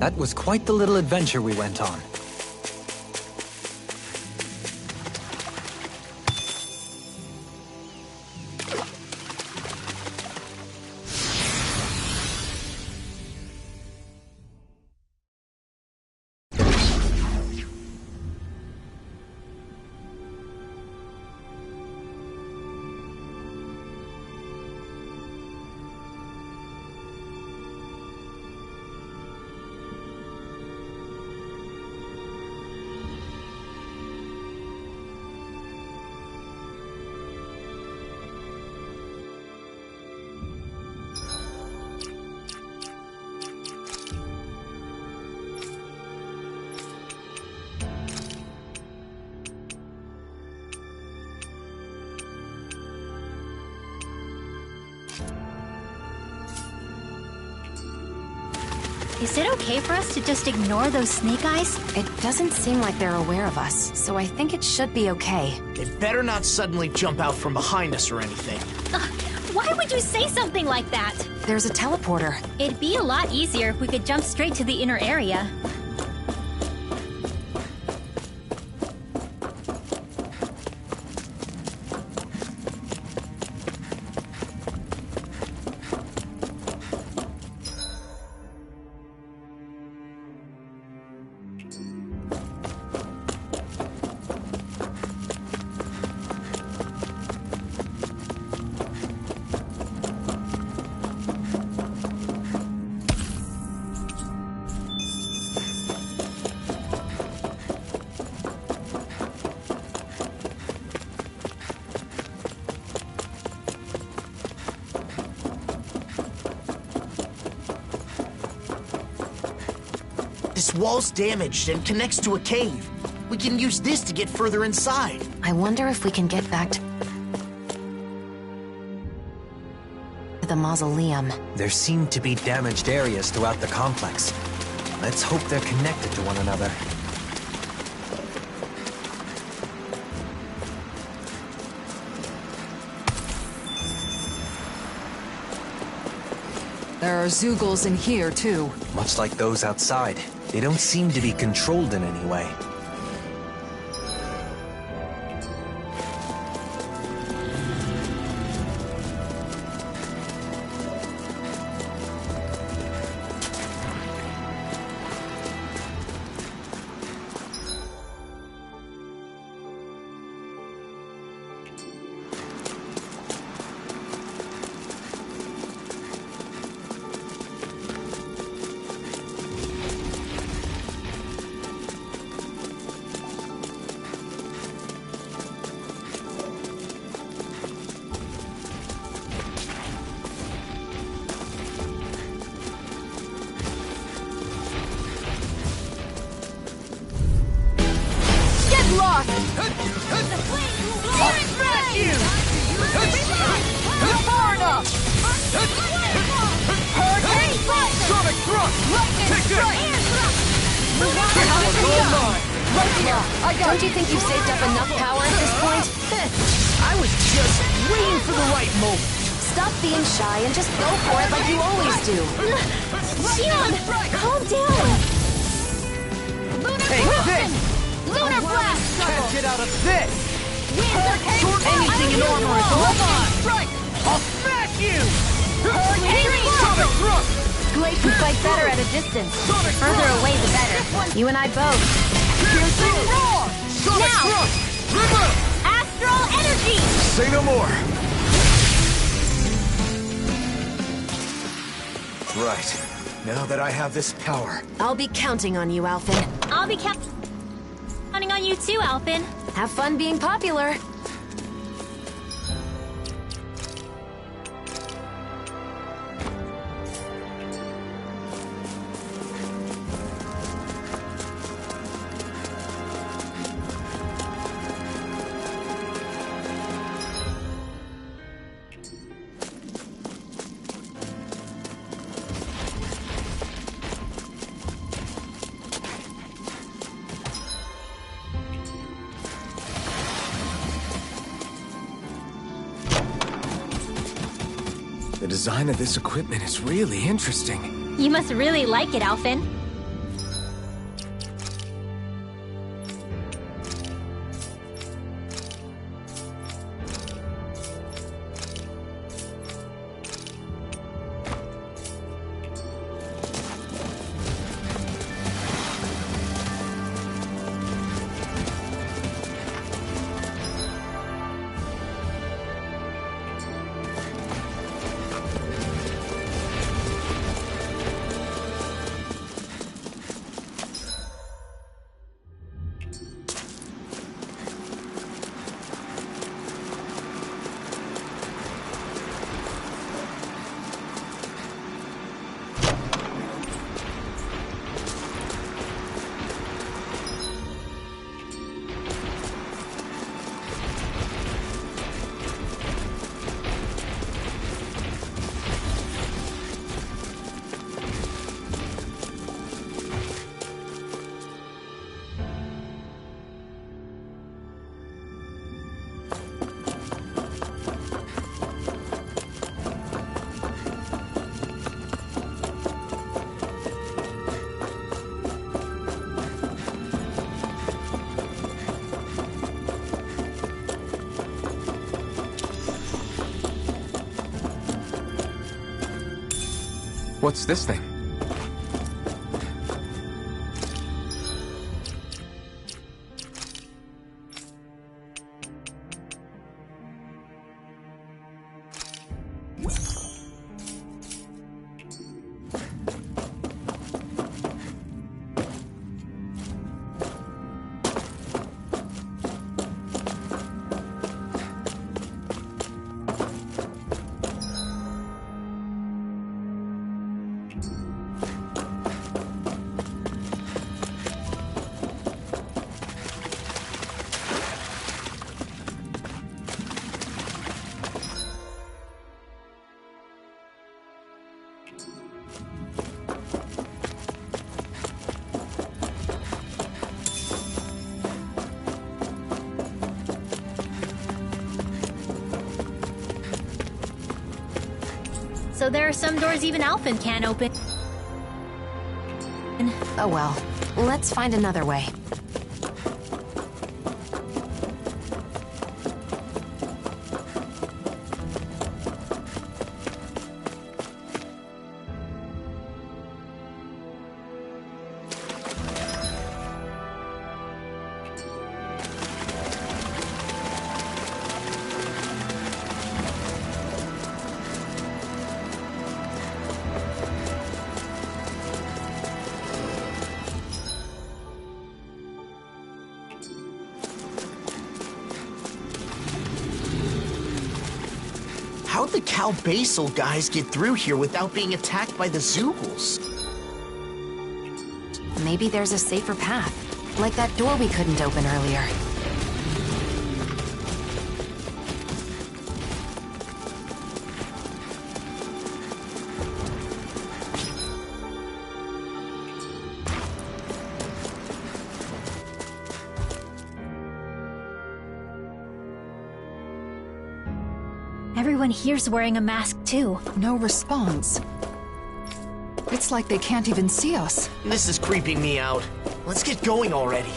That was quite the little adventure we went on. Is it okay for us to just ignore those snake eyes? It doesn't seem like they're aware of us, so I think it should be okay. They better not suddenly jump out from behind us or anything. Why would you say something like that? There's a teleporter. It'd be a lot easier if we could jump straight to the inner area. This wall's damaged and connects to a cave. We can use this to get further inside. I wonder if we can get back to the Mausoleum. There seem to be damaged areas throughout the complex. Let's hope they're connected to one another. There are Zeugles in here, too. Much like those outside, they don't seem to be controlled in any way. Don't you think you've saved up enough power at this point? I was just waiting for the right moment. Stop being shy and just go for it like you always do. Shionne, calm down! Take this! Lunar blast! Can't get out of this! Anything in armor is on! Right! I'll smash you! Sonic thrust! Glade can fight better at a distance. The further away, the better. You and I both. Piercing roar! Sonic Now! thrust! River! Astral energy! Say no more! Right. Now that I have this power. I'll be counting on you, Alphen. I'll be counting on you too, Alphen. Have fun being popular. The design of this equipment is really interesting. You must really like it, Alphen. What's this thing? So there are some doors even Alphen can't open. Oh well. Let's find another way. How'd the Cal Biezel guys get through here without being attacked by the Zeugles? Maybe there's a safer path. Like that door we couldn't open earlier. Everyone here's wearing a mask too. No response. It's like they can't even see us. This is creeping me out. Let's get going already.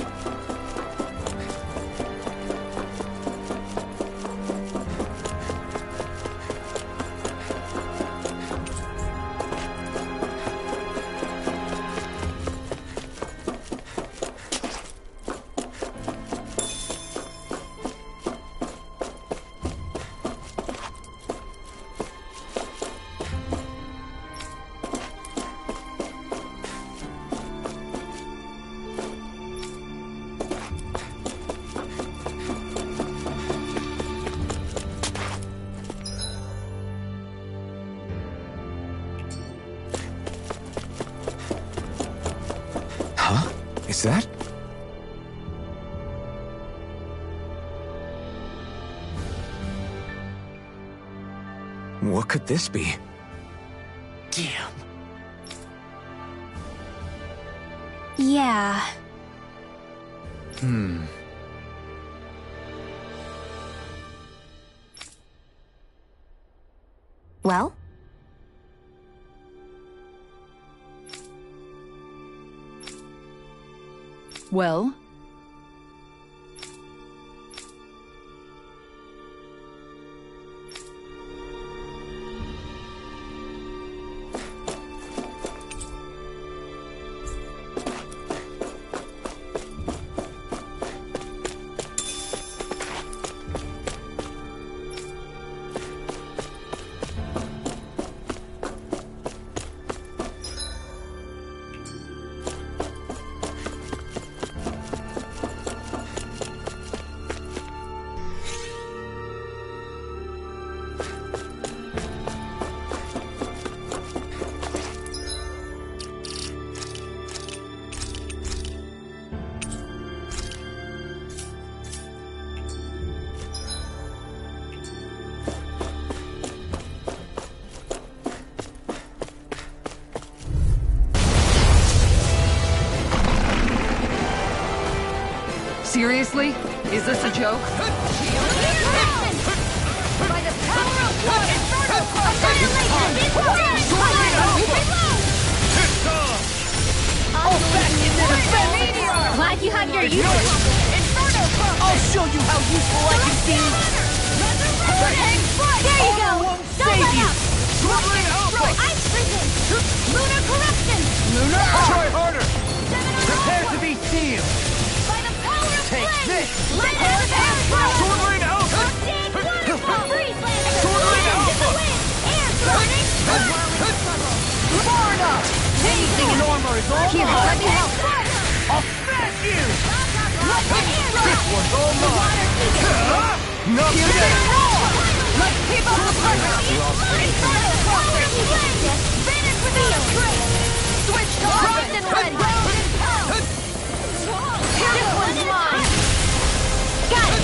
Is that? What could this be? Damn. Yeah. Well, Well? Seriously? Is this a joke? By the power of water! Glad you have your use. I'll show you how useful I can be! There you go! Save you! Ice prison! Lunar corruption! Try harder! Prepare to be sealed! By the power of Take flame! this! Light out of air! Sword Rain Alpha! Freeze land! Sword Rain Alpha! Air burning! Far enough! Anything in armor is all Here, let me help. I'll smash you! This one's all mine! Not today! Let's keep up the pressure! Finish with the trace! Switch to primed and ready! This one's mine! Got it!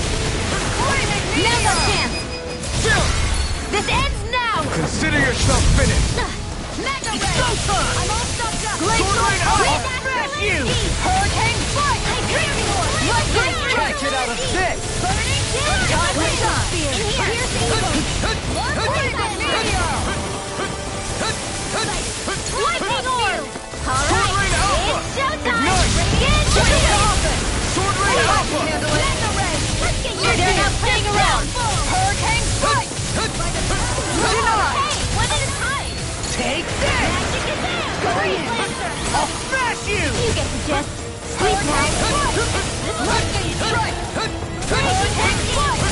Now's our chance! This ends now! Consider yourself finished! Megawrecker! I'm all stopped up! Sword Rain Alpha! Smash you! Hurricane Fight! Can't get out of this! Burning down! In here! Here's the evil! Lightning orb! Alright! It's showtime! Get it! Sword Rain Alpha! Let's get you there! Not playing around! Hurricane Fight! Hey, one at a time! Take this! Magic is there! Freeze Lancer! I'll smash you! You get the gist! Squeeze now! Let's get you straight! Hurricane Fight!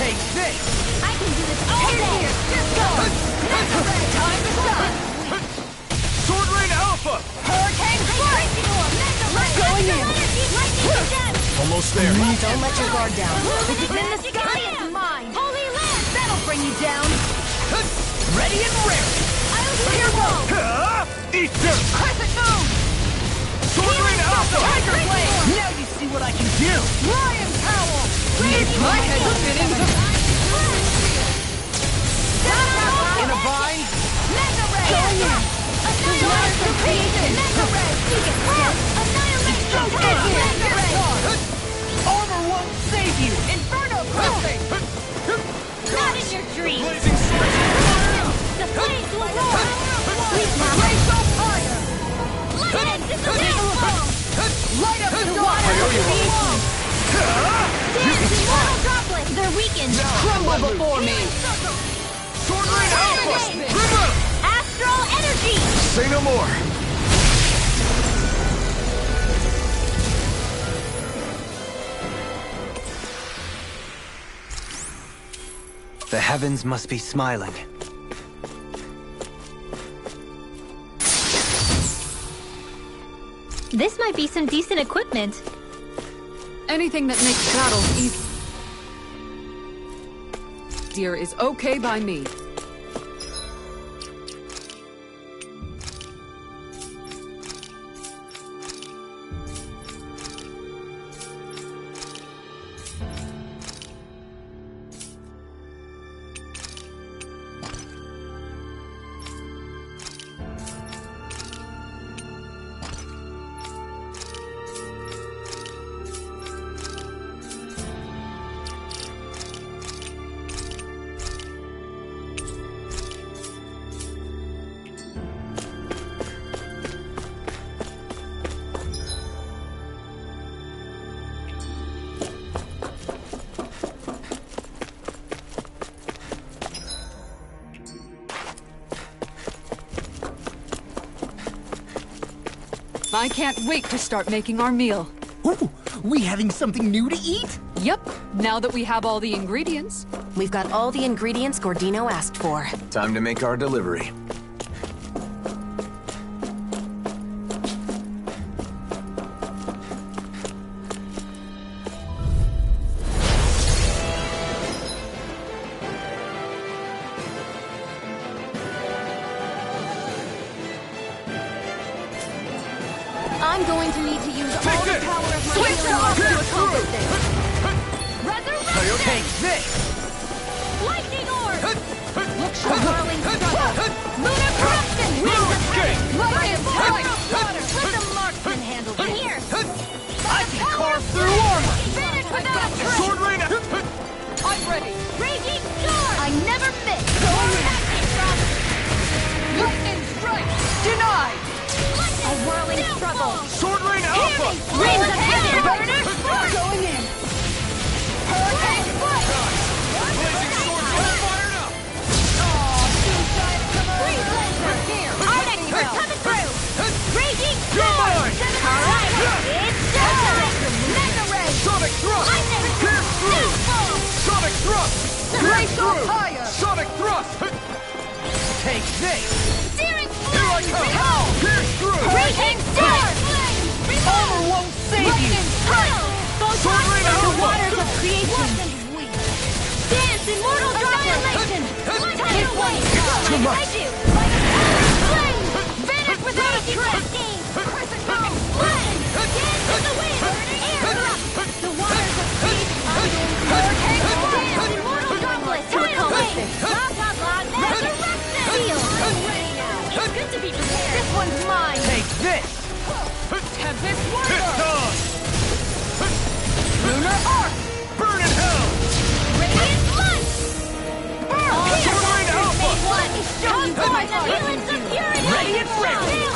Take this! I can do this all day! Just go! Time to shine! Sword Rain Alpha! Hurricane Fight! Going in! Almost there. Don't let your guard down. Then the sky is mine! Holy land! That'll bring you down. Ready and ready! Here go! Eat dirt! Crescent moon! Sword Rain Alpha! Tiger blade! Now you see what I can do! Lion cowl! My head's spinning. In a bind? Going in! Annihilation! You get hurt! Annihilation! Armor won't save you! Inferno crossing! Not in your dreams! Blazing swords! The flames will roar! Sweet now! Race on fire! Light it to the landfall! Light up the Water water! creation! Dance in mortal droplets! They're weakened! Crumble before me! Sword Rain Alpha! Grenade! River! Astral energy! Say no more! The heavens must be smiling. This might be some decent equipment. Anything that makes battles easier is okay by me. I can't wait to start making our meal. Ooh, we having something new to eat? Yep, now that we have all the ingredients. We've got all the ingredients Gordino asked for. Time to make our delivery. I'm going to need to use all the power of my healing arm to accomplish this. Resurrection! Take this! Lightning orb! Look sharp, whirling struggle! Lunar corruption! Wings of heaven! Lightning strike! Let the marksman handle this. Here! I can carve through armor! Finish without a trace! Sword rain! I'm ready. Raging sword! I never miss! Lightning strike! Denied! A whirling struggle! Sword rain alpha! Rains of heaven! Burner! Going in! Hurricane foot! Blazing sword fired up! Freeze laser! Here! Arctic drill! Coming through! Raging You're sword! mine! Alright! It's showtime! Mega ray! Sonic thrust! Lightning! Pierce through! Downfall! Sonic thrust! Glacial fire! Sonic thrust! Take this! Searing Here I flame! come! Repel! Pierce through! Raging sword! Armor won't save you! Sword rain The alpha! waters of creation! Dance immortal annihilation! Tidal wave! Too much. I do! Flame! Vanish without a trace! Flame! Dance in the wind! Air thrust! The waters of creation! Hurricane! Dance immortal goblet! Tidal wave! Blah blah blah! Resurrection! Seal! I'm ready now! It's good to be prepared! This one's mine! Take this! Tempest It's Warrior! on! Lunar Arc! Burn in hell! Radiant light! Burn! Sword rain alpha! Let me show you boys the feelings of fury! Ready and ready!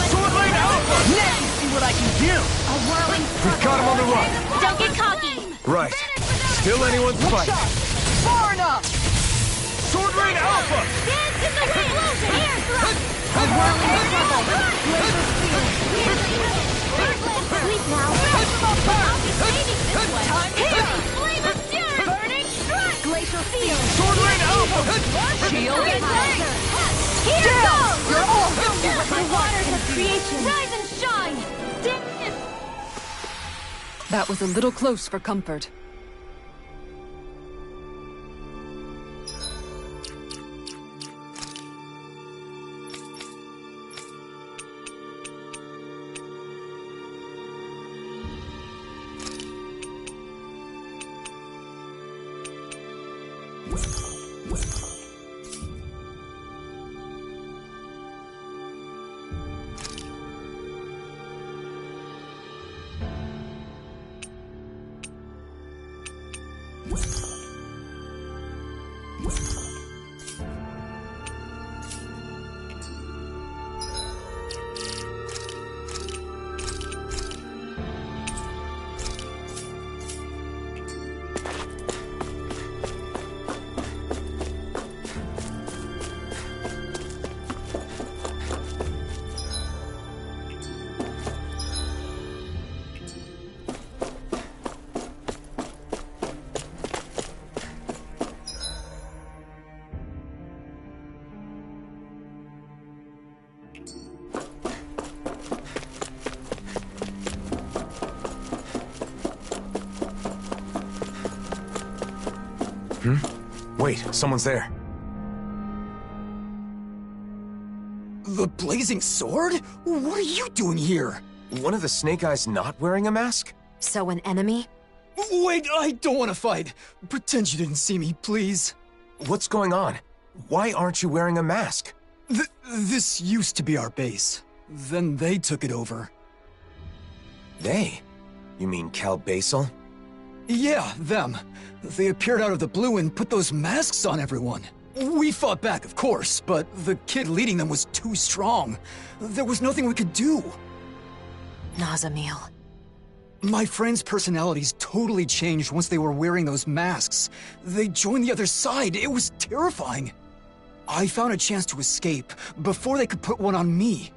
Sword rain alpha! Now you see what I can do! A whirling We've got him on the run. Don't get cocky! Right. Still anyone's fight. Far enough! Sword rain alpha! Dance in the wind! Air thrust! A whirling struggle! Laser field! Sleep now! I'll be saving this one! Here! Flame of fury! Burning strike! Glacial field! Sword rain alpha! Shield and laser! Here goes! You're all the waters of creation! Rise and shine! Dance! That was a little close for comfort. Wait, someone's there. The blazing sword? What are you doing here? One of the Snake Eyes not wearing a mask? So an enemy? Wait, I don't want to fight. Pretend you didn't see me, please. What's going on? Why aren't you wearing a mask? This used to be our base. Then they took it over. They? You mean Cal Biezel? Yeah, them. They appeared out of the blue and put those masks on everyone. We fought back, of course, but the kid leading them was too strong. There was nothing we could do. Nazamil. My friends' personalities totally changed once they were wearing those masks. They joined the other side. It was terrifying. I found a chance to escape before they could put one on me.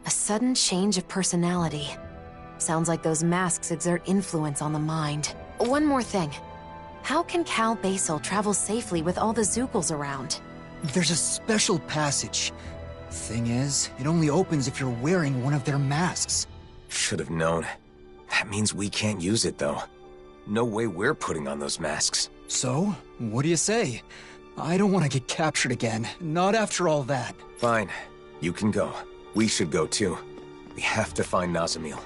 A sudden change of personality. Sounds like those masks exert influence on the mind. One more thing. How can Cal Biezel travel safely with all the Zeugles around? There's a special passage. Thing is, it only opens if you're wearing one of their masks. Should have known. That means we can't use it, though. No way we're putting on those masks. So, what do you say? I don't want to get captured again. Not after all that. Fine. You can go. We should go, too. We have to find Nazamil.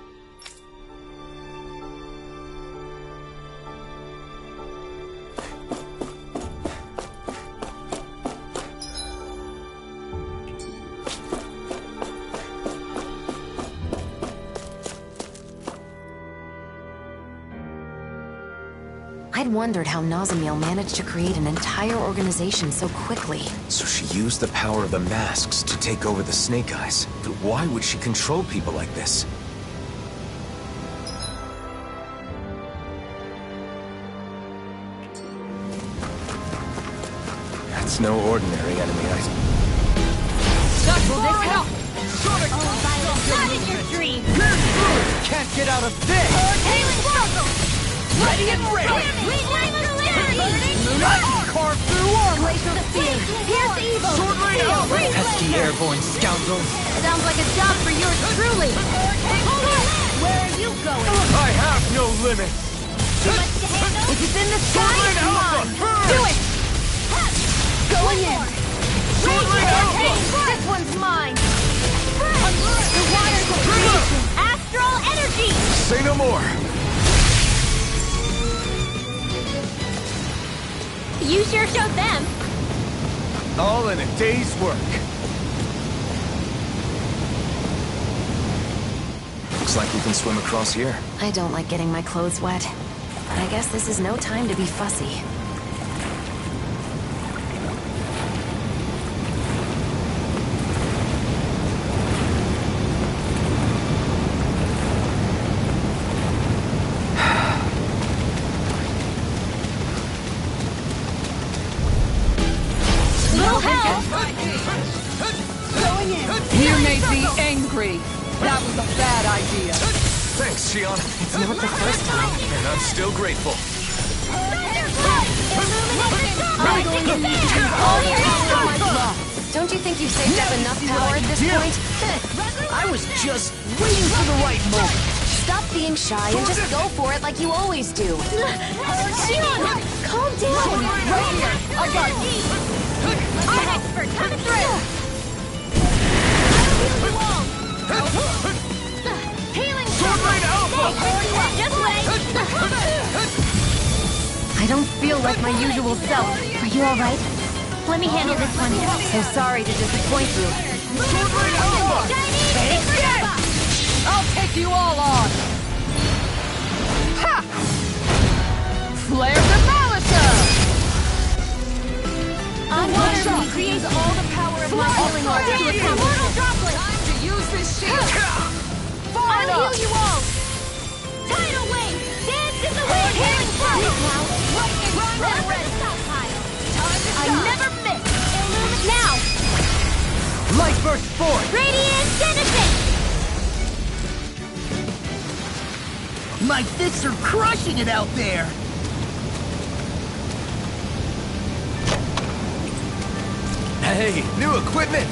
I'd wondered how Nazamil managed to create an entire organization so quickly. So she used the power of the masks to take over the Snake Eyes. But why would she control people like this? That's no ordinary enemy. That will this help? Not in your dream! Can't get out of this! Hailing Circle! Ready and ready! I can carve through armor! Glacial Spear! Pierce evil! Pesky airborne scoundrels! Sounds like a job for yours truly! Hold on! Where are you going? I have no limit! Too much to handle? If it's in the sky, it's Alpha, mine! first! Do it! Going in! Alpha! This one's mine! The waters of creation! Astral energy! Say no more! You sure showed them! All in a day's work. Looks like we can swim across here. I don't like getting my clothes wet. I guess this is no time to be fussy. You made me angry. That was a bad idea. Thanks, Shionne. It's not the first time. And I'm still grateful. I'm going to need you all your power! Don't you think you've saved up enough power at this point? I was just waiting for the right moment. Stop being shy and just go for it like you always do. Shionne, calm down! Right here. I got you. Our expert coming through! I'll heal you all! Healing Just wait! I don't feel like my usual self. Are you alright? Let me handle this one. So sorry to disappoint you. I'll take you all on. Ha! Flare the Mausolem! On water creates all the power of my healing art to a mortal droplet! Time to use this shield! Far I'll enough! heal you all! Tidal wave! Dance in the wind! Healing flow! I never miss! Illumine now! Light burst forth! Radiant Genesis! My fists are crushing it out there! Hey, new equipment!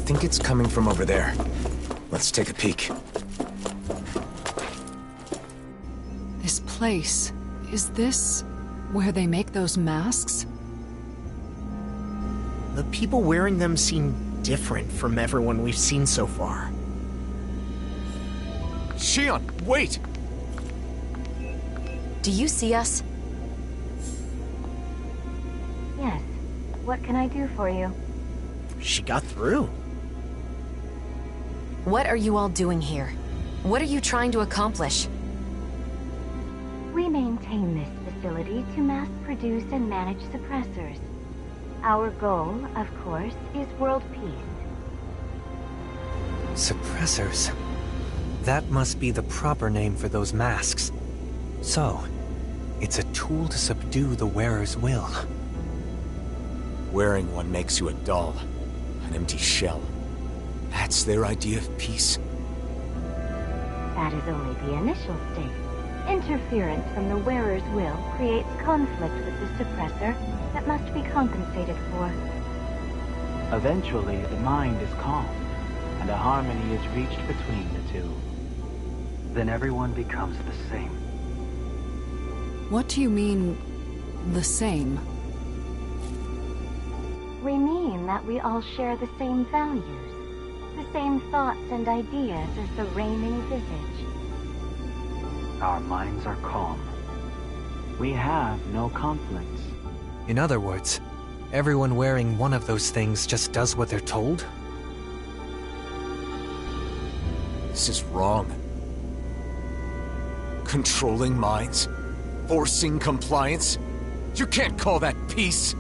think it's coming from over there. Let's take a peek. This place, is this where they make those masks? The people wearing them seem different from everyone we've seen so far. Shionne, wait! Do you see us? Yes. What can I do for you? She got through. What are you all doing here? What are you trying to accomplish? We maintain this facility to mass produce and manage suppressors. Our goal, of course, is world peace. Suppressors. That must be the proper name for those masks. So, it's a tool to subdue the wearer's will. Wearing one makes you a doll, an empty shell. That's their idea of peace. That is only the initial state. Interference from the wearer's will creates conflict with the suppressor that must be compensated for. Eventually, the mind is calm, and a harmony is reached between the two. Then everyone becomes the same. What do you mean, the same? We mean that we all share the same values, the same thoughts and ideas as the reigning visage. Our minds are calm. We have no conflicts. In other words, everyone wearing one of those things just does what they're told? This is wrong. Controlling minds? Forcing compliance? You can't call that peace!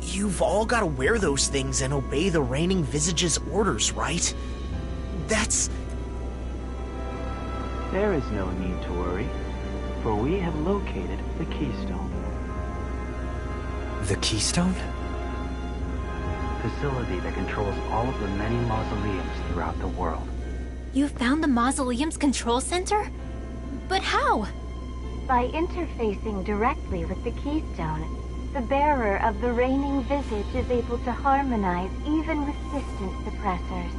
You've all got to wear those things and obey the reigning visage's orders, right? That's... There is no need to worry, for we have located the keystone. The keystone? Facility that controls all of the many mausoleums throughout the world. You found the Mausoleum's control center? But how? By interfacing directly with the keystone, the bearer of the reigning visage is able to harmonize even with distant suppressors.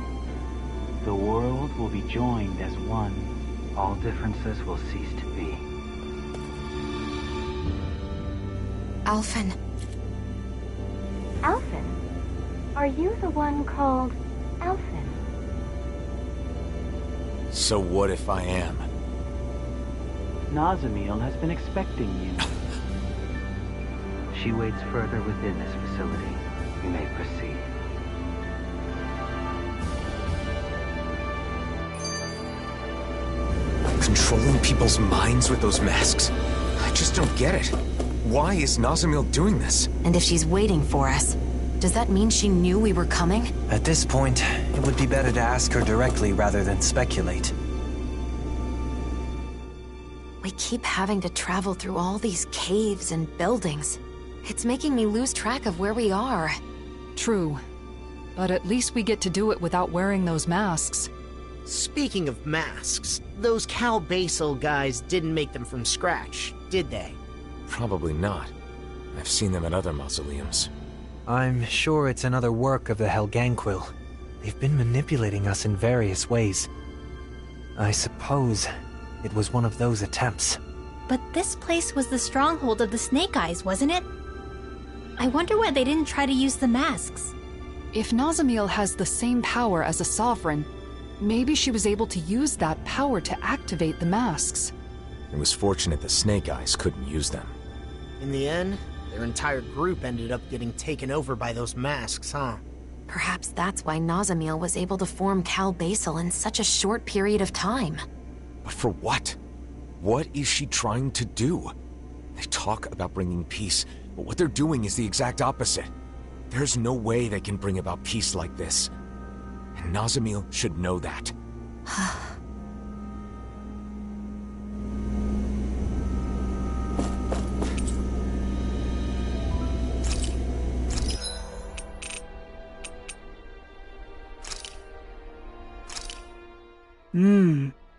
The world will be joined as one. All differences will cease to be. Alphen. Alphen? Are you the one called Alphen? So what if I am? Nazamil has been expecting you. She waits further within this facility. You may proceed. Controlling people's minds with those masks? I just don't get it. Why is Nazamil doing this? And if she's waiting for us, does that mean she knew we were coming? At this point, it would be better to ask her directly rather than speculate. We keep having to travel through all these caves and buildings. It's making me lose track of where we are. True. But at least we get to do it without wearing those masks. Speaking of masks, those Cal Biezel guys didn't make them from scratch, did they? Probably not. I've seen them at other mausoleums. I'm sure it's another work of the Helgal-Ryugola. They've been manipulating us in various ways. I suppose it was one of those attempts. But this place was the stronghold of the Snake Eyes, wasn't it? I wonder why they didn't try to use the masks. If Nazamil has the same power as a sovereign, maybe she was able to use that power to activate the masks. It was fortunate the Snake Eyes couldn't use them. In the end, their entire group ended up getting taken over by those masks, huh? Perhaps that's why Nazamil was able to form Cal Biezel in such a short period of time. But for what? What is she trying to do? They talk about bringing peace, but what they're doing is the exact opposite. There's no way they can bring about peace like this. And Nazamil should know that.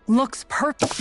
Looks perfect.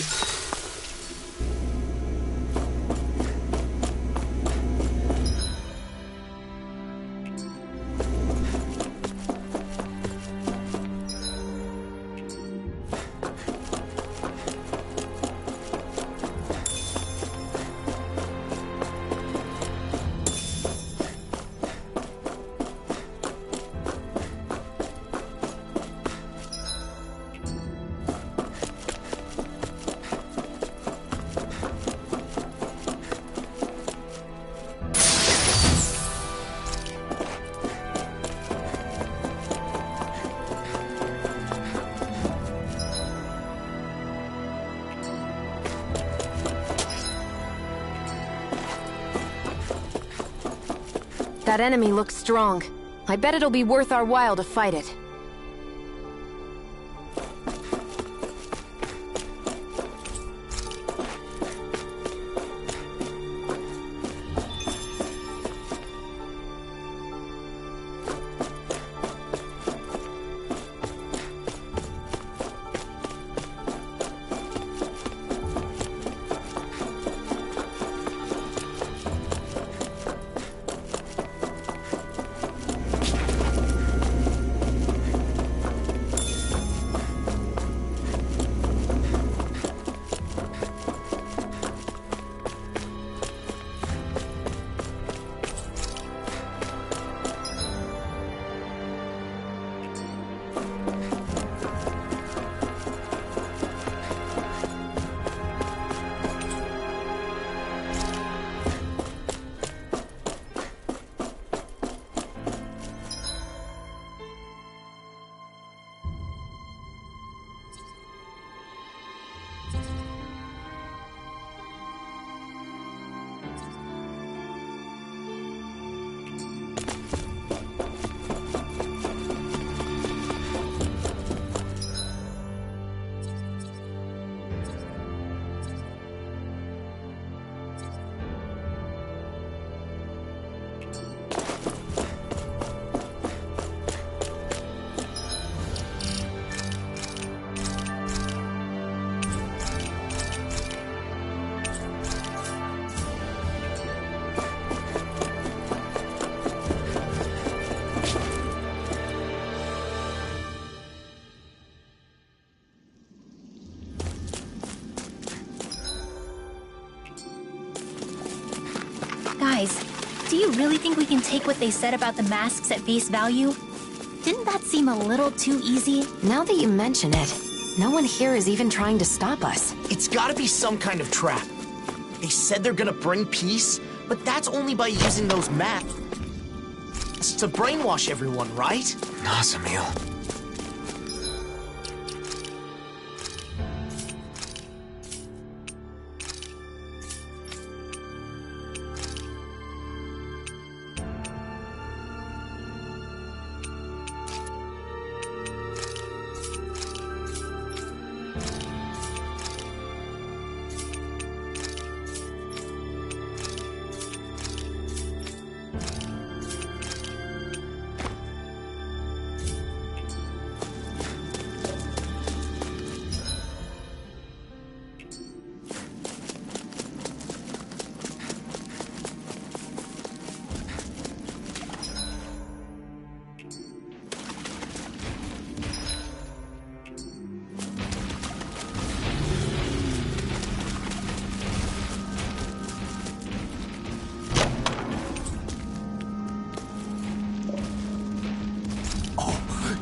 That enemy looks strong. I bet it'll be worth our while to fight it. Guys, do you really think we can take what they said about the masks at face value? Didn't that seem a little too easy? Now that you mention it, no one here is even trying to stop us. It's gotta be some kind of trap. They said they're gonna bring peace, but that's only by using those masks to brainwash everyone, right? Nazamil.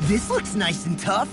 This looks nice and tough.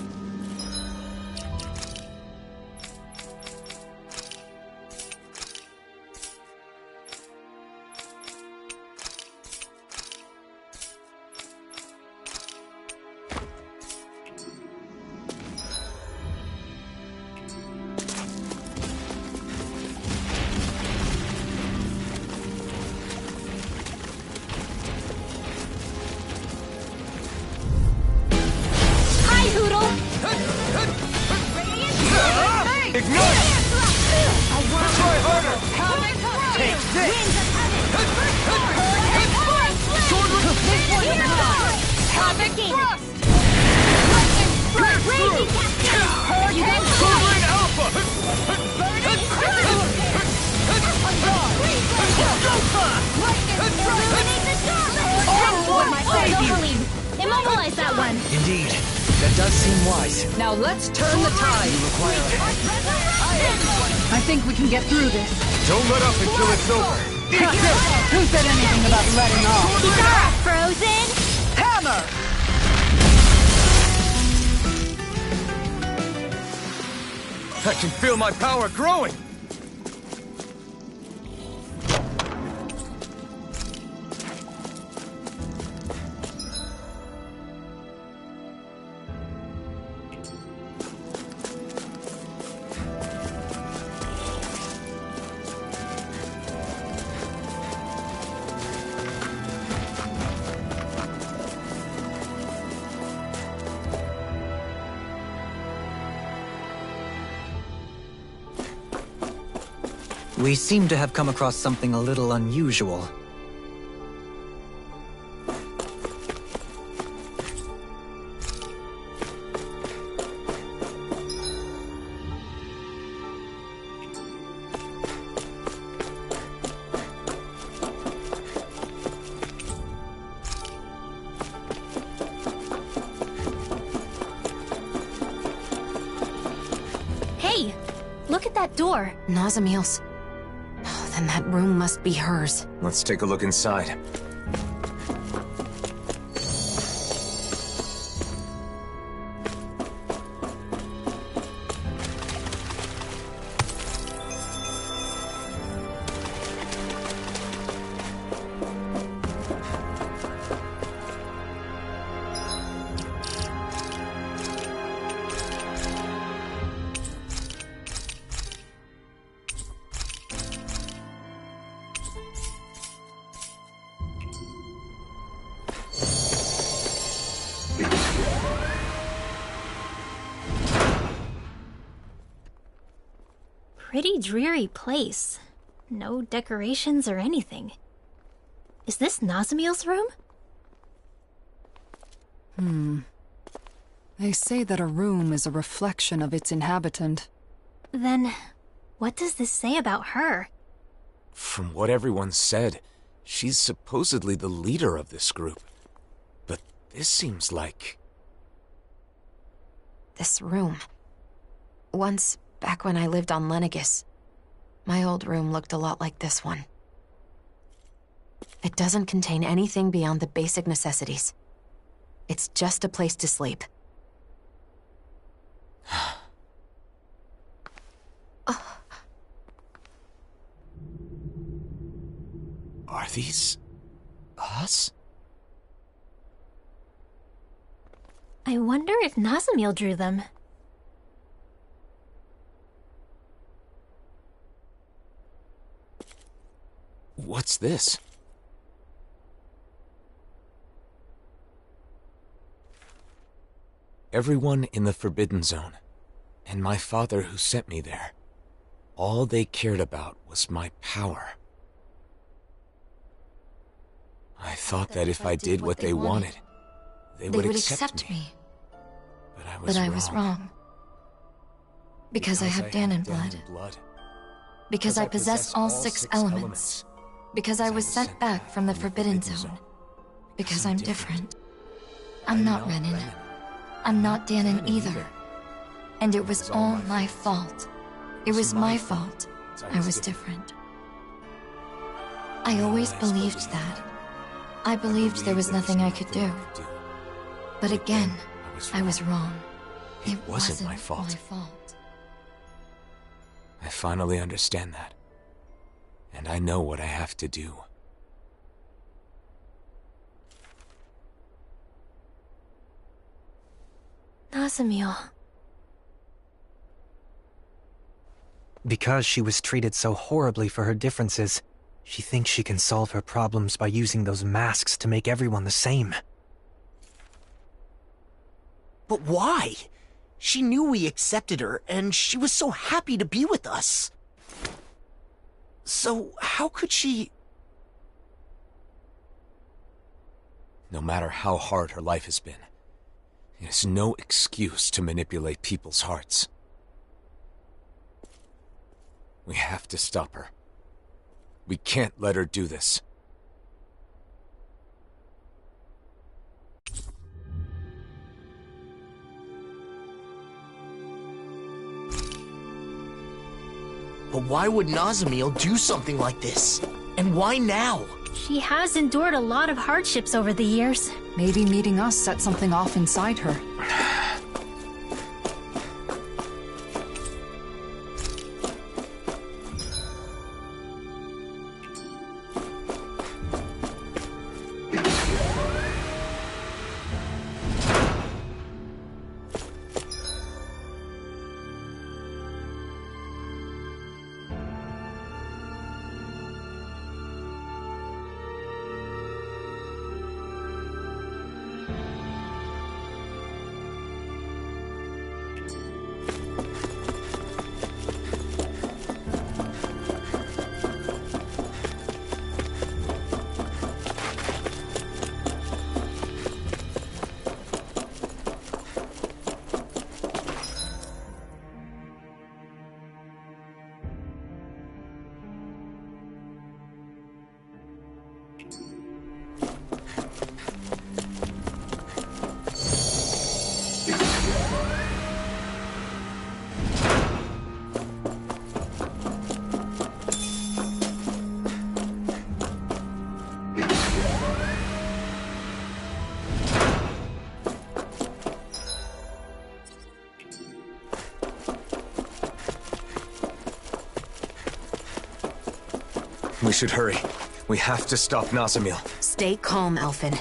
Immobilize that one! Indeed. That does seem wise. Now let's turn the tide. I think we can get through this. Don't let up until it's over. Who said anything about letting off? Frozen! Hammer! I can feel my power growing! We seem to have come across something a little unusual. Hey! Look at that door. Nazamil's. Oh, then that room must be hers. Let's take a look inside. Pretty dreary place. No decorations or anything. Is this Nazamil's room? They say that a room is a reflection of its inhabitant. Then, what does this say about her? From what everyone said, she's supposedly the leader of this group. But this seems like... This room. Once, back when I lived on Lenegis, my old room looked a lot like this one. It doesn't contain anything beyond the basic necessities. It's just a place to sleep. Are these... us? I wonder if Nazamil drew them. What's this? Everyone in the Forbidden Zone, and my father who sent me there, all they cared about was my power. I thought that if I did what they wanted, they would accept me. But I was wrong. Because I have Dahnan blood. Because I possess all 6 elements. Because I was sent back from the Forbidden Zone. Because I'm different. I'm not Renan. I'm not Dahnan either. And it was all my fault. It was my fault. I was different. I always believed that. I believed there was nothing I could do. But again, I was wrong. It wasn't my fault. I finally understand that. And I know what I have to do. Nazamil. Because she was treated so horribly for her differences, she thinks she can solve her problems by using those masks to make everyone the same. But why? She knew we accepted her, and she was so happy to be with us. So, how could she... No matter how hard her life has been, it is no excuse to manipulate people's hearts. We have to stop her. We can't let her do this. But why would Nazamil do something like this? And why now? She has endured a lot of hardships over the years. Maybe meeting us set something off inside her. We should hurry. We have to stop Nazamil. Stay calm, Alphen.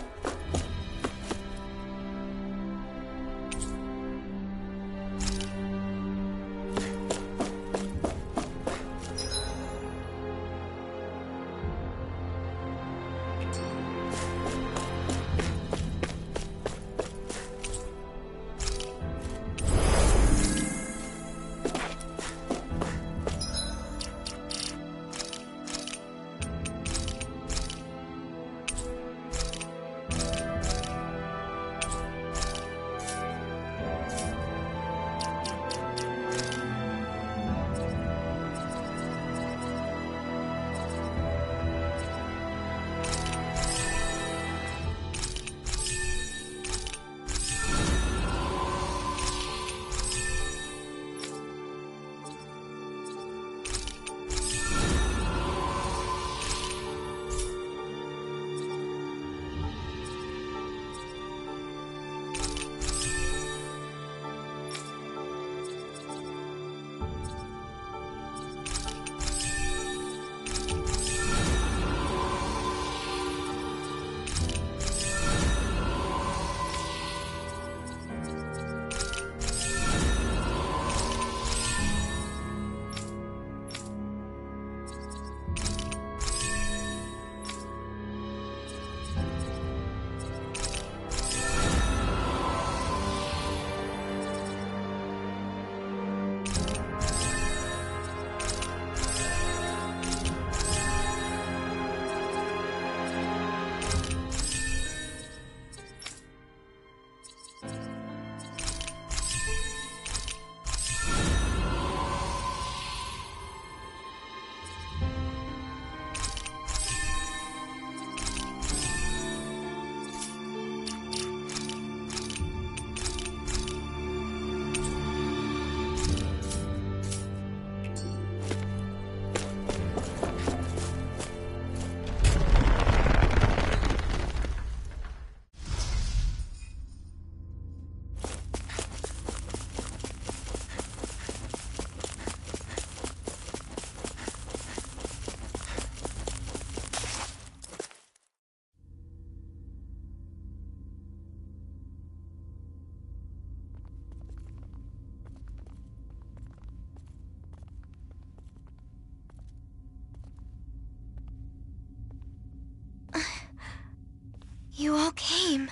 You all came.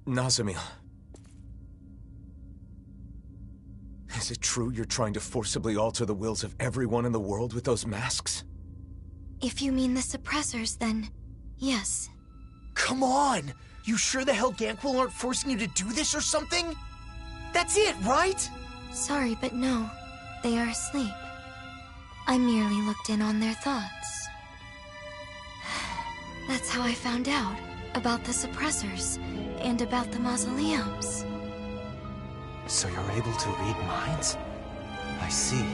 Nazamil. Is it true you're trying to forcibly alter the wills of everyone in the world with those masks? If you mean the suppressors, then yes. Come on! You sure the Helgal-Ryugola aren't forcing you to do this or something? That's it, right? Sorry, but no. They are asleep. I merely looked in on their thoughts. That's how I found out about the suppressors and about the mausoleums. So you're able to read minds? I see.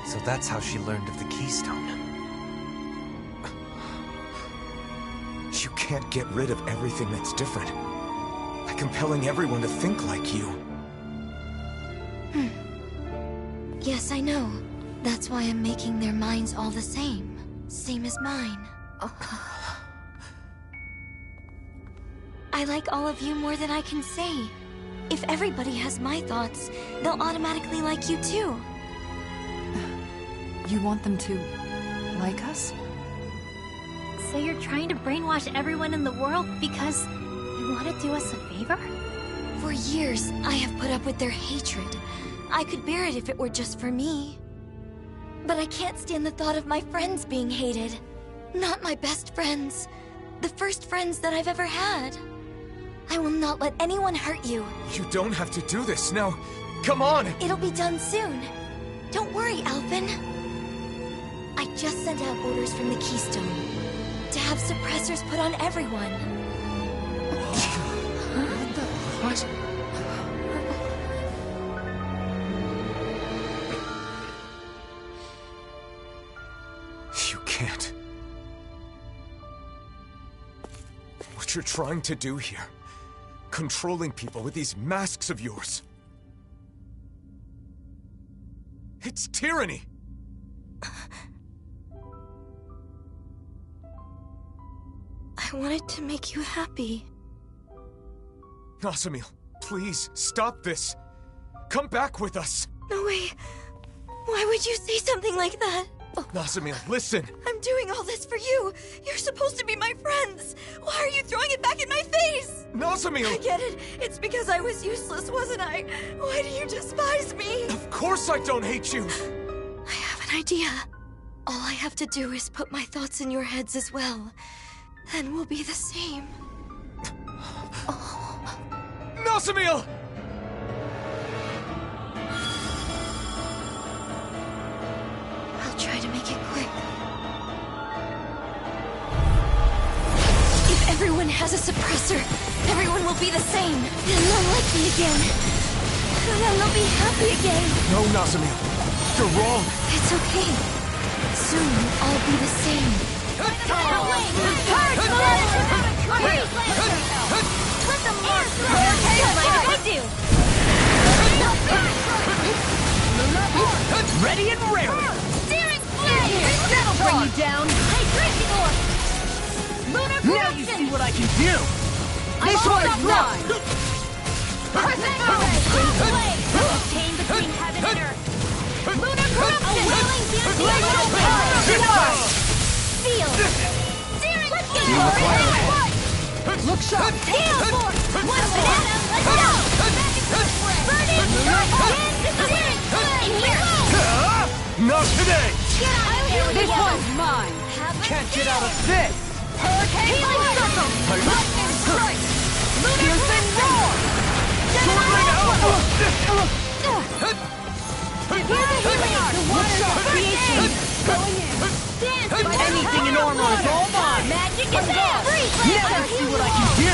So that's how she learned of the keystone. You can't get rid of everything that's different by compelling everyone to think like you. Yes, I know. That's why I'm making their minds all the same. Same as mine. I like all of you more than I can say. If everybody has my thoughts, they'll automatically like you too. You want them to like us? So you're trying to brainwash everyone in the world because you want to do us a favor? For years, I have put up with their hatred. I could bear it if it were just for me. But I can't stand the thought of my friends being hated. Not my best friends. The first friends that I've ever had. I will not let anyone hurt you. You don't have to do this now. Come on! It'll be done soon. Don't worry, Alphen. I just sent out orders from the Keystone to have suppressors put on everyone. What? You can't. What you're trying to do here, controlling people with these masks of yours. It's tyranny! I wanted to make you happy. Nazamil, please, stop this. Come back with us. No way. Why would you say something like that? Nazamil, listen. I'm doing all this for you. You're supposed to be my friends. Why are you throwing it back in my face? Nazamil! I get it. It's because I was useless, wasn't I? Why do you despise me? Of course I don't hate you. I have an idea. All I have to do is put my thoughts in your heads as well. Then we'll be the same. Nazamil! I'll try to make it quick. If everyone has a suppressor, everyone will be the same. Then they'll like me again. And then they'll be happy again. No, Nazamil. You're wrong. It's okay. Soon we'll all be the same. Let the mark like I do. Ready and raring! Steering flame! That'll bring you down! Hydration orb! Lunar Now corruption! you see what I can do! This one is mine! Obtain between heaven and earth! Lunar corruption! A wailing glacial power! Steel! Steering flame! Look sharp! Gale force! One banana! Let's go! Burn in! Steering flame! In here! Not today! This one's mine! Can't get out of this! Hurricane circle! Lightning strike! Lunar roar! Here's the healing art! The waters of creation! Going in! Dance! Anything in armor is all mine! Magic is there! Now you see what I can do!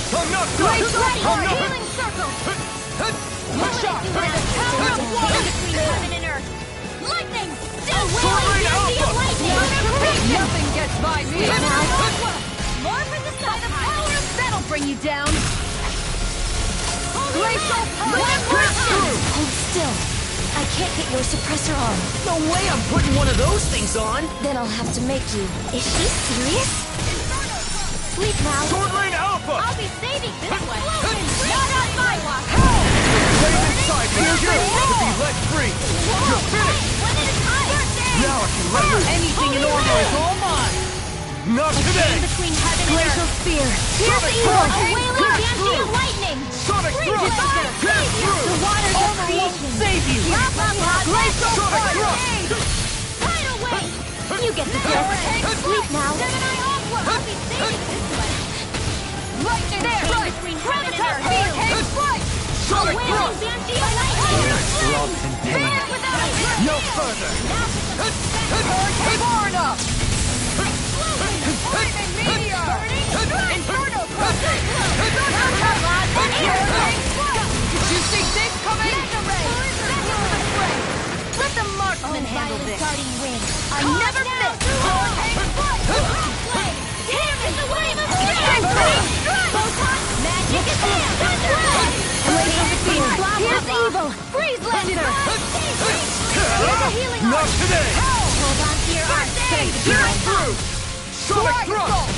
I'm not done! Healing circle! Look sharp! The power of water between heaven and earth! Lightning! Nothing gets by me! More for the side of power! That'll bring you down! Glacial Hold still. I can't get your suppressor on. No way I'm putting one of those things on! Then I'll have to make you. Is she serious? Sleep now. Sword Lane Alpha! I'll be saving this one! Not on my watch! Stay inside me! You're to be let free! You're finished! One at a time! Now I can let loose! Anything in armor is all mine! Not today! Between heaven and Glacial earth! spear. Here's the evil! A wailing Ganye lightning! Sonic thrust! Get through! The waters of Armor won't creation! save you! Glacial Sonic thrust! Tidal wave! You get the drift. Sleep now. Gemini Aqua! I'll be saving this one! Lightning There! strike! Between heaven and earth! Hurricane strike! Sonic Wailing thrust! Ganye lightning! Rough and pain. Bear without a trace! No further! Hurricane far enough! Lightning meteor! Inferno crusher! Did you see this coming? Let the marksman handle this! I never miss! Damn is the wave of Photon! Magic is there! Glacial spear. Here's evil. Freeze Lander! Here's a healing Not art! today! Hold on to your art! Get through! Sonic thrust!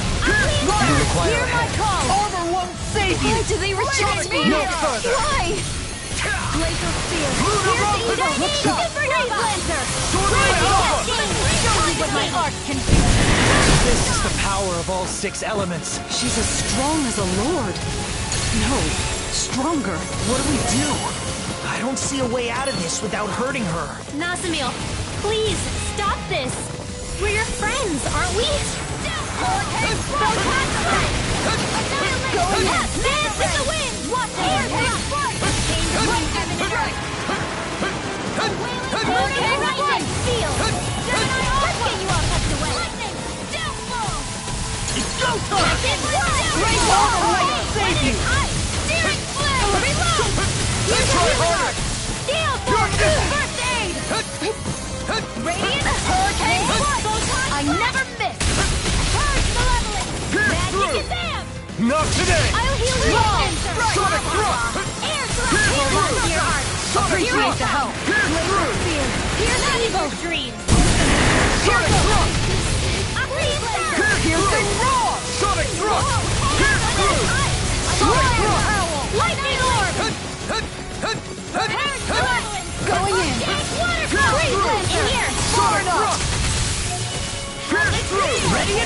Hear my call! Armor won't save you! Why do they reject me? No further! Why? Glacial spear! Lunar Here's the Rocket! evil! Freeze Lancer! Sword Lane Alpha! Show me what my art can do! This is the power of all 6 elements. She's as strong as a lord. No, stronger. What do we do? I don't see a way out of this without hurting her. Nazamil, please, stop this. We're your friends, aren't we? Go ahead! Dance in the wind! Watch air thrust! Change the wind heaven and earth! Hurricane lightning! Steel! Gemini Aqua! Let's get you all tucked away! Lightning! Downfall! It's go time! Great Armor won't save you! Steering flame! Reload! Here's the healing art! Gale force! First aid! Radiant! Hurricane! Photon! I never miss! Purge malevolence! Magic is amp! Not today! I'll heal you! Sonic thrust! Air thrust! Hold on to your art! Appreciate the help! Here's evil dreams! Sonic thrust! Freeze Lander! Here's the roar! Going in. In here! Far enough. Ready?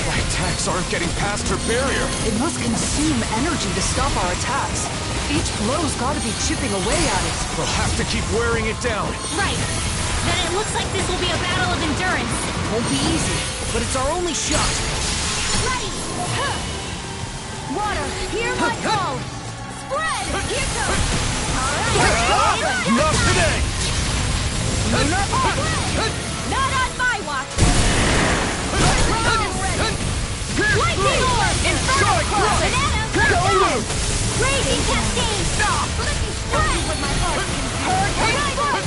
My attacks aren't getting past her barrier. It must consume energy to stop our attacks. Each blow's gotta be chipping away at it. We'll have to keep wearing it down. Right. Then it looks like this will be a battle of endurance. Won't be easy, but it's our only shot. Ready! Water, hear my call! Spread! Here goes! Alright! Not today! Not on my watch! Lightning orb! Inferno cross! Going in! Raging cascade! Stop! Let me show you what my heart can do! Hurricane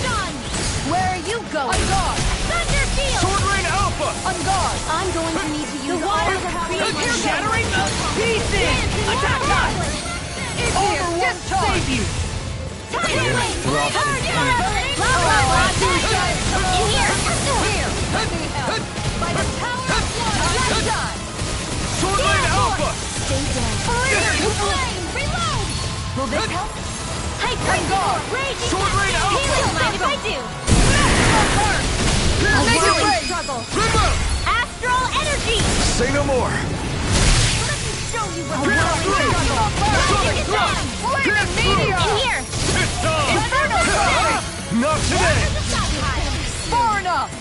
done! Where are you going? On guard! Thunder field! Sword Rain Alpha! On guard! I'm going to need to use all the power of my Shattering the pieces! Attack us! It's here. Just save you. In here! By the power of water, Sword Rain Alpha! stay down. Flame! Reload! Will this help? Hyper! Raging Sword Rain Alpha! Healing mind if I do! A Make it whirling rain. struggle! Remove! Astral energy! Say no more! Let me show you what a whirling struggle! Rising it down! Flaming meteor. In here! It's done! Inferno strike. Not today! Far enough.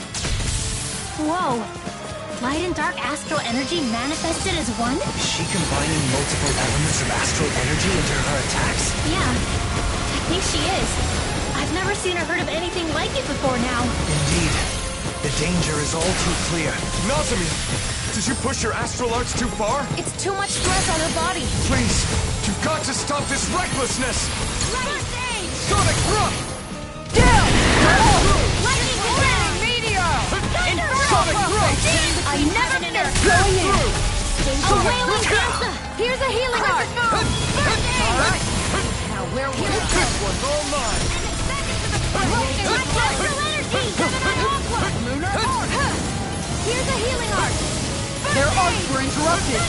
Whoa. Light and dark astral energy manifested as one? Is she combining multiple elements of astral energy into her attacks? Yeah. I think she is. I've never seen or heard of anything like it before now. Indeed. The danger is all too clear. Nazamil, did you push your astral arts too far? It's too much stress on her body. Please, you've got to stop this recklessness! First aid! Sonic Thrust! Down. Lightning Flaming meteor. Sonic Thrust! I never miss! Going in. A wailing dancer! Here's a healing art! Alright. Now where will we go? One's all mine! Astral energy! Lunar Horn. Here's a healing art! Their arcs were interrupted.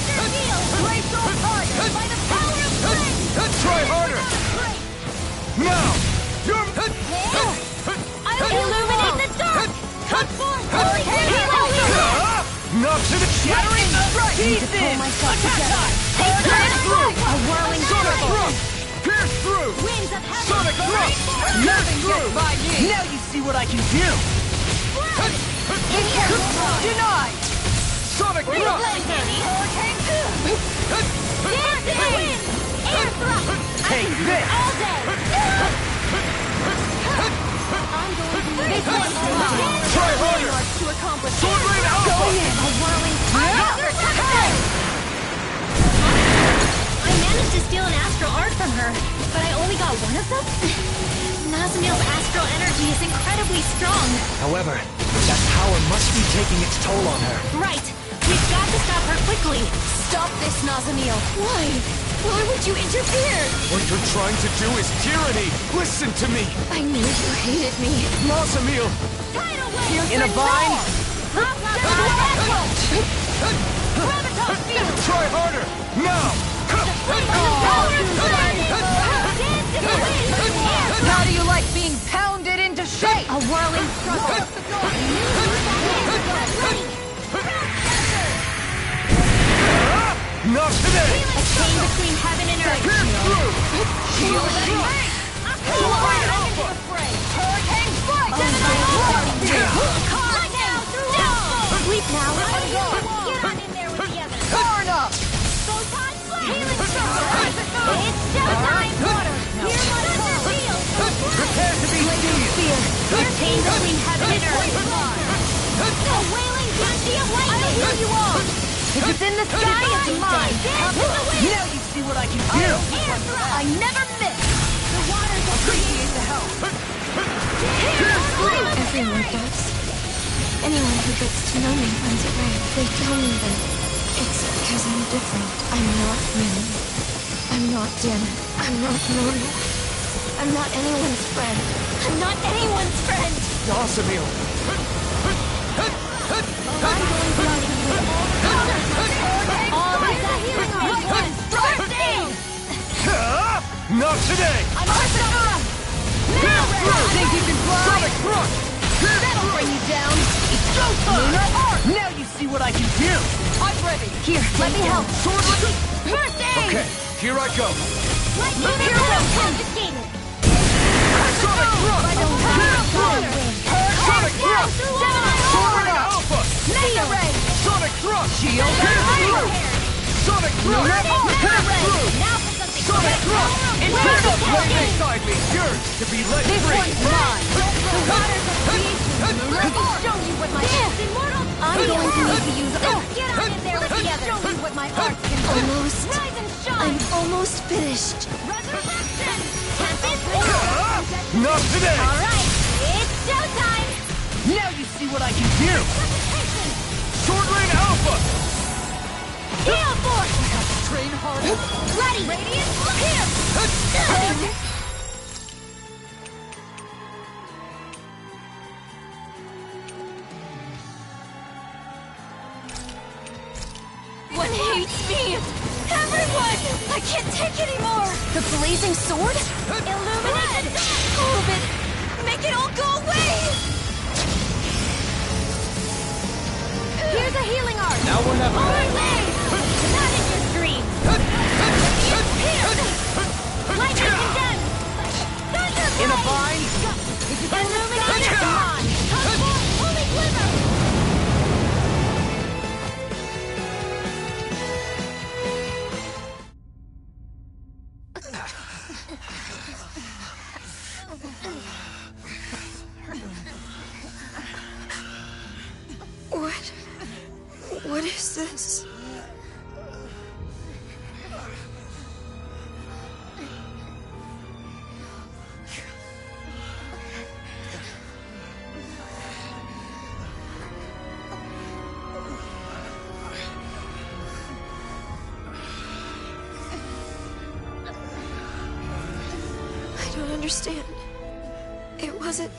Glacial target by the power of flame! Try harder! Now! You're... I'll illuminate the dark! Transform! Not to the Shattering the pieces! Attack! A whirling struggle. Pierce through! Winds of heaven! Sonic Thrust! Pierce Nothing through! gets by me. Now you see what I can do! Denied. Sonic Thrust! Hurricane. Dance in the wind! Air thrust! Take this! All day! I'm going to need this one Try harder! to accomplish Sword Rain Alpha! a whirling I managed to steal an astral art from her, but I only got one of them? Nazamil's astral energy is incredibly strong. However, that power must be taking its toll on her. Right. We've got to stop her quickly. Stop this, Nazamil. Why? Why would you interfere? What you're trying to do is tyranny! Listen to me! I knew you hated me. Nazamil! Tidal wave! In a bind? Try harder! Now! How do you like being pounded into shape? A whirling struggle. Not today! A chain between heaven and earth. Pierce through! Shield strike. Hurricane strike. Sleep now. Get on in there with the others. Far enough. Photon flame. Healing struggle. It's showtime. Water. Hear my call. Prepare to be seized! A chain between heaven and earth. A wailing Ganye of lightning. I'll heal you all. If it's in the sky, it's mine. Now you see what I can do! I never miss. The waters of Appreciate the help. Everyone does. Anyone who gets to know me finds it rare. They tell me that it's because I'm different. I'm not Renan. I'm not Dahnan. I'm not normal. I'm not anyone's friend. I'm not anyone's friend! Nazamil! Not today! I'm Think you can fly? Sonic Crush! That'll bring you down! It's showtime! Lunar Arc! Now you see what I can do! I'm ready! Here, let me help. First aid! Okay, here I go. Lunar Arc confiscated. Sonic Crush! Sonic Crush! Sonic Alpha! Mega Ray! Sonic Crush! Shield Hit through! Sonic Crush! Hit through! Now for something Sonic Crush! Pick up way beside me! Yours to be let This free! one's mine! The waters of peace. Let me show you what my immortal. I'm going to need to use. Get on in there together. Show you what my art can do. Almost. Rise and shine. I'm almost finished. Resurrection. Tempest. Not today! All right, it's showtime. Now you see what I can do! Sword Lane Alpha! Heal Force. Train harder! Ready. Radiant. Here. One hates me! Everyone! I can't take anymore! The blazing sword? Illuminate. All of it! Make it all go away! Here's a healing art. Now we're having Forward way. Not in your dreams. Here. Lightning condemned. Thunder In a blade. bind? Illuminate. Come on. Come forth. Holy glimmer. What is this? I don't understand. It wasn't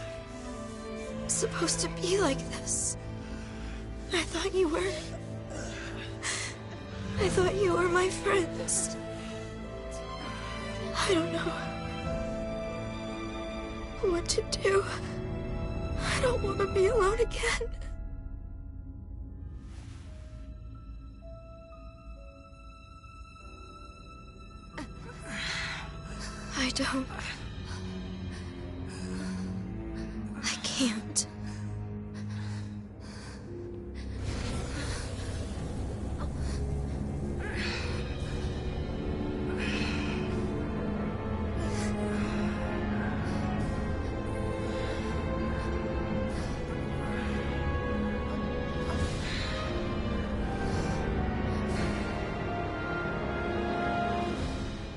supposed to be like this. I thought you were my friends. I don't know what to do. I don't want to be alone again. I don't. I can't.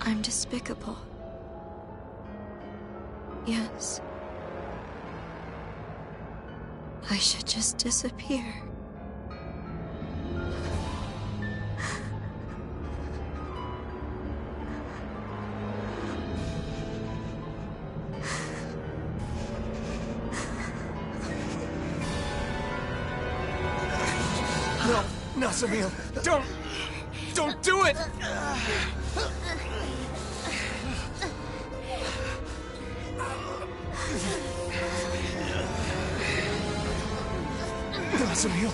I'm despicable. Yes. I should just disappear. No, Nazamil, don't do it! Nazamil.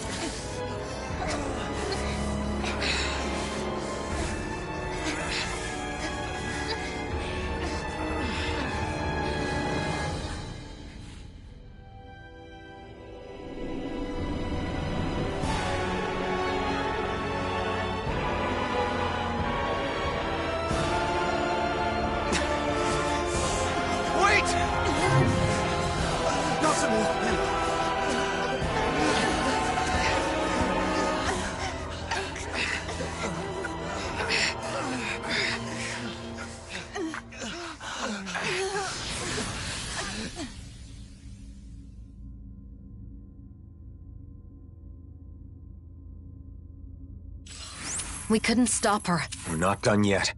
We couldn't stop her. We're not done yet.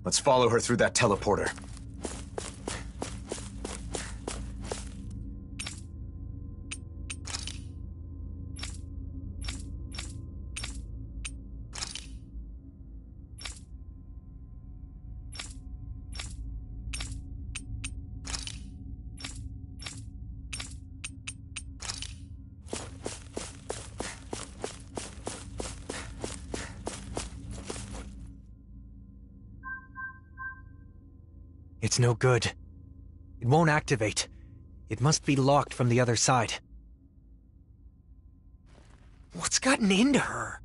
Let's follow her through that teleporter. It's no good. It won't activate. It must be locked from the other side. What's gotten into her?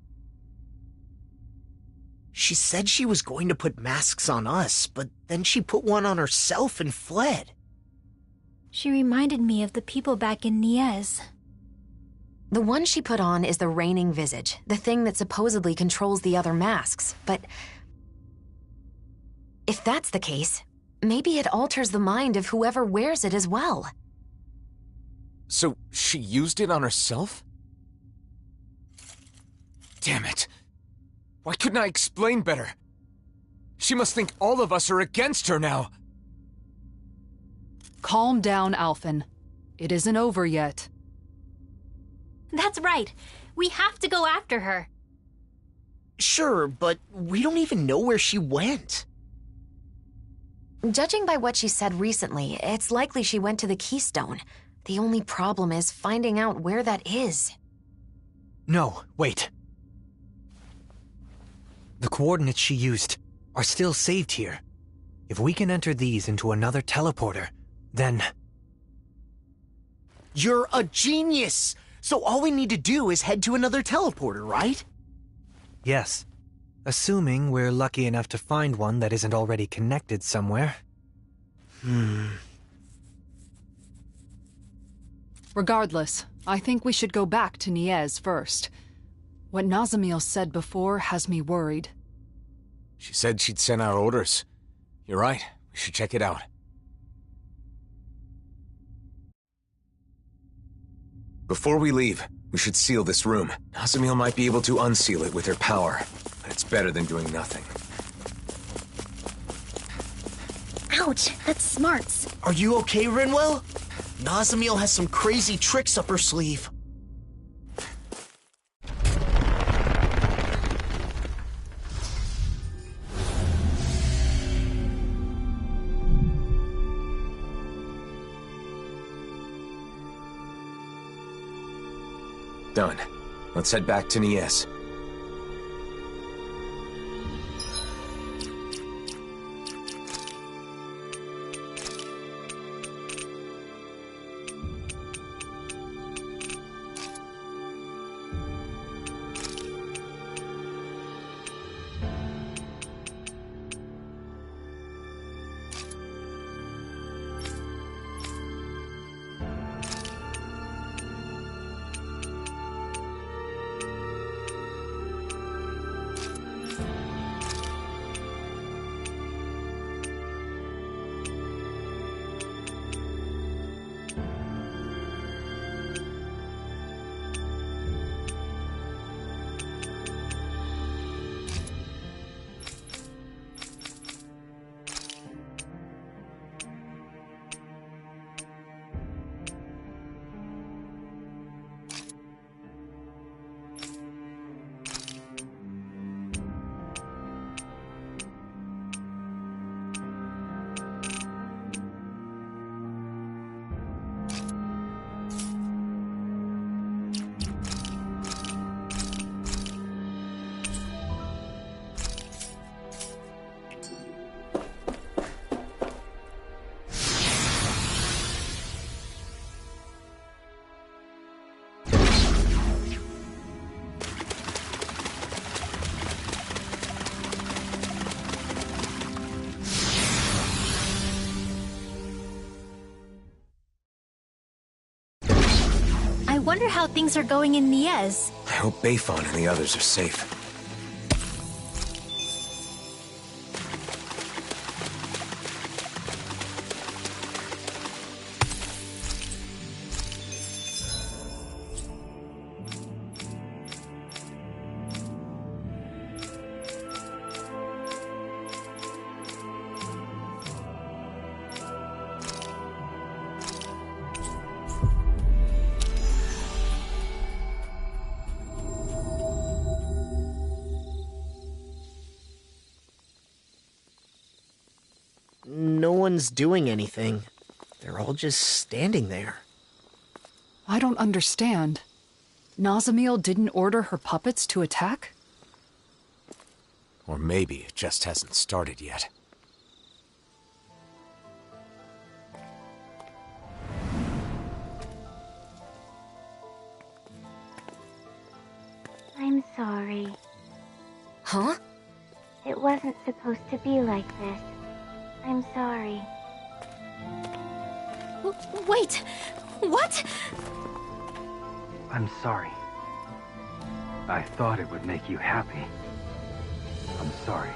She said she was going to put masks on us, but then she put one on herself and fled. She reminded me of the people back in Niez. The one she put on is the reigning visage, the thing that supposedly controls the other masks, but... if that's the case, maybe it alters the mind of whoever wears it as well. So, she used it on herself? Damn it. Why couldn't I explain better? She must think all of us are against her now. Calm down, Alphen. It isn't over yet. That's right. We have to go after her. Sure, but we don't even know where she went. Judging by what she said recently, it's likely she went to the Keystone. The only problem is finding out where that is. No, wait. The coordinates she used are still saved here. If we can enter these into another teleporter, then... You're a genius! So all we need to do is head to another teleporter, right? Yes. Assuming we're lucky enough to find one that isn't already connected somewhere. Regardless, I think we should go back to Niez first. What Nazamil said before has me worried. She said she'd sent out orders. You're right, we should check it out. Before we leave, we should seal this room. Nazamil might be able to unseal it with her power, but it's better than doing nothing. Ouch, that's smarts. Are you okay, Rinwell? Nazamil has some crazy tricks up her sleeve. Done. Let's head back to Niez. I wonder how things are going in Niez. I hope Bayfon and the others are safe. No one's doing anything. They're all just standing there. I don't understand. Nazamil didn't order her puppets to attack? Or maybe it just hasn't started yet. sorry. Huh? It wasn't supposed to be like this. I'm sorry. Wait! What? I'm sorry. I thought it would make you happy. I'm sorry.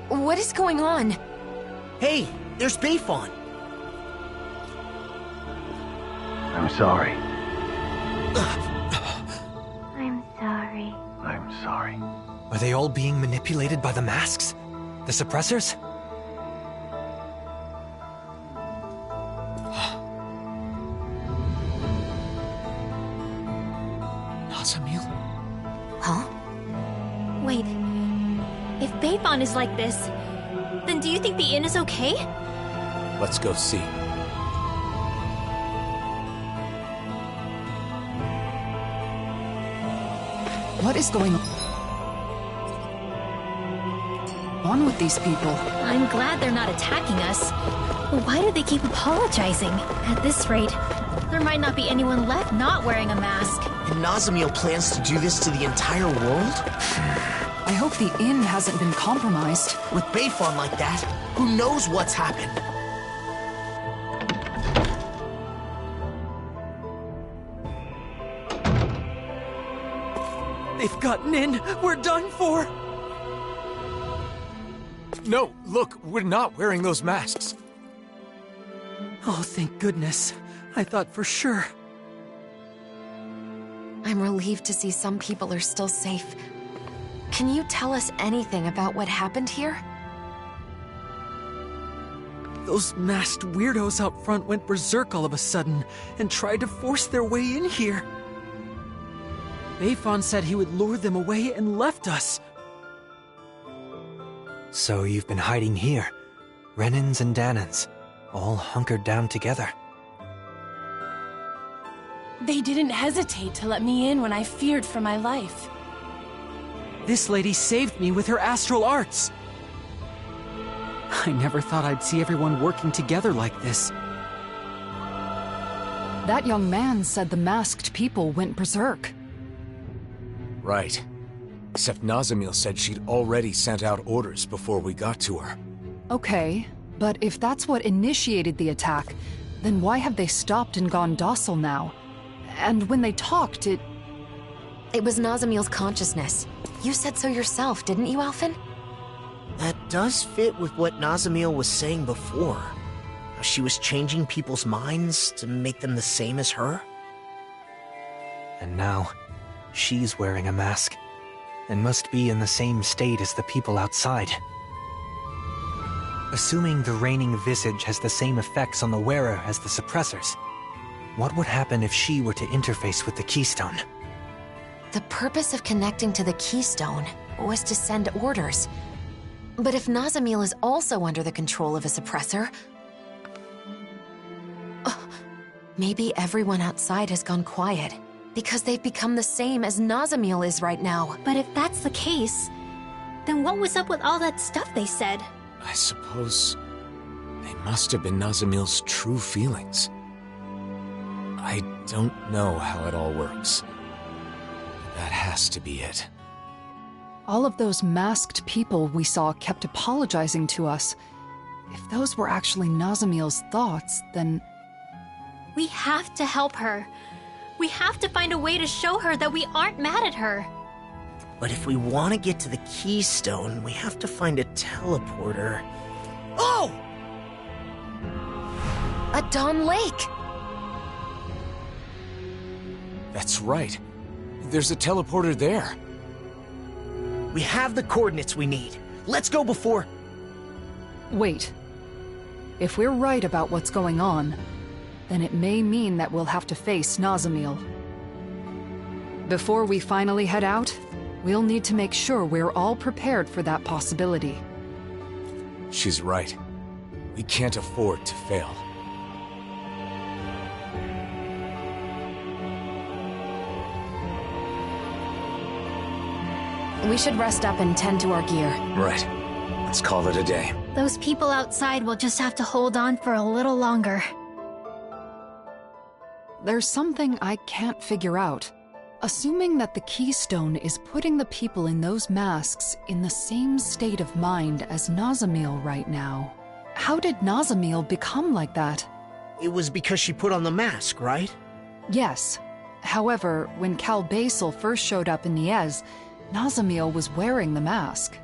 What is going on? Hey, there's Bayfon. I'm sorry. I'm sorry. I'm sorry. Are they all being manipulated by the masks? The suppressors? Nazamil? Huh? Wait. If Bayfon is like this, then do you think the inn is okay? Let's go see. What is going on with these people? I'm glad they're not attacking us. But why do they keep apologizing? At this rate, there might not be anyone left not wearing a mask. And Nazamil plans to do this to the entire world? I hope the inn hasn't been compromised. With Bayfon like that, who knows what's happened? They've gotten in! We're done for! No, look, we're not wearing those masks. Oh, thank goodness. I thought for sure. I'm relieved to see some people are still safe. Can you tell us anything about what happened here? Those masked weirdos out front went berserk all of a sudden and tried to force their way in here. Bayfon said he would lure them away and left us. So you've been hiding here. Renans and Dahnans, all hunkered down together. They didn't hesitate to let me in when I feared for my life. This lady saved me with her astral arts. I never thought I'd see everyone working together like this. That young man said the masked people went berserk. Right. Except Nazamil said she'd already sent out orders before we got to her. Okay, but if that's what initiated the attack, then why have they stopped and gone docile now? And when they talked, it was Nazamil's consciousness. You said so yourself, didn't you, Alphen? That does fit with what Nazamil was saying before. How she was changing people's minds to make them the same as her. And now, she's wearing a mask, and must be in the same state as the people outside. Assuming the reigning visage has the same effects on the wearer as the suppressors, what would happen if she were to interface with the keystone? The purpose of connecting to the keystone was to send orders. But if Nazamil is also under the control of a suppressor, maybe everyone outside has gone quiet, because they've become the same as Nazamil is right now. But if that's the case, then what was up with all that stuff they said? I suppose they must have been Nazamil's true feelings. I don't know how it all works. That has to be it. all of those masked people we saw kept apologizing to us. If those were actually Nazamil's thoughts, then... We have to help her. We have to find a way to show her that we aren't mad at her. But if we want to get to the keystone, we have to find a teleporter. Oh! A Dawn Lake! That's right. There's a teleporter there. We have the coordinates we need. Let's go before... Wait. If we're right about what's going on, then it may mean that we'll have to face Nazamil. Before we finally head out, we'll need to make sure we're all prepared for that possibility. She's right. We can't afford to fail. We should rest up and tend to our gear. Right. Let's call it a day. Those people outside will just have to hold on for a little longer. there's something I can't figure out. Assuming that the keystone is putting the people in those masks in the same state of mind as Nazamil right now, how did Nazamil become like that? It was because she put on the mask, right? Yes. However, when Cal Biezel first showed up in Niez, Nazamil was wearing the mask.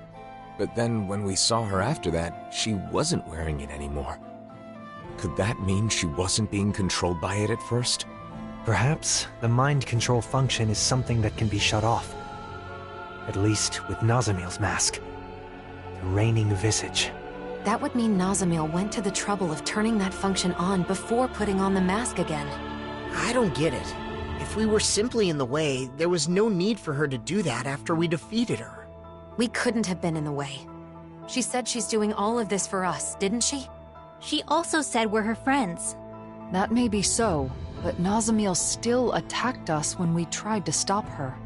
But then when we saw her after that, she wasn't wearing it anymore. Could that mean she wasn't being controlled by it at first? Perhaps the mind control function is something that can be shut off. At least with Nazamil's mask. The reigning visage. That would mean Nazamil went to the trouble of turning that function on before putting on the mask again. I don't get it. If we were simply in the way, there was no need for her to do that after we defeated her. We couldn't have been in the way. She said she's doing all of this for us, didn't she? She also said we're her friends. That may be so, but Nazamil still attacked us when we tried to stop her.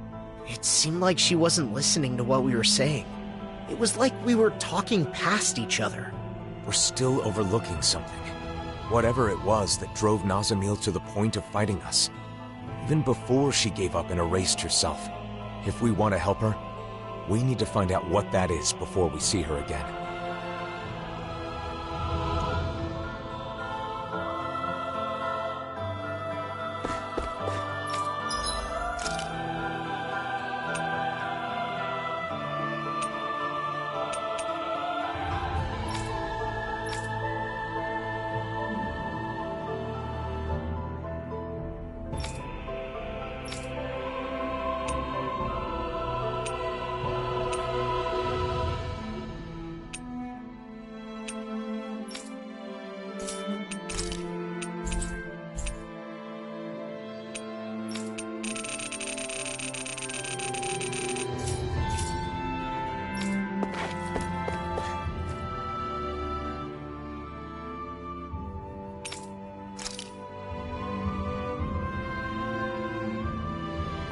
It seemed like she wasn't listening to what we were saying. It was like we were talking past each other. We're still overlooking something. Whatever it was that drove Nazamil to the point of fighting us. Even before she gave up and erased herself. If we want to help her, we need to find out what that is before we see her again.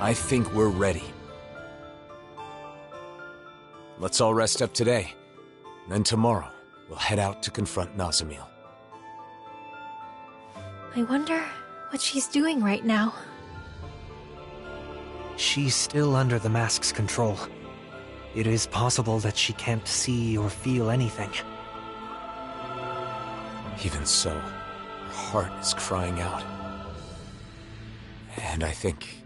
I think we're ready. Let's all rest up today. Then tomorrow, we'll head out to confront Nazamil. I wonder what she's doing right now. She's still under the mask's control. It is possible that she can't see or feel anything. Even so, her heart is crying out. And I think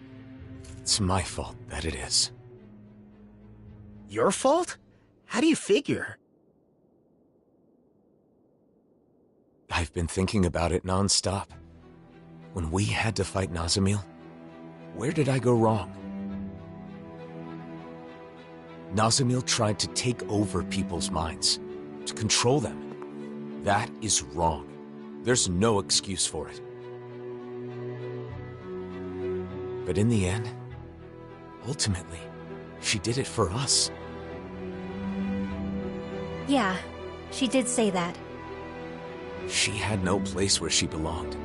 it's my fault that it is. Your fault? How do you figure? I've been thinking about it non-stop. When we had to fight Nazamil, where did I go wrong? Nazamil tried to take over people's minds, to control them. That is wrong. There's no excuse for it. But in the end, ultimately, she did it for us. Yeah, she did say that. She had no place where she belonged.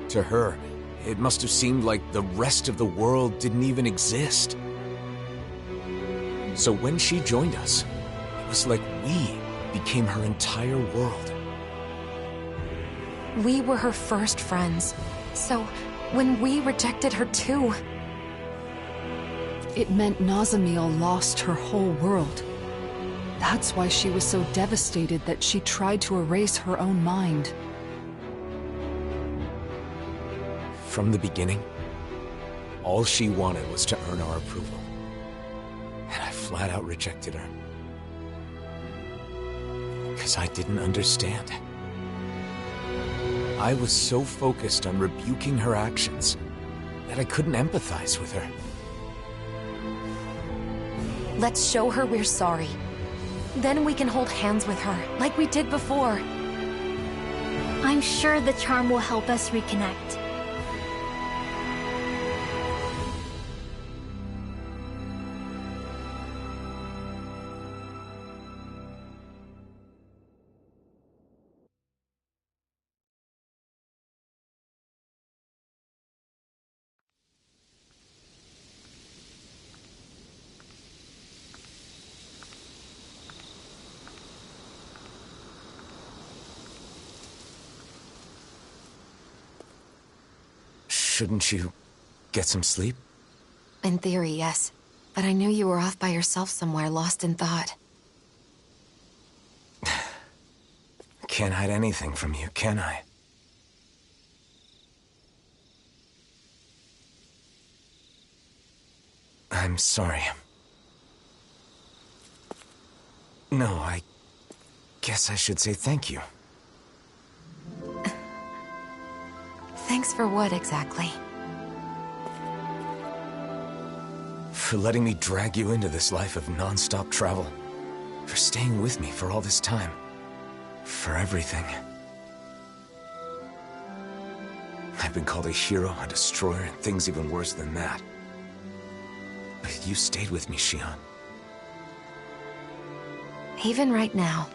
To her, it must have seemed like the rest of the world didn't even exist. So when she joined us, it was like we became her entire world. We were her first friends, so when we rejected her too... It meant Nazamil lost her whole world. That's why she was so devastated that she tried to erase her own mind. From the beginning, all she wanted was to earn our approval. And I flat out rejected her. Because I didn't understand. I was so focused on rebuking her actions that I couldn't empathize with her. Let's show her we're sorry. Then we can hold hands with her, like we did before. I'm sure the charm will help us reconnect. Shouldn't you get some sleep? In theory, yes. But I knew you were off by yourself somewhere, lost in thought. I can't hide anything from you, can I? I'm sorry. No, I guess I should say thank you. Thanks for what, exactly? For letting me drag you into this life of non-stop travel. For staying with me for all this time. For everything. I've been called a hero, a destroyer, and things even worse than that. But you stayed with me, Shionne. Even right now,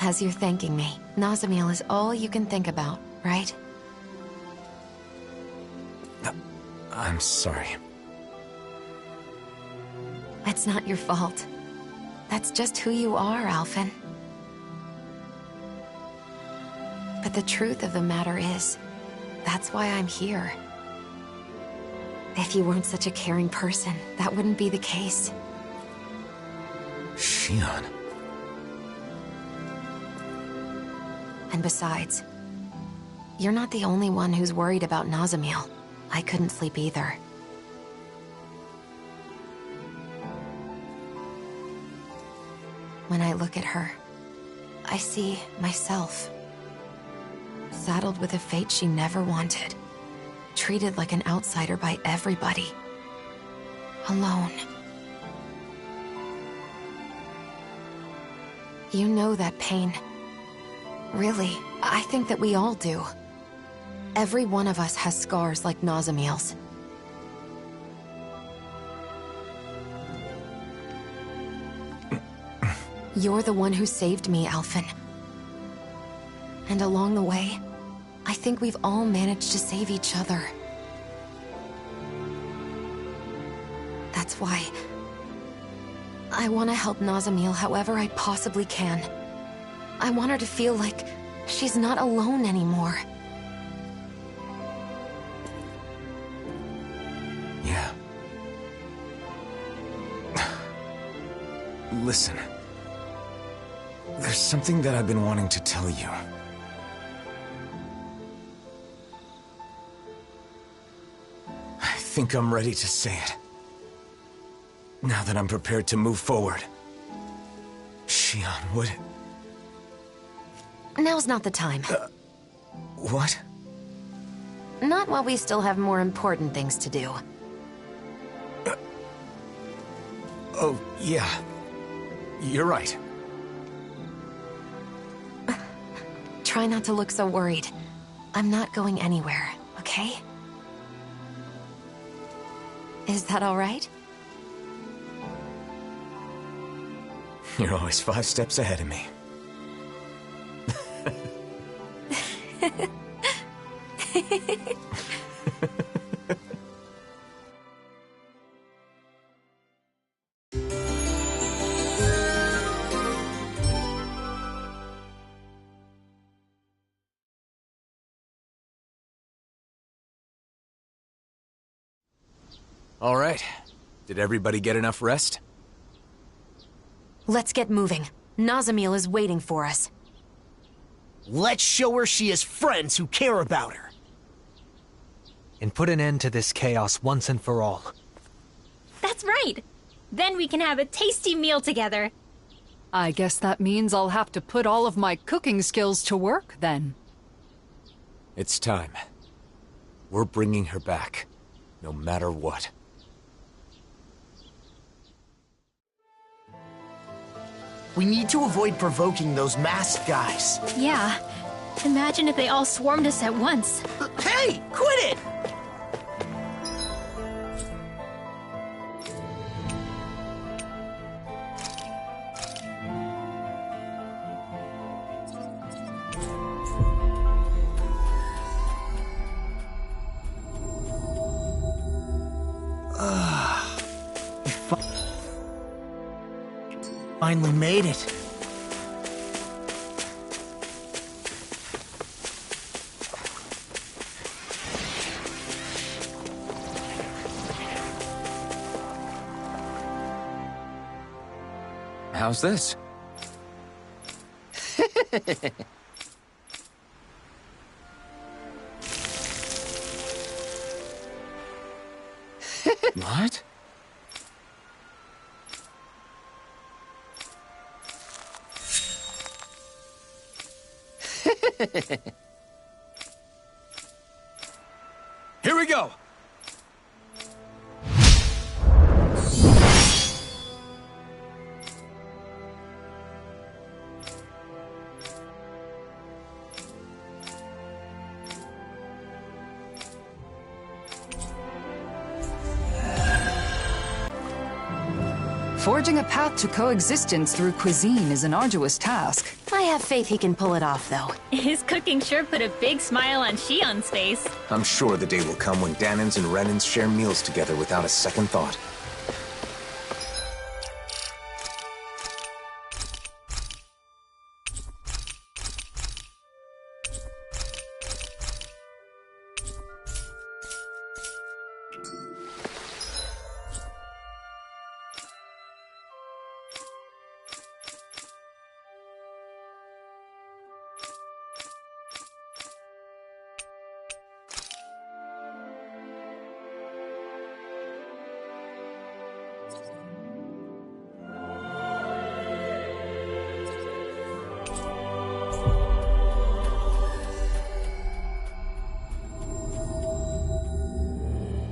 as you're thanking me, Nazamil is all you can think about, right? I'm sorry. It's not your fault. That's just who you are, Alphen. But the truth of the matter is, that's why I'm here. If you weren't such a caring person, that wouldn't be the case. Shionne. And besides, you're not the only one who's worried about Nazamil. I couldn't sleep either. When I look at her, I see myself. Saddled with a fate she never wanted. Treated like an outsider by everybody. Alone. You know that pain. Really, I think that we all do. Every one of us has scars like Nazamil's. You're the one who saved me, Alphen. And along the way, I think we've all managed to save each other. That's why I want to help Nazamil however I possibly can. I want her to feel like she's not alone anymore. Yeah. Listen. There's something that I've been wanting to tell you. I think I'm ready to say it. Now that I'm prepared to move forward. Shionne, would... Now's not the time. What? Not while we still have more important things to do. Oh, yeah. You're right. Try not to look so worried. I'm not going anywhere, okay? Is that all right? You're always 5 steps ahead of me. All right. Did everybody get enough rest? Let's get moving. Nazamil is waiting for us. Let's show her she has friends who care about her. And put an end to this chaos once and for all. That's right. Then we can have a tasty meal together. I guess that means I'll have to put all of my cooking skills to work, then. It's time. We're bringing her back, no matter what. We need to avoid provoking those masked guys. Yeah. Imagine if they all swarmed us at once. Hey, quit it! Finally made it. How's this? What? Here we go! Forging a path to coexistence through cuisine is an arduous task. I have faith he can pull it off, though. His cooking sure put a big smile on Shionne's face. I'm sure the day will come when Dahnans and Renans share meals together without a second thought.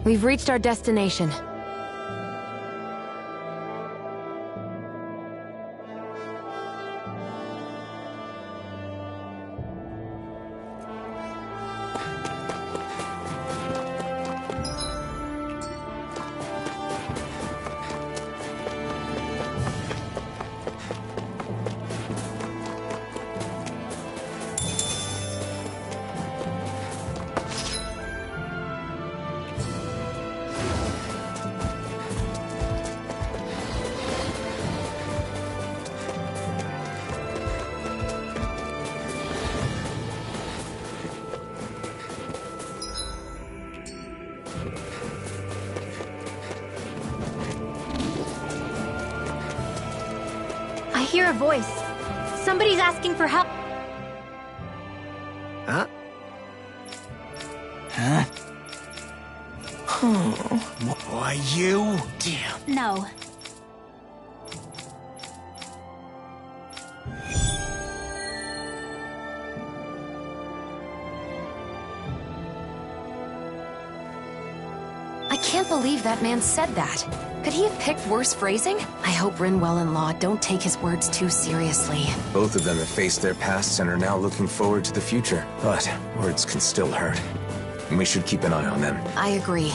We've reached our destination. I hear a voice. Somebody's asking for help. Huh? Huh? Why, you? Damn. No. I can't believe that man said that. Could he have picked worse phrasing? I hope Rinwell and Law don't take his words too seriously. Both of them have faced their pasts and are now looking forward to the future. But words can still hurt. And we should keep an eye on them. I agree.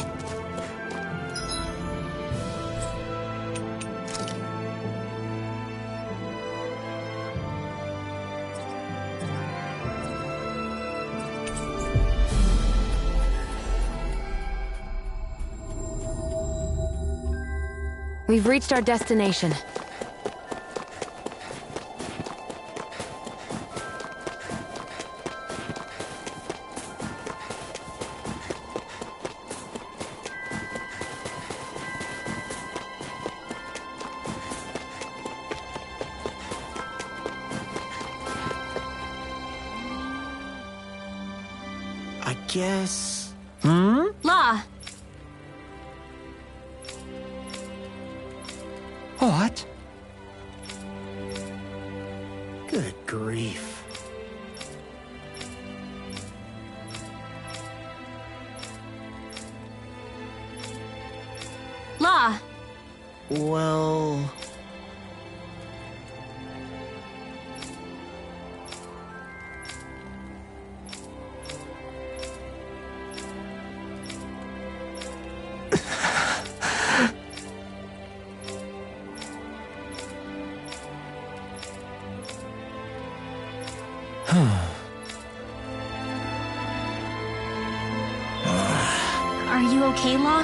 We've reached our destination. I guess... Law. What? Good grief. Law. Well... Are you okay, Law?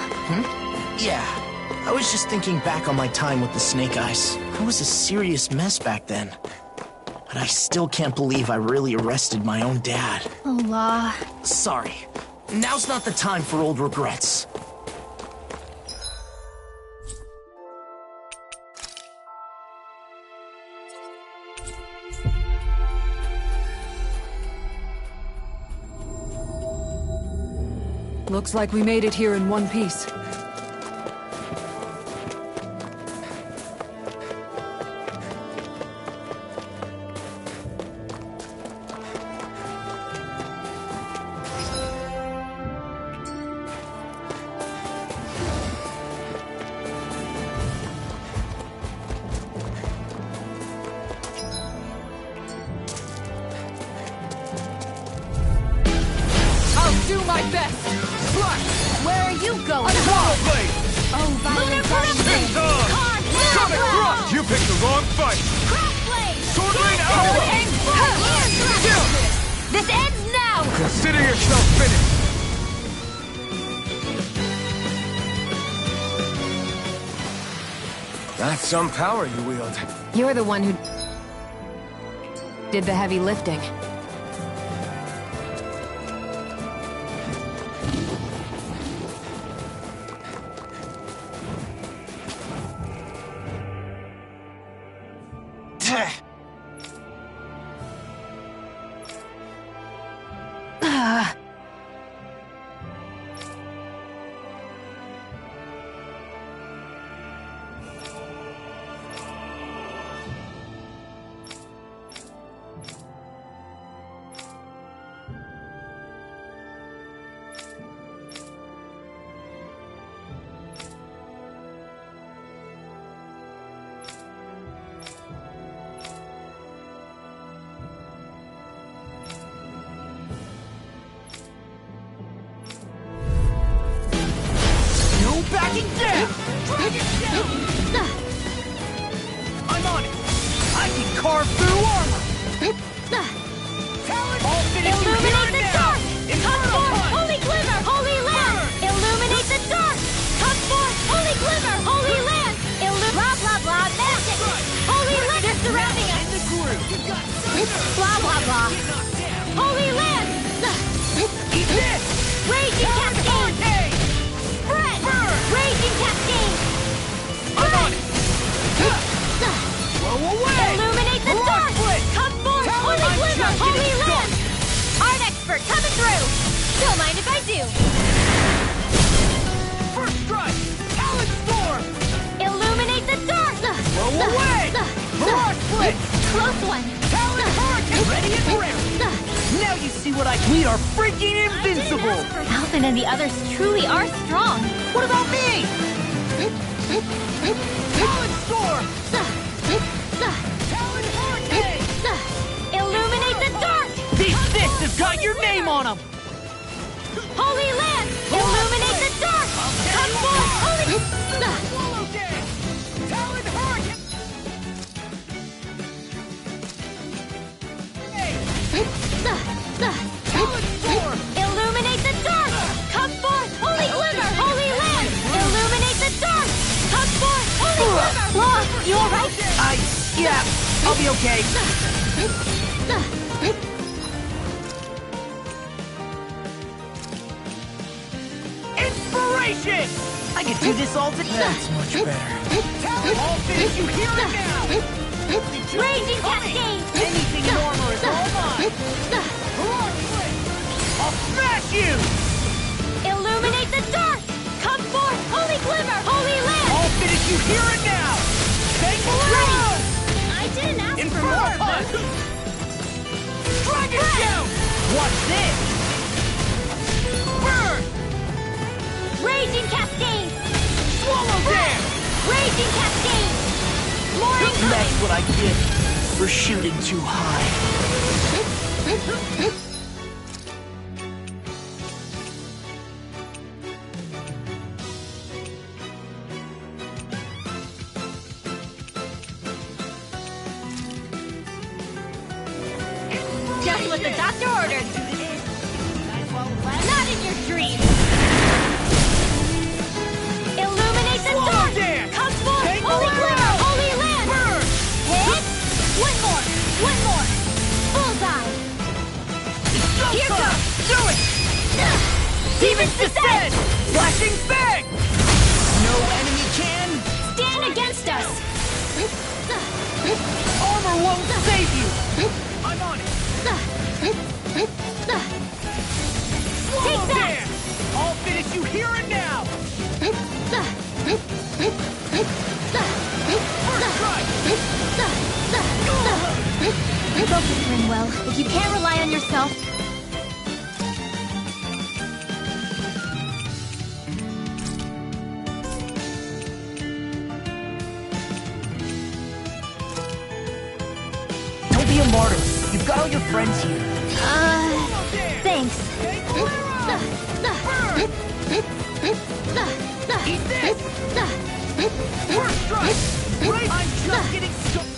Yeah. I was just thinking back on my time with the Snake Eyes. I was a serious mess back then. But I still can't believe I really arrested my own dad. Oh, Law. Sorry. Now's not the time for old regrets. Looks like we made it here in one piece. Some power you wield. You're the one who did the heavy lifting. We are freaking invincible! Alphen and the others truly are strong. What about me? Talon Storm! Talon Hurricane! Illuminate the dark! These fists have got your name on them! Holy Land! Illuminate the dark! Come forth, Holy... Swallow Dance! Talon Hurricane! Illuminate the dark! Come forth, Holy Glimmer! Holy Land! Illuminate the dark! Come forth, Holy Glimmer! Lord, you alright? Yeah, I'll be okay. Inspiration! I can do this all today. That's much better. Talon, all finish you here and now! Raging Cascade! Anything in armor is all mine! I'll smash you! Illuminate the dark! Come forth, Holy Glimmer! Holy Land! I'll finish you here and now! Take below! I didn't ask for Inferno more, Punch! but... Dragon Shout! What's this? Burn! Raging Cascade! Swallow Dance! Raging Cascade! More incoming! That's what I get for shooting too high. Just what the doctor ordered! Not in your dreams! Illuminate the dark! Come forth, Holy Glimmer! Holy Land! Burn! Hit! One more! One more! Bullseye! Here goes! Do it! Demons descend! Flashing Fang! No enemy can Stand against us! Armor won't save you! I'm on it! Take that! I'll finish yourself. Don't be a martyr. You've got all your friends here. Thanks. Eat this! First strike! Right? I'm just getting started.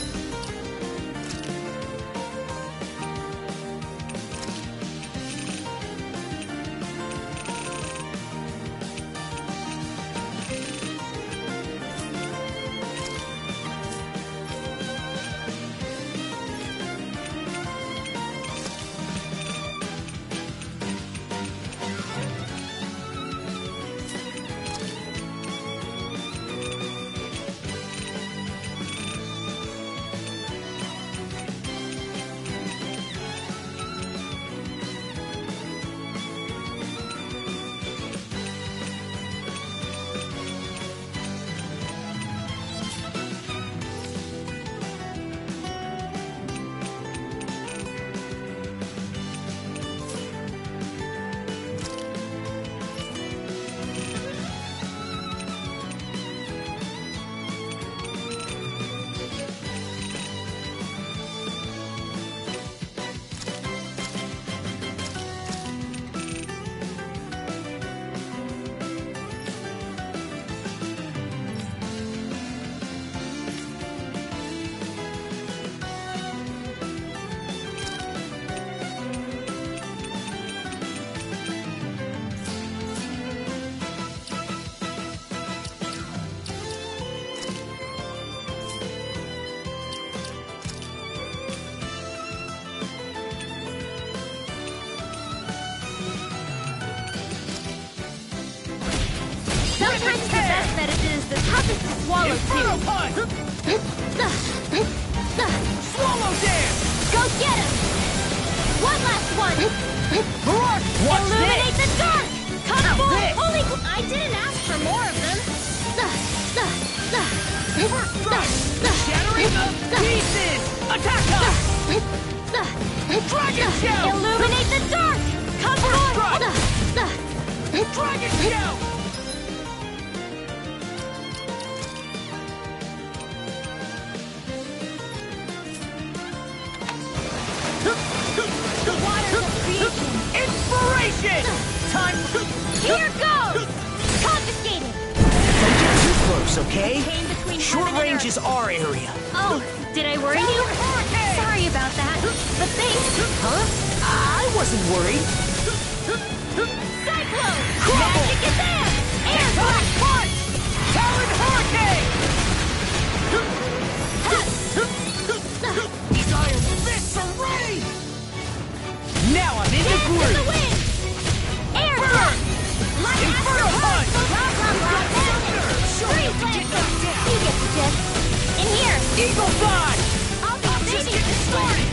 Sometimes the best medicine is the toughest to swallow, Inferno punch! Swallow dance! Go get him! One last one! What's Illuminate this? the dark! Come Now forth, this! holy... I didn't ask for more of them! First strike! Shattering the pieces! Attack us! Dragon shell! Illuminate the dark! Come forth! Dragon shell! The waters of creation! Inspiration! Time to... Here goes! Confiscated! Don't get too close, okay? Came between Short heaven and range earth. is our area. Oh, did I worry you? Sorry about that. But thanks. Huh? I wasn't worried. Cyclone! Crumble! Magic is there! Air Atomic punch! Talon hurricane! These iron fists are ready! Now I'm in the Dance in groove! the wind! Air Burn! thrust! Light Inferno astral punch! Blah, blah, blah, madness! Freeze laser! You get the gist. In here! Eagle fly! I'll be Just baby getting started!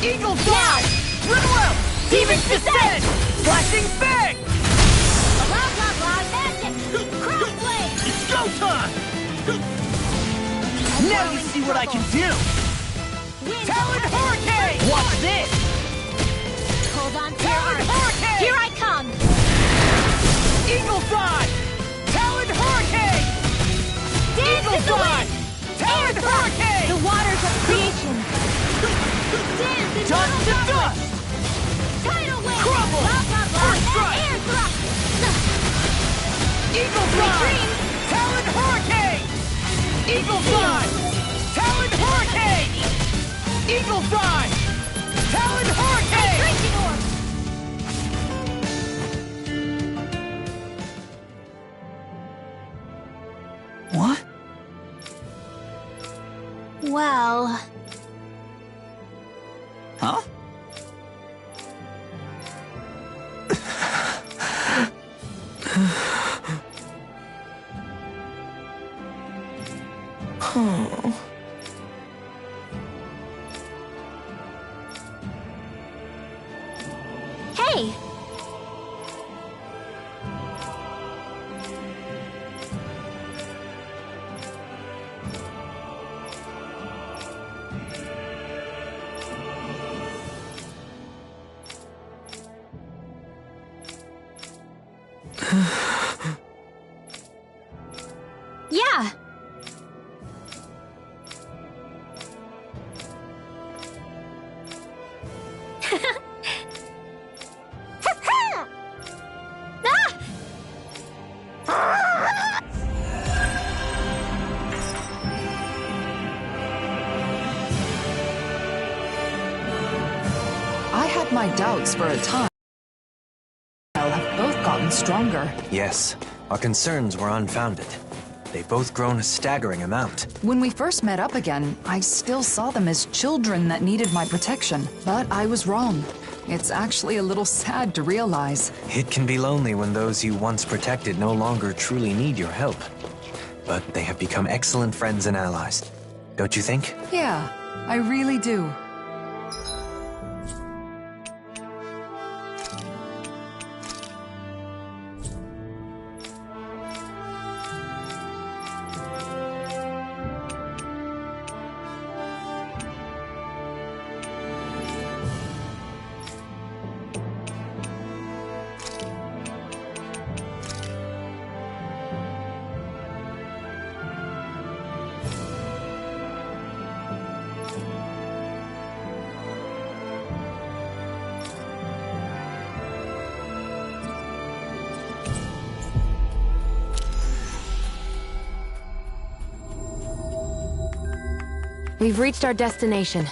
Eagle fly! Rinwell! Demon's descent! Flashing fang! Blah, blah, blah, magic! Cross blade! It's go time! Now you see what I can do! Wind Talon hurricane! Watch this! Hold on to your Talon arms. hurricane! Here I come! Eagle fly! Talon hurricane! Dance Eagle in the fly! wind! Talon hurricane! The waters of creation! Dance in Dust to the dust! Tidal wave! Crumble! Blah, blah, blah! First strike! Air thrust! Eagle Sweet fly! dreams! Talon hurricane! Eagle fly! Talon hurricane! Eagle fly! Talon hurricane! Drinking orb! What? Well... Huh? Hey! Yeah. I had my doubts for a time. Have both gotten stronger. Yes, our concerns were unfounded. They've both grown a staggering amount. When we first met up again, I still saw them as children that needed my protection. But I was wrong. It's actually a little sad to realize. It can be lonely when those you once protected no longer truly need your help. But they have become excellent friends and allies. Don't you think? Yeah, I really do. We've reached our destination.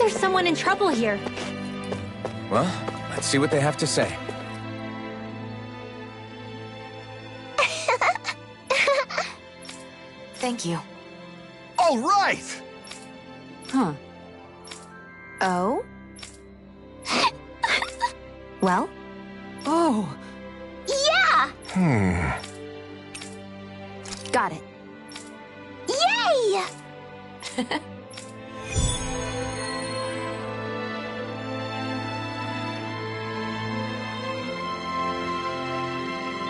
Someone in trouble here. Well, let's see what they have to say. Thank you. All right! Huh. Oh? Well? Oh. Yeah! Got it. Yay!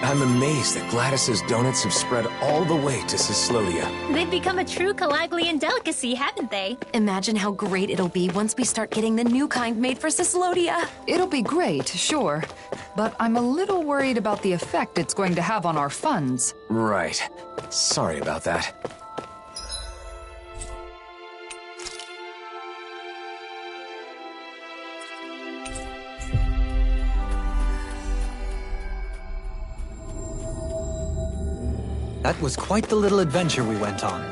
I'm amazed that Gladys's donuts have spread all the way to Cyslodia. They've become a true Calaglian delicacy, haven't they? Imagine how great it'll be once we start getting the new kind made for Cyslodia. It'll be great, sure. But I'm a little worried about the effect it's going to have on our funds. Right. Sorry about that. That was quite the little adventure we went on.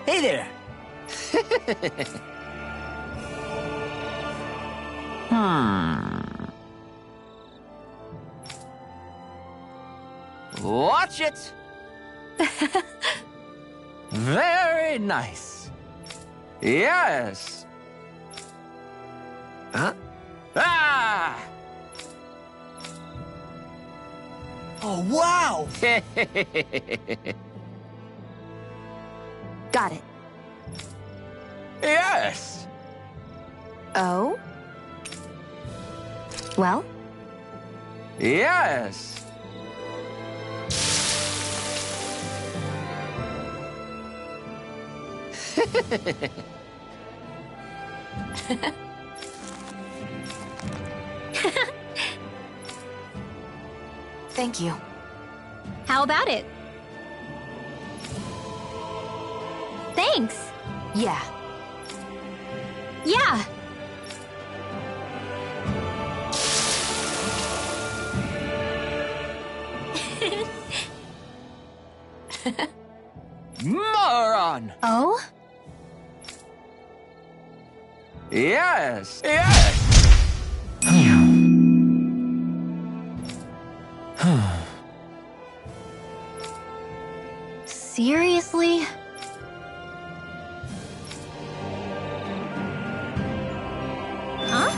Hey there! Watch it! Very nice. Yes. Huh? Ah! Oh, wow! Got it. Yes! Oh? Well? Yes! Thank you. How about it? Thanks. Yeah. Yeah. Moron! Oh? Yes! Yes! Seriously? Huh?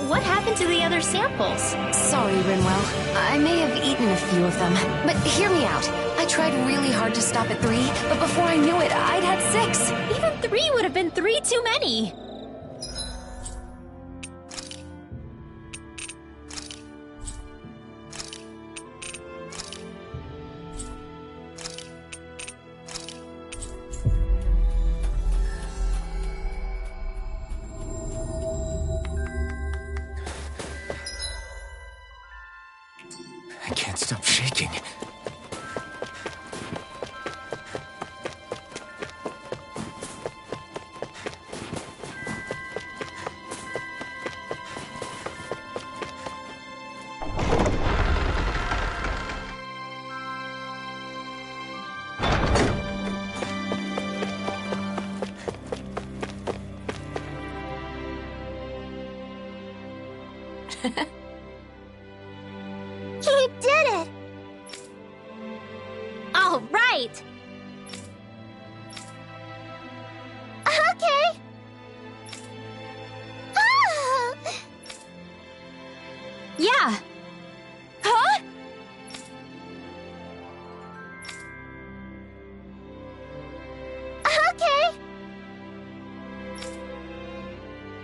What happened to the other samples? Sorry, Rinwell. I may have eaten a few of them. But hear me out. I tried really hard to stop at 3, but before I knew it, I'd had 6. Even 3 would have been 3 too many. I can't stop shaking. He did it! All right! Okay! Ah! Yeah! Huh? Okay!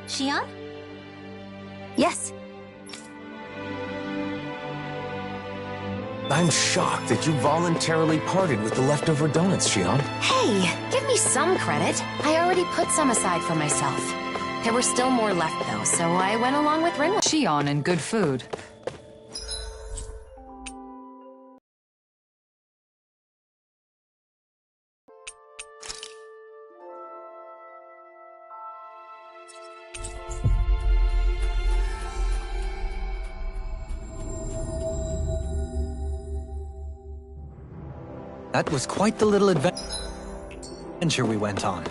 Shionne? Yes. I'm shocked that you voluntarily parted with the leftover donuts, Shionne. Hey, give me some credit. I already put some aside for myself. There were still more left, though, so I went along with Rinwell. Shionne and good food. That was quite the little adventure we went on.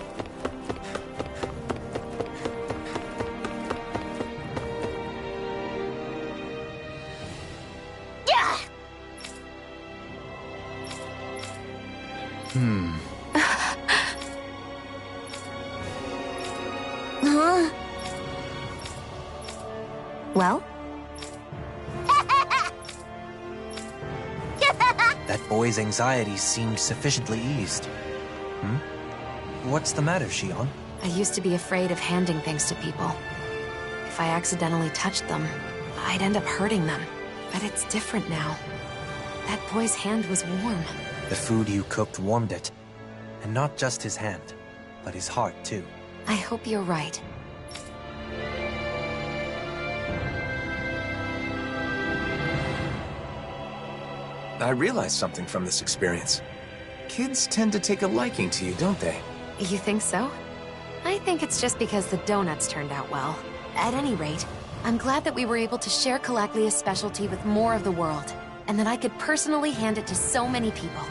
Yeah! Huh? Well? That boy's anxieties seemed sufficiently eased. What's the matter, Shionne? I used to be afraid of handing things to people. If I accidentally touched them, I'd end up hurting them. But it's different now. That boy's hand was warm. The food you cooked warmed it. And not just his hand, but his heart, too. I hope you're right. I realized something from this experience. Kids tend to take a liking to you, don't they? You think so? I think it's just because the donuts turned out well. At any rate, I'm glad that we were able to share Calaclia's specialty with more of the world, and that I could personally hand it to so many people.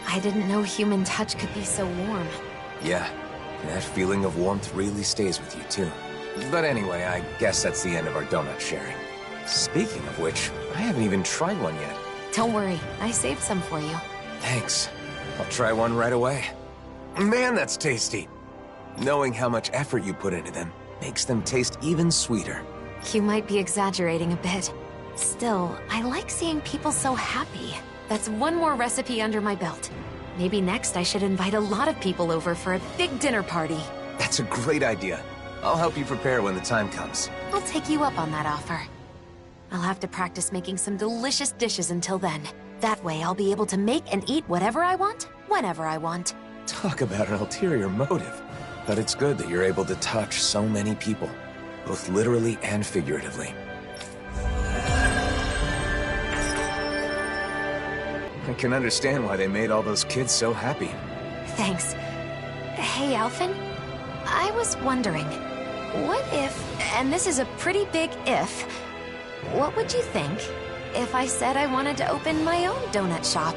I didn't know human touch could be so warm. Yeah, that feeling of warmth really stays with you, too. But anyway, I guess that's the end of our donut sharing. Speaking of which, I haven't even tried one yet. Don't worry, I saved some for you. Thanks. I'll try one right away. Man, that's tasty. Knowing how much effort you put into them makes them taste even sweeter. You might be exaggerating a bit. Still, I like seeing people so happy. That's one more recipe under my belt. Maybe next I should invite a lot of people over for a big dinner party. That's a great idea. I'll help you prepare when the time comes. I'll take you up on that offer. I'll have to practice making some delicious dishes until then. That way I'll be able to make and eat whatever I want, whenever I want. Talk about an ulterior motive. But it's good that you're able to touch so many people, both literally and figuratively. I can understand why they made all those kids so happy. Thanks. Hey, Alphen? I was wondering, what if, and this is a pretty big if, what would you think if I said I wanted to open my own donut shop?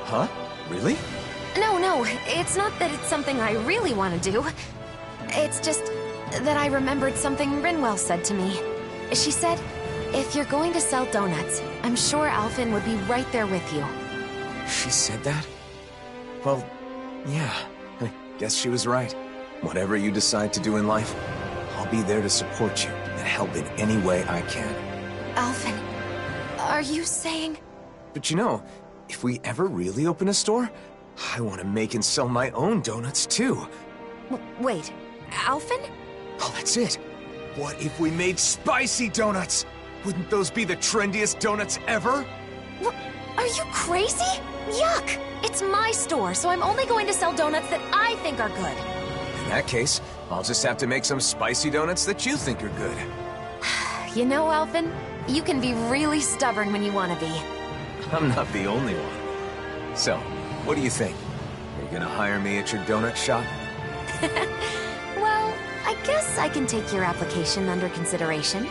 Huh? Really? No, it's not that it's something I really want to do. It's just that I remembered something Rinwell said to me. She said, if you're going to sell donuts, I'm sure Alphen would be right there with you. She said that? Well, yeah, I guess she was right. Whatever you decide to do in life, I'll be there to support you and help in any way I can. Alphen, are you saying... But you know, if we ever really open a store, I want to make and sell my own donuts too. Wait, Alphen? Oh, that's it. What if we made spicy donuts? Wouldn't those be the trendiest donuts ever? What? Are you crazy? Yuck! It's my store, so I'm only going to sell donuts that I think are good. In that case, I'll just have to make some spicy donuts that you think are good. You know, Alphen, you can be really stubborn when you want to be. I'm not the only one. So, what do you think? Are you gonna hire me at your donut shop? Well, I guess I can take your application under consideration.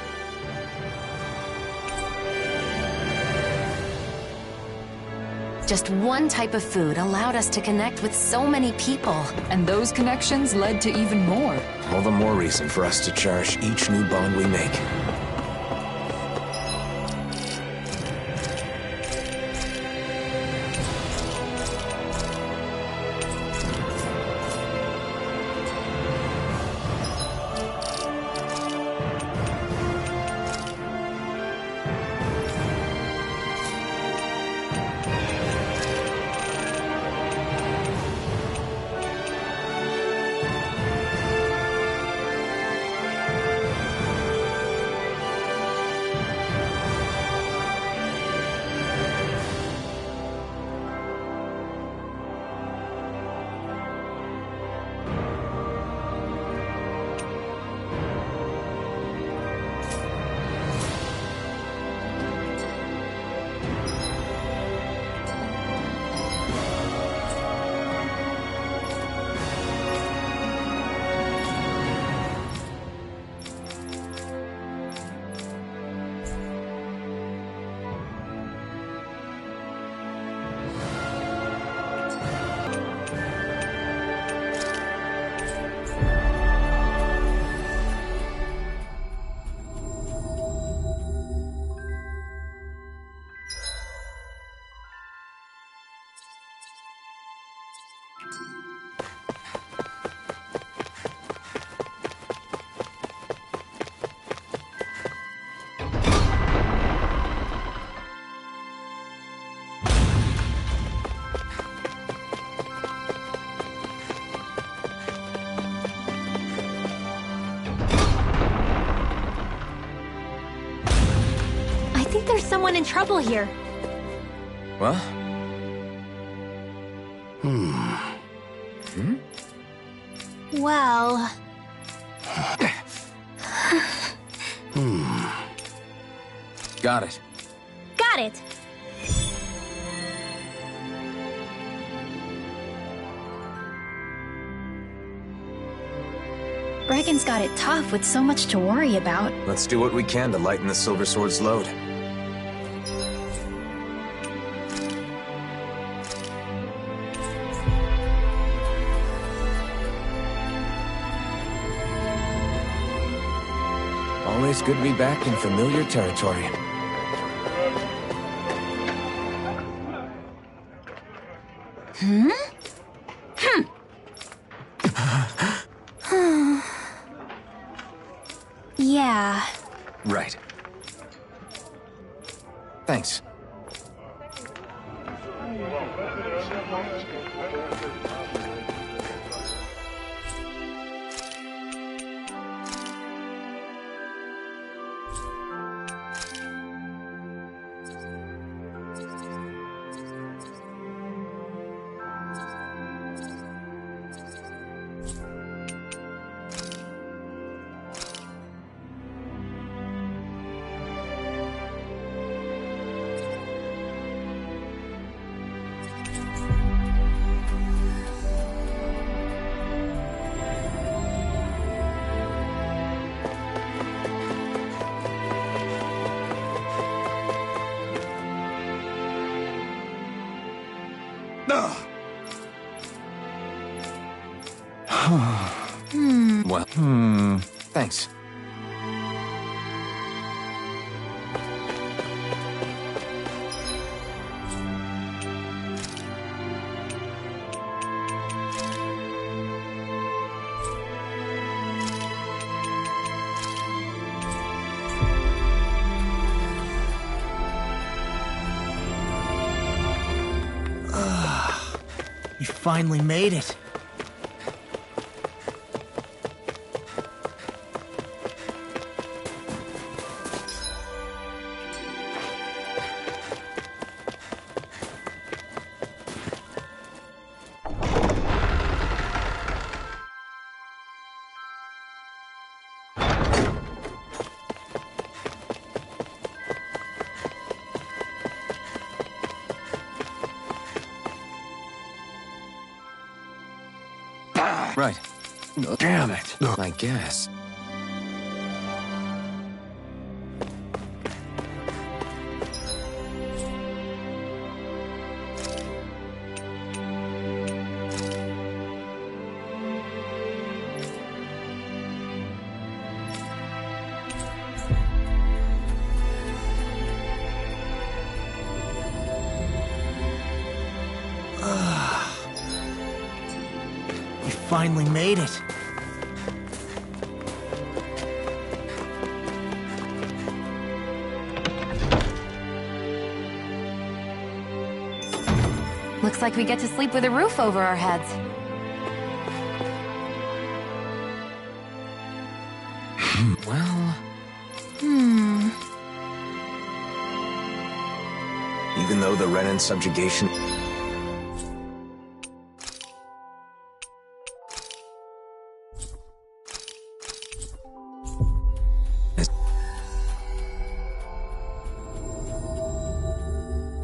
Just one type of food allowed us to connect with so many people. And those connections led to even more. All the more reason for us to cherish each new bond we make. There's someone in trouble here. Well? Well... Got it. Got it! Regan's got it tough with so much to worry about. Let's do what we can to lighten the Silver Sword's load. Always good to be back in familiar territory. Yeah. Right. Thanks. Well, thanks. You finally made it. Right. Damn it. I guess. Finally made it. Looks like we get to sleep with a roof over our heads. Well... Even though the Renan subjugation...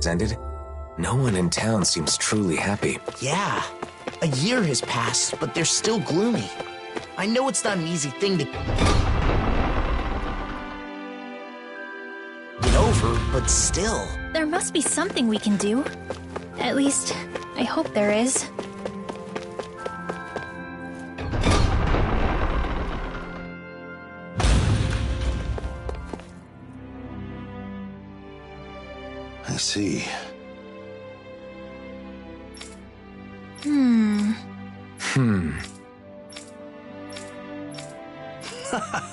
ended, no one in town seems truly happy. Yeah. A year has passed, but they're still gloomy. I know it's not an easy thing to get over, but still. There must be something we can do. At least, I hope there is. I see.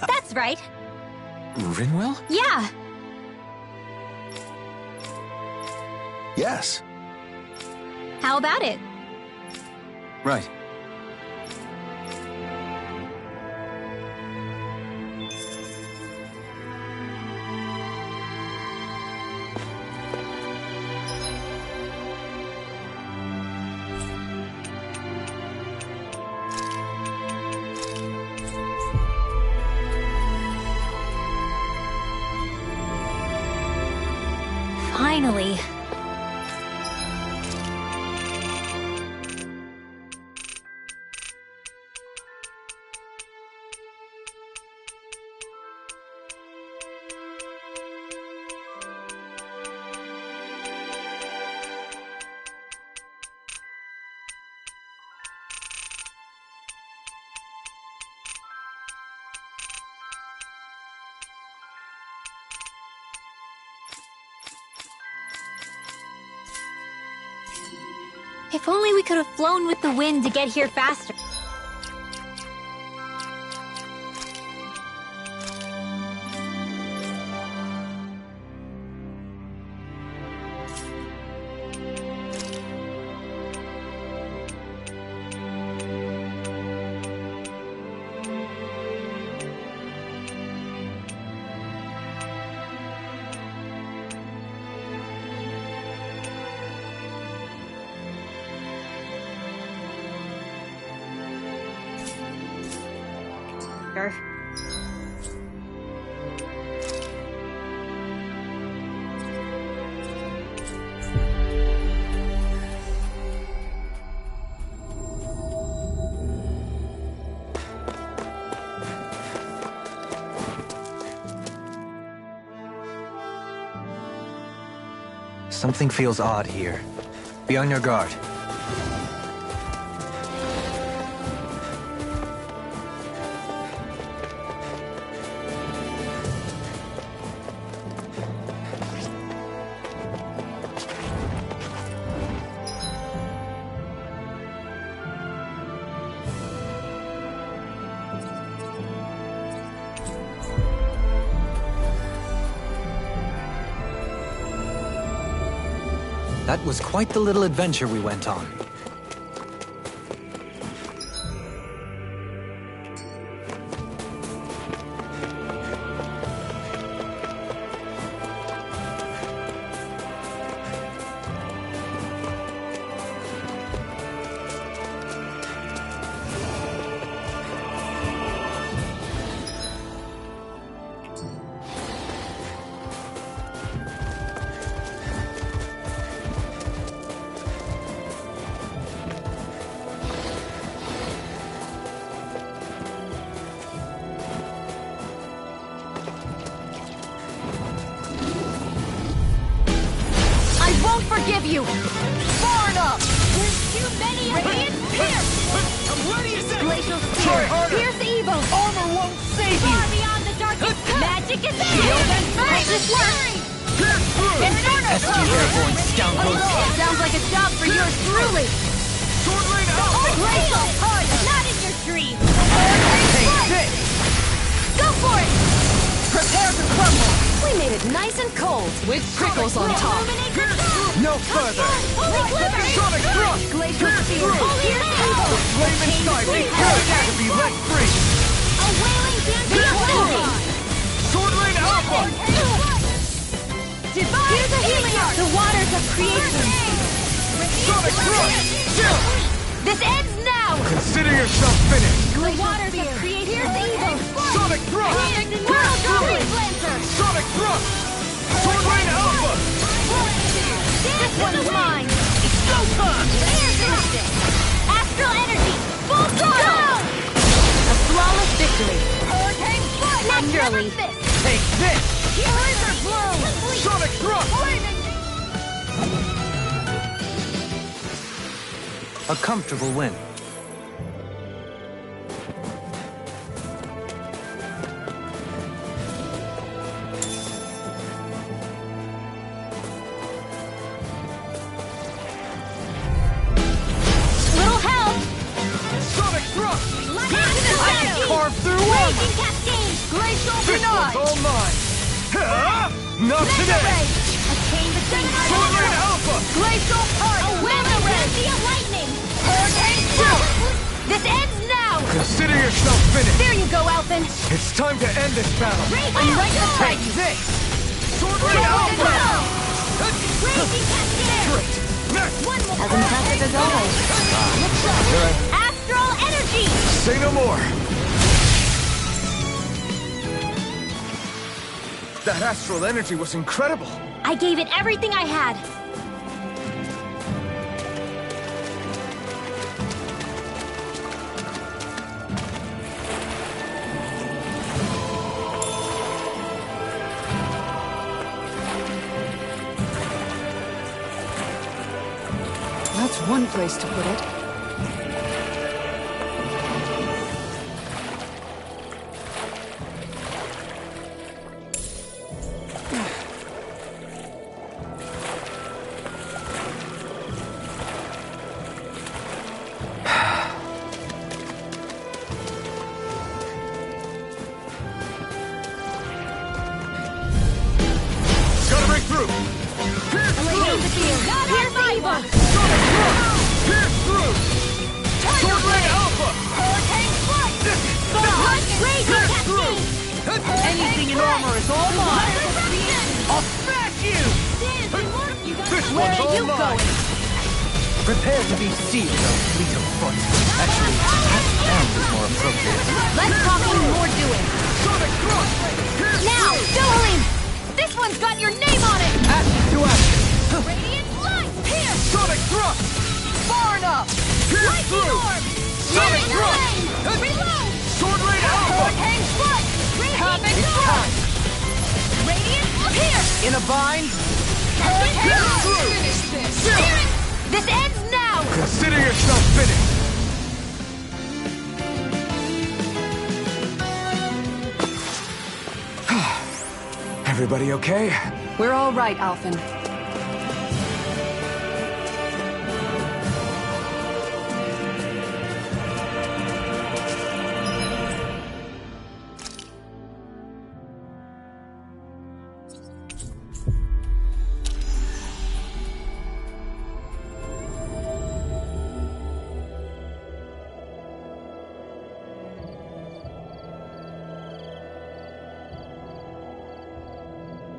That's right. Rinwell? Yeah. Yes. How about it? Right. Finally. If only we could have flown with the wind to get here faster. Something feels odd here. Be on your guard. That was quite the little adventure we went on. Forgive you! Far enough! There's too many of Radiant Pierce! I'm ready as ever! Glacial Spear! Pierce evil! Armor won't save you! Far beyond the darkest magic is there! Shield and fight! This works! Pierce through! Pesky airborne scoundrels! Sounds like a job for yours truly! Sword Lane Alpha! Glacial Punch! Not in your dreams! Take this! Go for it! Prepare to crumble! We made it nice and cold, with prickles on top. No further! Sonic Thrust! Glacial Spear! Pierce evil! The flame inside me has to be let free! A wailing damage! Sword Lane Alpha! Here's a Helios! The waters of creation! Sonic Thrust! Chill! This ends now! Consider yourself finished! The waters of creation! Here's evil! Sonic Thrust! World Lancer! Sonic Thrust! Sword Lane Alpha! This one's mine! It's go time! Astral Energy! Full throttle! A flawless victory. Hurricane Flight! Naturally. Take this! Laser Blow! Sonic Thrust! A comfortable win. Little help! Sonic Thrust! I can carve through Raging Cascade! Glacial Denied! This one's all mine! Not today! A chain between Sword Lane Alpha! Glacial Heart! A Will Lightning! Hurricane Chill! This ends now! Consider yourself finished! There you go, Alphen! It's time to end this battle! I'm right beside you! This! Sword Lane Alpha! Raging Cascade! Great! Next! As impressive as always. Astral Energy! Say no more! That astral energy was incredible! I gave it everything I had. That's one place to put it. Gotta break through! Pierce through! Sword Lane Alpha! Hurricane Flight! Pierce through! Anything in armor is all mine! I'll smash you! This Where one's are all you mine! going? Prepare to be sealed, O fleet of foot. Actually, hand is more appropriate. Let's talk some more doing! Sonic Thrust! Pierce Now, through! Dohalim! This one's got your name on it! Ashes to ashes! Radiant Light! Pierce! Sonic Thrust! Far enough! Pierce through! Sonic Thrust! Reload! Sword Lane Alpha! Hurricane Flight! Havoc time! Radiant Pierce! In a bind? Hurricane Pierce through! This ends now! Consider yourself finished! Everybody okay? We're all right, Alphen.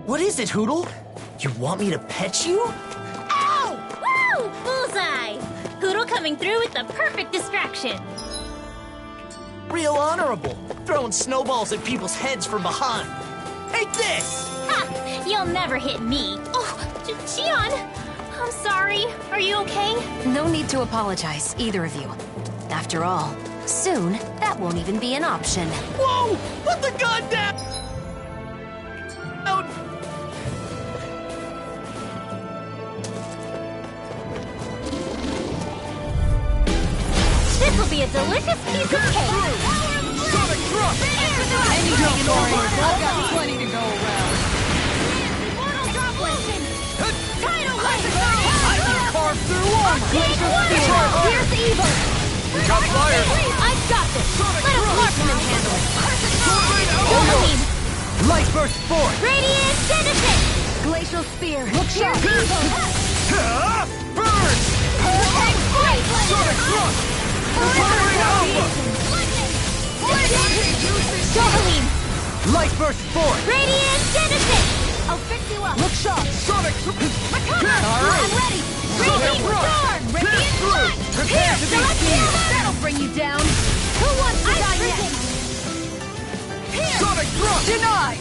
What is it, Hootle? You want me to pet you? Ow! Woo! Bullseye! Poodle coming through with the perfect distraction. Real honorable. Throwing snowballs at people's heads from behind. Take this! Ha! You'll never hit me. Oh, Shionne! I'm sorry. Are you okay? No need to apologize, either of you. After all, soon, that won't even be an option. Whoa! Put the gun down! This'll be a delicious piece of cake! Sonic thrust! Anything in order. I've got plenty to go around. Immortal droplet! Tidal wave! I can carve through one! Glacial spear! Here's the evil! We got fire! I've got this! Let a marksman handle it! Dohalim! Light burst forth! Radiant Genesis! Glacial spear! Look sharp! Burn! Hurricane Fight! Sonic thrust! Accelerate Alpha! Dohalim! Light burst forth! Radiant Genesis! I'll fix you up! Look sharp! Sonic Makana! I'm ready! Radiant Storm! Radiant Flash! Prepare to be seized! That'll bring you down! Who wants to die next? Sonic thrust! Denied!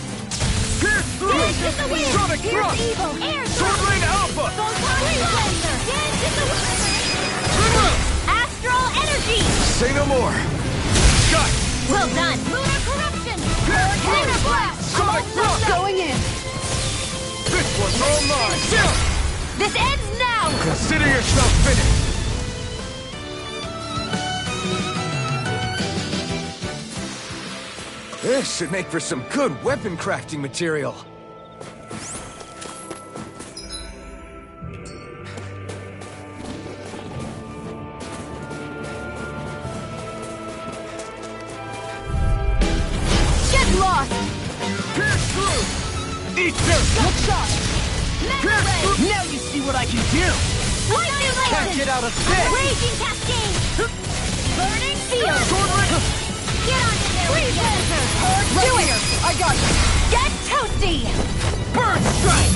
Pierce through! Dance in the wind! Sonic Here's thrust! evil! Air Sword Rain Alpha! Volcanic Blaster! Dance in the wind! Astral Energy! Say no more! Sky! Well done! Lunar Corruption! Lunar Blast! Sonic thrust! Going in! This one's all mine! This ends now! Consider yourself finished! This should make for some good weapon crafting material. Get lost! Pierce through! Eat this! Look sharp! Megawrecker! Now you see what I can do! Lightning Can't get out of this! Raging Cascade! Burning Field! Get onto there! Do it! I got you! Get toasty! Burn strike!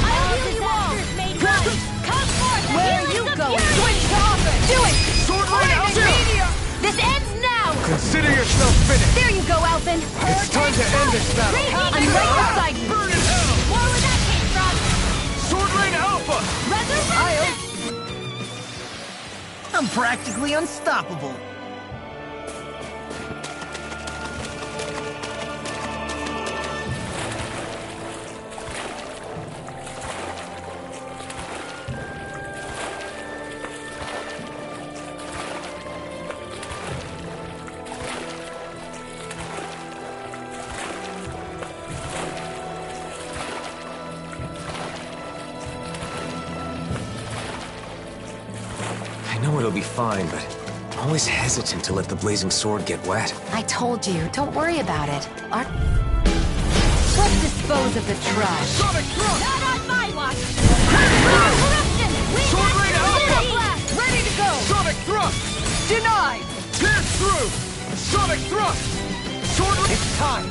I'll heal you all! Made right! Come forth! The Where healings you of go? fury! Switch to offense! Do it! Sword Rain Alpha! This ends now! Consider yourself finished! There you go, Alphen! It's time to end this battle! I'm right beside you! Burn in hell! More where that came from! Sword Rain Alpha! Resurrection! I'm practically unstoppable. I know it'll be fine, but I'm always hesitant to let the blazing sword get wet. I told you, don't worry about it. Let's dispose of the trash. Sonic thrust! Not on my watch! Corruption! Sword Rain Alpha! Blast! Ready to go! Sonic thrust! Denied! Pierce through! Sonic thrust! Sword Rain... It's time!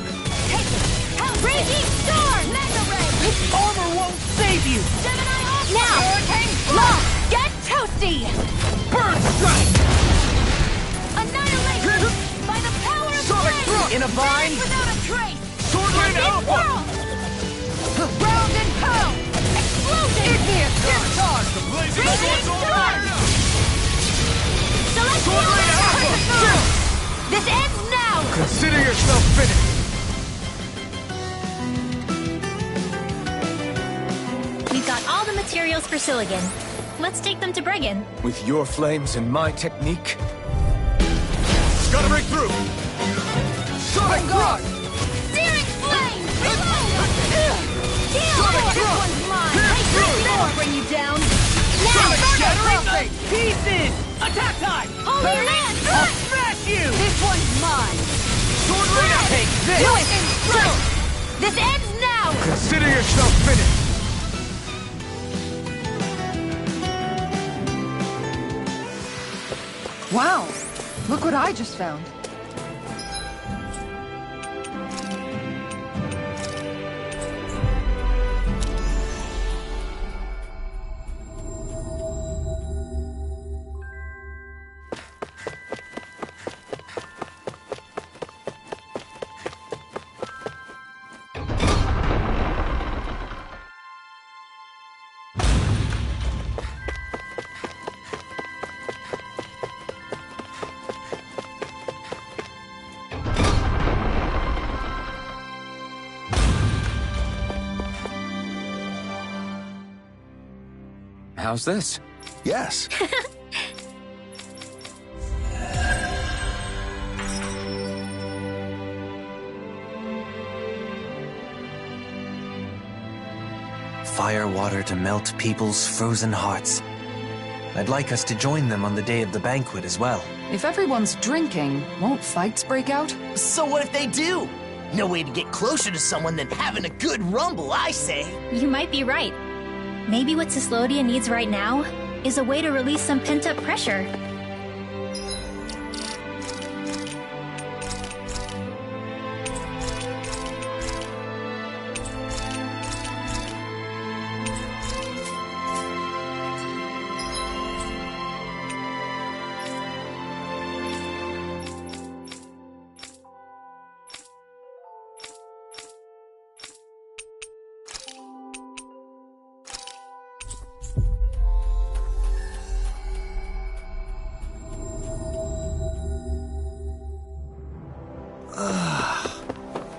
Take it! Help! Raging Storm! Mega Ray! Armor won't save you! Gemini off! Now! Hurricane Blast! Get toasty! Burn strike! Annihilation! By the power of Sonic flame! thrust! In a bind? Without a trace! Sword Rain Alpha! Round and pound! Explosion! Discharge! The blazing Raging sword's all Storm! fired up! Celestial Sword Rain Alpha! Master! This ends now! Consider yourself finished! We've got all the materials for Silicon. Let's take them to Bregan. With your flames and my technique? Gotta break through! Sonic Rock! Searing flame! Sonic Rock! That'll bring you down! Sonic Shatter! Pieces! Attack time! Holy Land! I'll smash you! This one's mine! Sword Rain, take this! Do it! This ends now! Consider yourself finished! Wow! Look what I just found. How's this? Yes. Fire water to melt people's frozen hearts. I'd like us to join them on the day of the banquet as well. If everyone's drinking, won't fights break out? So what if they do? No way to get closer to someone than having a good rumble, I say. You might be right. Maybe what Cyslodia needs right now is a way to release some pent-up pressure.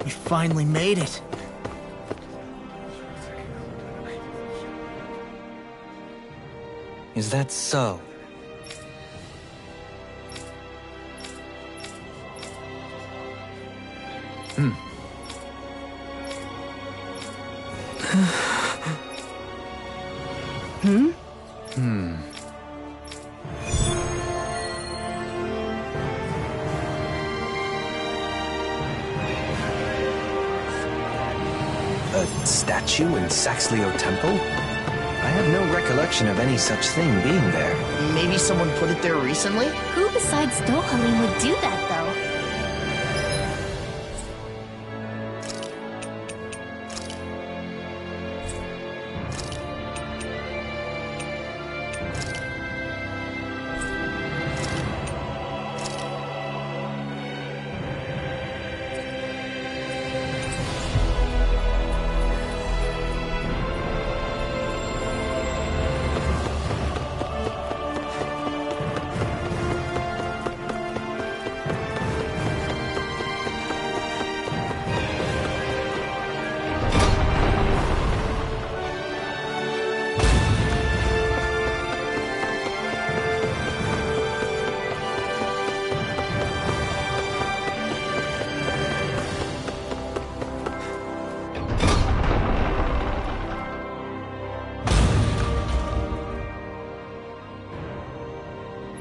We finally made it. Is that so? A statue in Saxleo Temple? I have no recollection of any such thing being there. Maybe someone put it there recently? Who besides Dohalim would do that, though?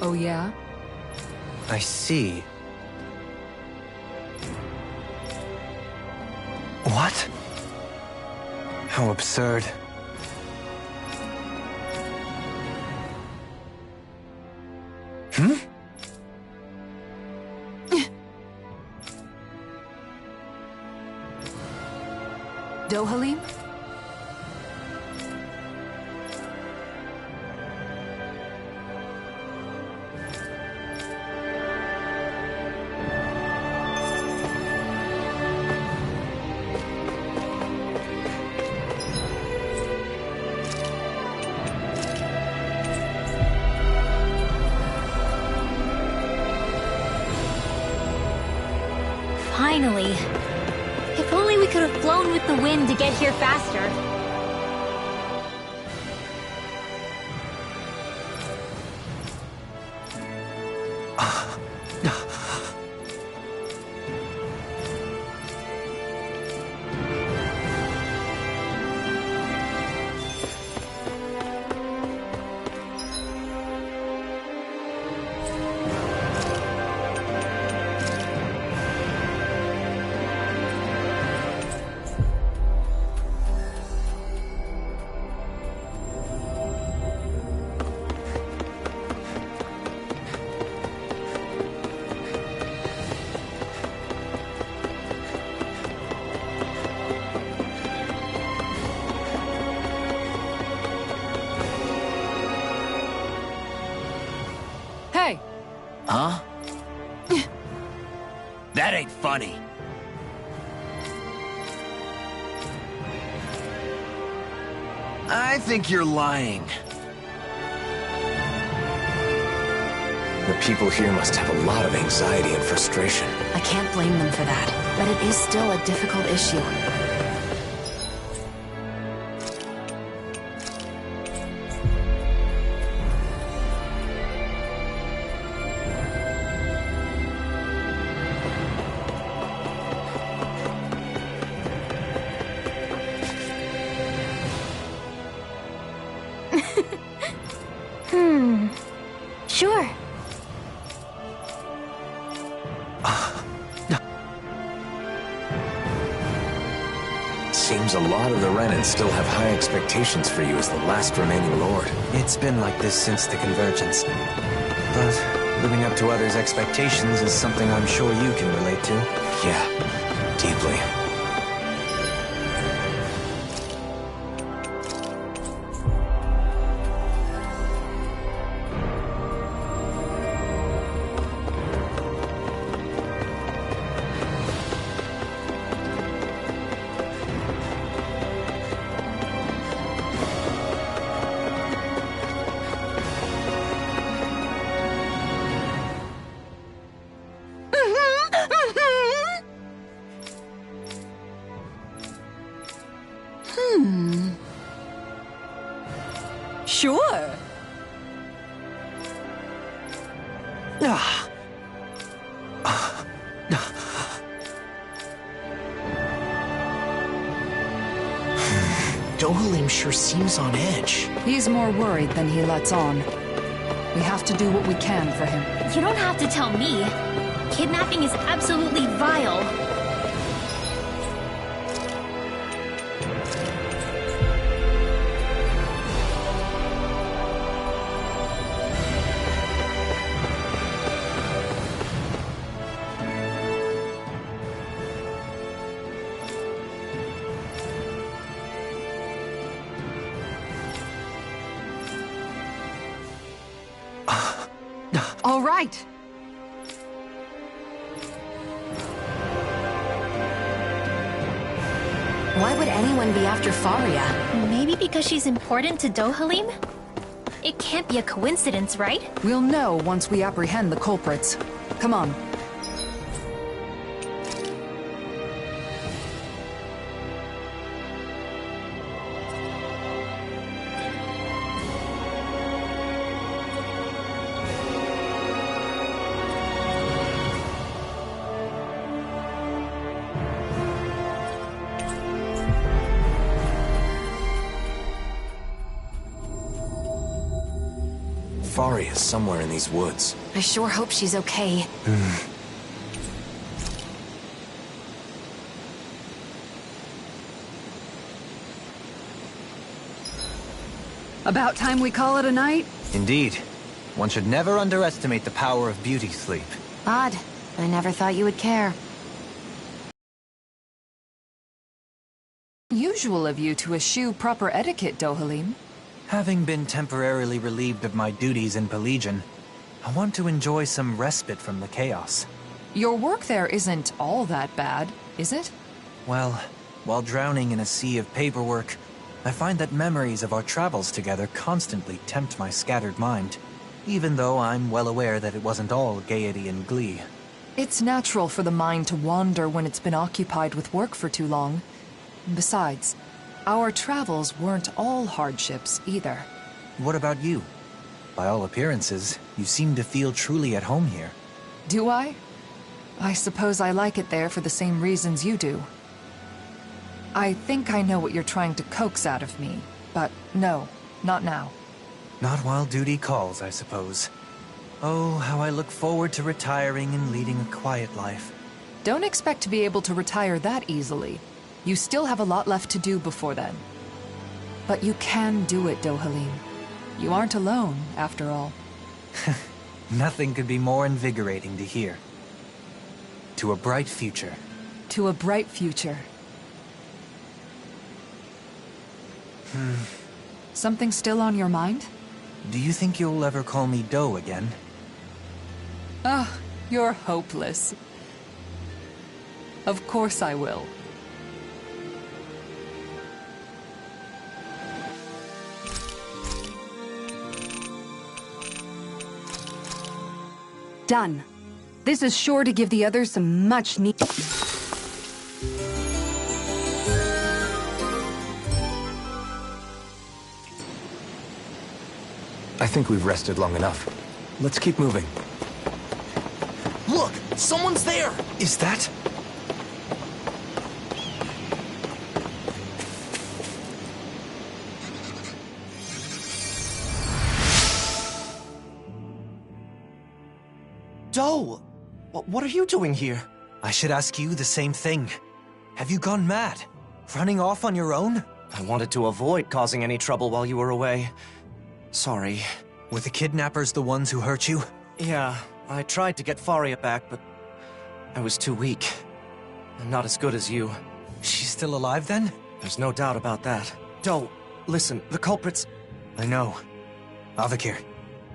Oh yeah? I see. What? How absurd. Dohalim? Finally. If only we could have flown with the wind to get here faster. Huh? That ain't funny. I think you're lying. The people here must have a lot of anxiety and frustration. I can't blame them for that, but it is still a difficult issue. Sure. Seems a lot of the Renan still have high expectations for you as the last remaining lord. It's been like this since the convergence. But living up to others' expectations is something I'm sure you can relate to. Yeah, deeply. Sure. Dohalim sure seems on edge. He's more worried than he lets on. We have to do what we can for him. You don't have to tell me. Kidnapping is absolutely vile. All right. Why would anyone be after Faria? Maybe because she's important to Dohalim? It can't be a coincidence, right? We'll know once we apprehend the culprits. Come on. Faria's somewhere in these woods. I sure hope she's okay. About time we call it a night? Indeed. One should never underestimate the power of beauty sleep. Odd. I never thought you would care. Usual of you to eschew proper etiquette, Dohalim. Having been temporarily relieved of my duties in Pelegion, I want to enjoy some respite from the chaos. Your work there isn't all that bad, is it? Well, while drowning in a sea of paperwork, I find that memories of our travels together constantly tempt my scattered mind, even though I'm well aware that it wasn't all gaiety and glee. It's natural for the mind to wander when it's been occupied with work for too long. Besides, our travels weren't all hardships either. What about you? By all appearances, you seem to feel truly at home here. Do I? I suppose I like it there for the same reasons you do. I think I know what you're trying to coax out of me, but no, not now. Not while duty calls, I suppose. Oh, how I look forward to retiring and leading a quiet life. Don't expect to be able to retire that easily. You still have a lot left to do before then. But you can do it, Dohalim. You aren't alone, after all. Nothing could be more invigorating to hear. To a bright future. To a bright future. Something still on your mind? Do you think you'll ever call me Doe again? Ah, you're hopeless. Of course I will. Done. This is sure to give the others some much need. I think we've rested long enough. Let's keep moving. Look! Someone's there! Is that? Doe! What are you doing here? I should ask you the same thing. Have you gone mad? Running off on your own? I wanted to avoid causing any trouble while you were away. Sorry. Were the kidnappers the ones who hurt you? Yeah, I tried to get Faria back, but I was too weak. I'm not as good as you. She's still alive then? There's no doubt about that. Doe, listen, the culprits... I know. Avakir,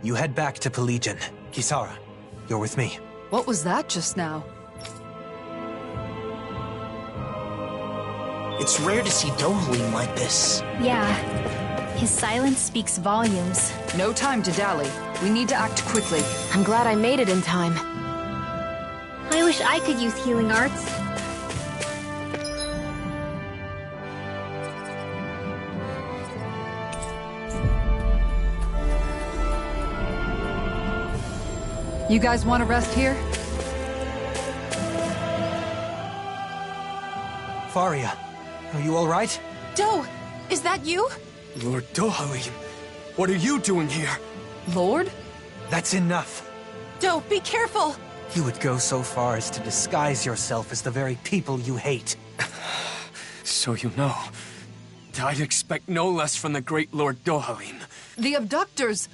you head back to Pelegion. Kisara, you're with me. What was that just now? It's rare to see Dohalim like this. Yeah. His silence speaks volumes. No time to dally. We need to act quickly. I'm glad I made it in time. I wish I could use healing arts. You guys want to rest here? Faria, are you all right? Doe, is that you? Lord Dohalim, what are you doing here? Lord? That's enough. Doe, be careful! You would go so far as to disguise yourself as the very people you hate. So you know. I'd expect no less from the great Lord Dohalim. The abductors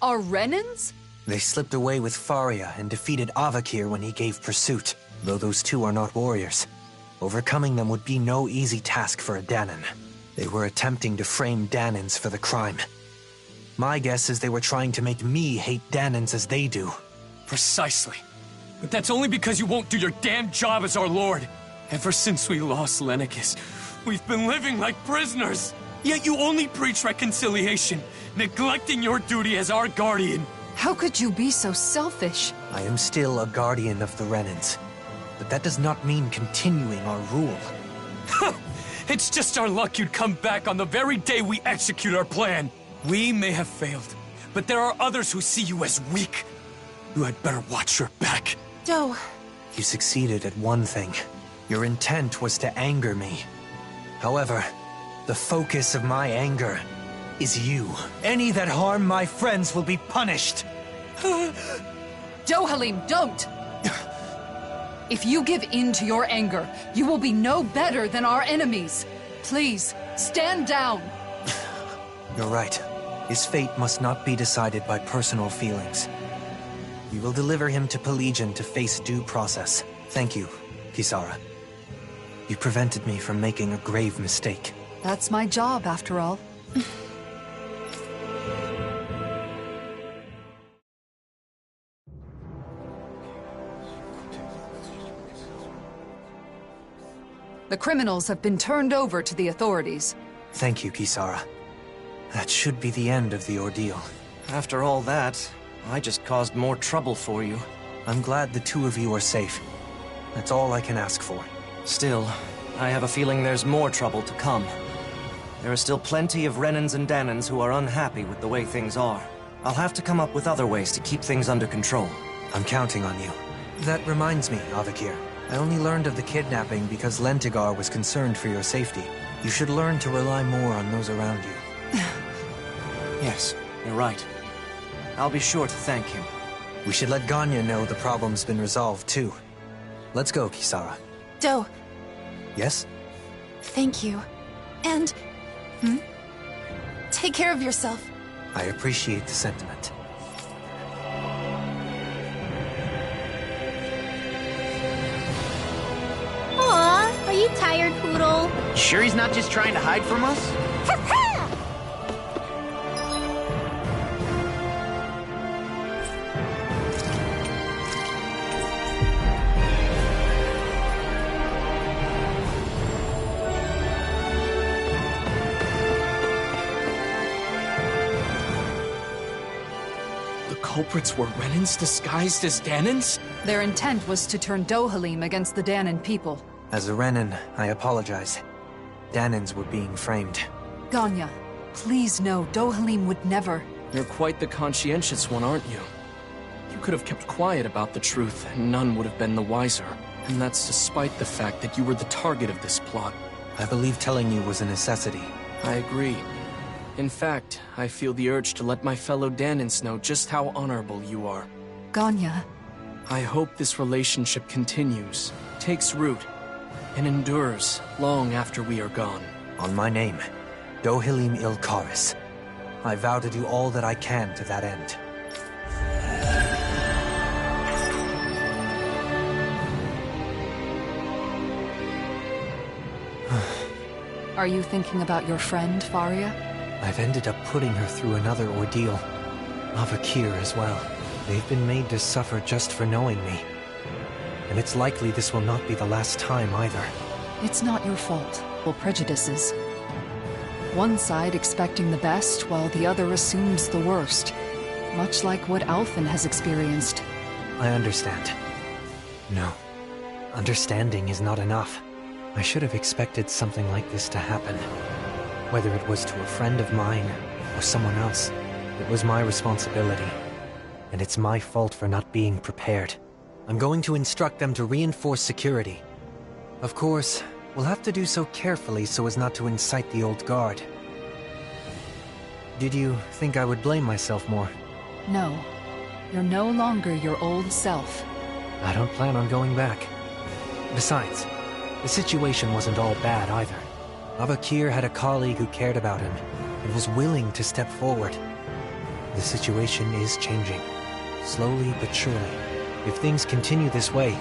are Renans? They slipped away with Faria and defeated Avakir when he gave pursuit, though those two are not warriors. Overcoming them would be no easy task for a Dahnan. They were attempting to frame Dahnans for the crime. My guess is they were trying to make me hate Dahnans as they do. Precisely. But that's only because you won't do your damn job as our lord. Ever since we lost Lenegis, we've been living like prisoners. Yet you only preach reconciliation, neglecting your duty as our guardian. How could you be so selfish? I am still a guardian of the Renans, but that does not mean continuing our rule. It's just our luck you'd come back on the very day we execute our plan. We may have failed, but there are others who see you as weak. You had better watch your back. Doe. You succeeded at one thing. Your intent was to anger me. However, the focus of my anger is you. Any that harm my friends will be punished. Dohalim, don't! If you give in to your anger, you will be no better than our enemies. Please, stand down. You're right. His fate must not be decided by personal feelings. We will deliver him to Pelegion to face due process. Thank you, Kisara. You prevented me from making a grave mistake. That's my job, after all. The criminals have been turned over to the authorities. Thank you, Kisara. That should be the end of the ordeal. After all that, I just caused more trouble for you. I'm glad the two of you are safe. That's all I can ask for. Still, I have a feeling there's more trouble to come. There are still plenty of Renans and Dahnans who are unhappy with the way things are. I'll have to come up with other ways to keep things under control. I'm counting on you. That reminds me, Avakir. I only learned of the kidnapping because Lentigar was concerned for your safety. You should learn to rely more on those around you. Yes, you're right. I'll be sure to thank him. We should let Ganye know the problem's been resolved, too. Let's go, Kisara. Doe. Yes? Thank you. And... Take care of yourself. I appreciate the sentiment. Aw, are you tired, Poodle? You sure he's not just trying to hide from us? The culprits were Renans disguised as Dahnans? Their intent was to turn Dohalim against the Dahnan people. As a Renan, I apologize. Dahnans were being framed. Ganye, please know Dohalim would never... You're quite the conscientious one, aren't you? You could have kept quiet about the truth, and none would have been the wiser. And that's despite the fact that you were the target of this plot. I believe telling you was a necessity. I agree. In fact, I feel the urge to let my fellow Dahnans know just how honorable you are. Ganye. I hope this relationship continues, takes root, and endures long after we are gone. On my name, Dohalim Ilkaris. I vow to do all that I can to that end. Are you thinking about your friend, Faria? I've ended up putting her through another ordeal. Avakir as well. They've been made to suffer just for knowing me. And it's likely this will not be the last time either. It's not your fault. Well, prejudices. One side expecting the best, while the other assumes the worst. Much like what Alphen has experienced. I understand. No. Understanding is not enough. I should have expected something like this to happen. Whether it was to a friend of mine, or someone else, it was my responsibility. And it's my fault for not being prepared. I'm going to instruct them to reinforce security. Of course, we'll have to do so carefully so as not to incite the old guard. Did you think I would blame myself more? No. You're no longer your old self. I don't plan on going back. Besides, the situation wasn't all bad either. Avakir had a colleague who cared about him, and was willing to step forward. The situation is changing, slowly but surely. If things continue this way,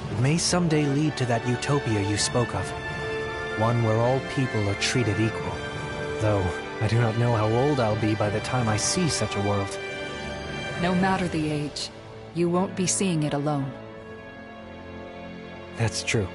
it may someday lead to that utopia you spoke of. One where all people are treated equal. Though, I do not know how old I'll be by the time I see such a world. No matter the age, you won't be seeing it alone. That's true.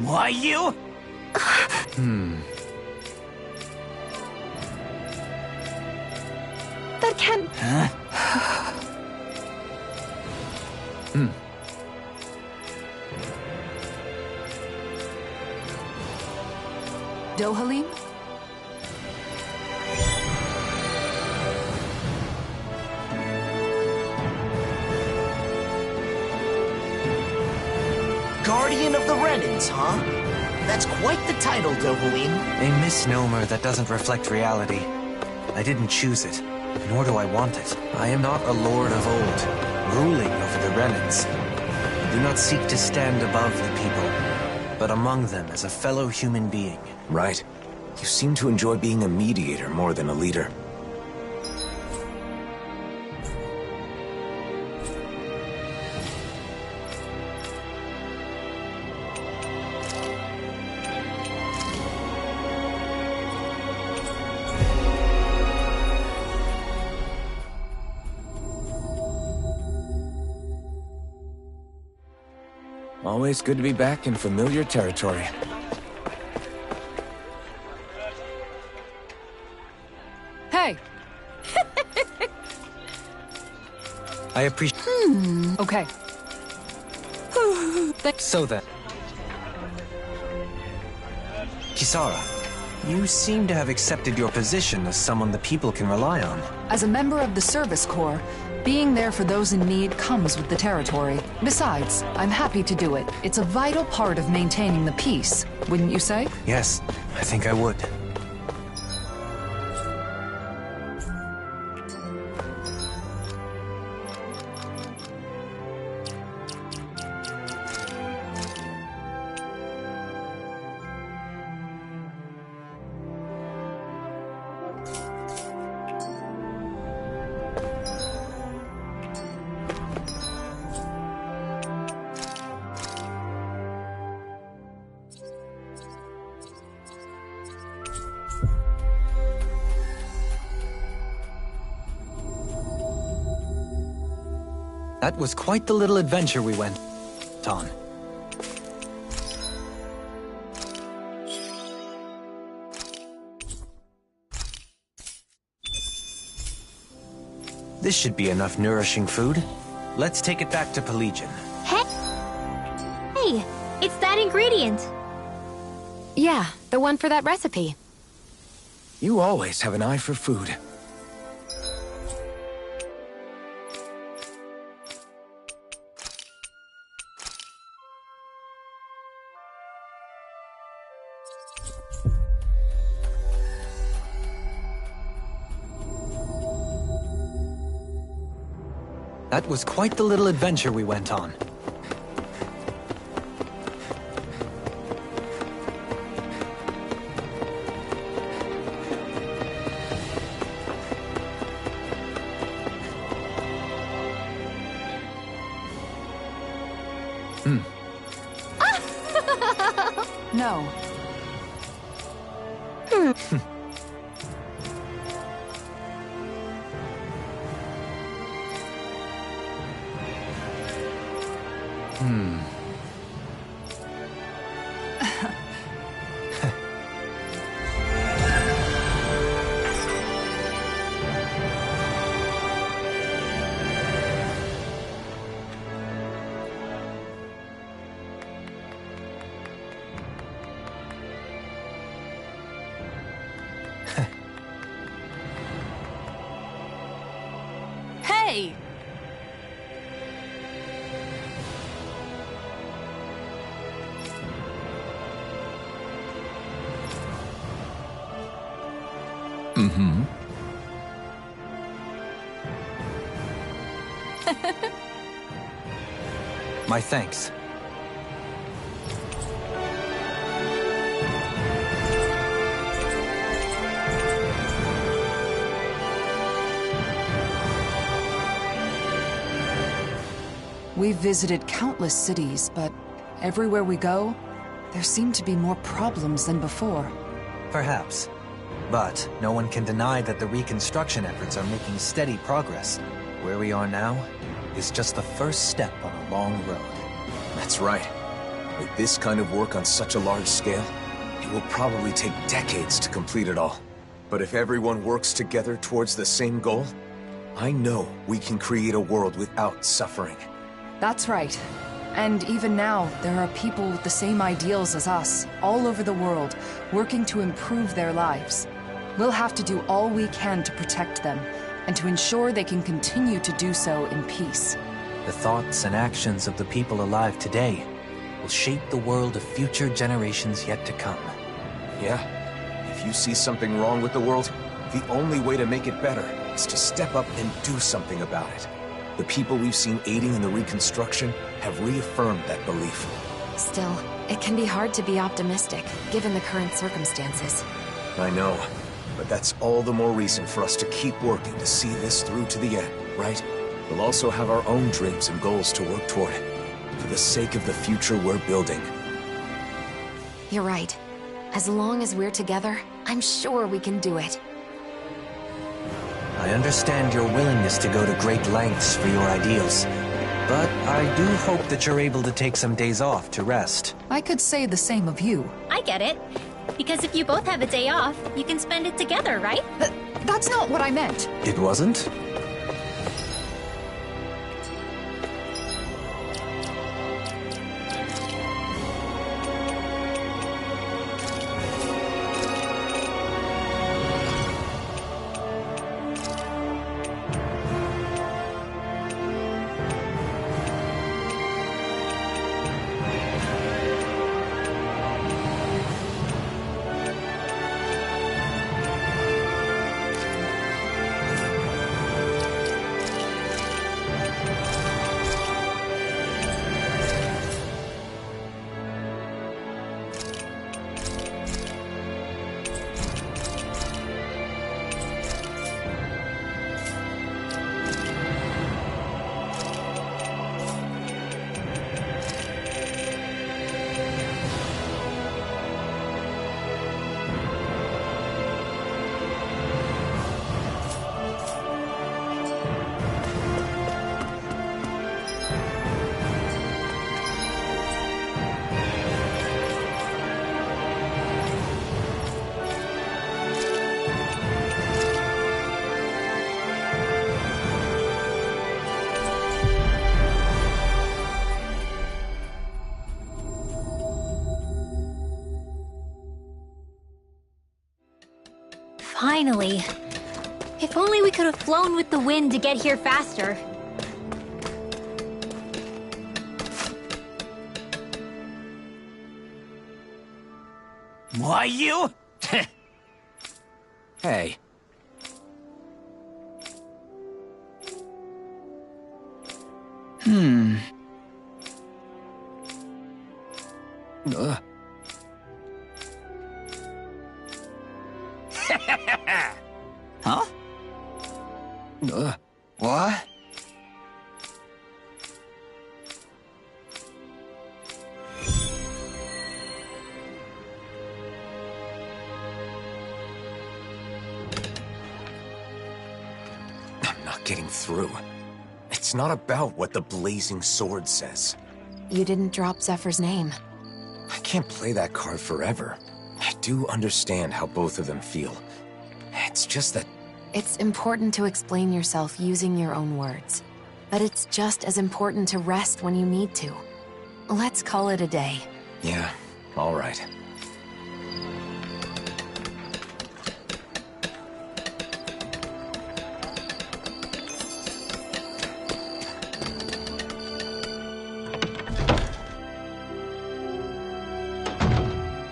Why you? That can't... Huh? Dohalim? Guardian of the Renans, huh? That's quite the title, Dohalim. A misnomer that doesn't reflect reality. I didn't choose it, nor do I want it. I am not a lord of old, ruling over the Renans. I do not seek to stand above the people, but among them as a fellow human being. Right. You seem to enjoy being a mediator more than a leader. Always good to be back in familiar territory. Hey! I appreciate... Okay. So then... Kisara, you seem to have accepted your position as someone the people can rely on. As a member of the Service Corps, being there for those in need comes with the territory. Besides, I'm happy to do it. It's a vital part of maintaining the peace, wouldn't you say? Yes, I think I would. That was quite the little adventure we went on. This should be enough nourishing food. Let's take it back to Pelagian. Hey, it's that ingredient. Yeah, the one for that recipe. You always have an eye for food. That was quite the little adventure we went on. No. Hey! My thanks. We've visited countless cities, but everywhere we go, there seem to be more problems than before. Perhaps. But no one can deny that the reconstruction efforts are making steady progress. Where we are now is just the first step on a long road. That's right. With this kind of work on such a large scale, it will probably take decades to complete it all. But if everyone works together towards the same goal, I know we can create a world without suffering. That's right. And even now, there are people with the same ideals as us, all over the world, working to improve their lives. We'll have to do all we can to protect them, and to ensure they can continue to do so in peace. The thoughts and actions of the people alive today will shape the world of future generations yet to come. Yeah. If you see something wrong with the world, the only way to make it better is to step up and do something about it. The people we've seen aiding in the reconstruction have reaffirmed that belief. Still, it can be hard to be optimistic, given the current circumstances. I know, but that's all the more reason for us to keep working to see this through to the end, right? We'll also have our own dreams and goals to work toward, for the sake of the future we're building. You're right. As long as we're together, I'm sure we can do it. I understand your willingness to go to great lengths for your ideals. But I do hope that you're able to take some days off to rest. I could say the same of you. I get it. Because if you both have a day off, you can spend it together, right? That's not what I meant. It wasn't? Finally. If only we could have flown with the wind to get here faster. Why you? Hey. Huh? What? I'm not getting through. It's not about what the blazing sword says. You didn't drop Zephyr's name. I can't play that card forever. I do understand how both of them feel. It's just that... It's important to explain yourself using your own words. But it's just as important to rest when you need to. Let's call it a day. Yeah, all right.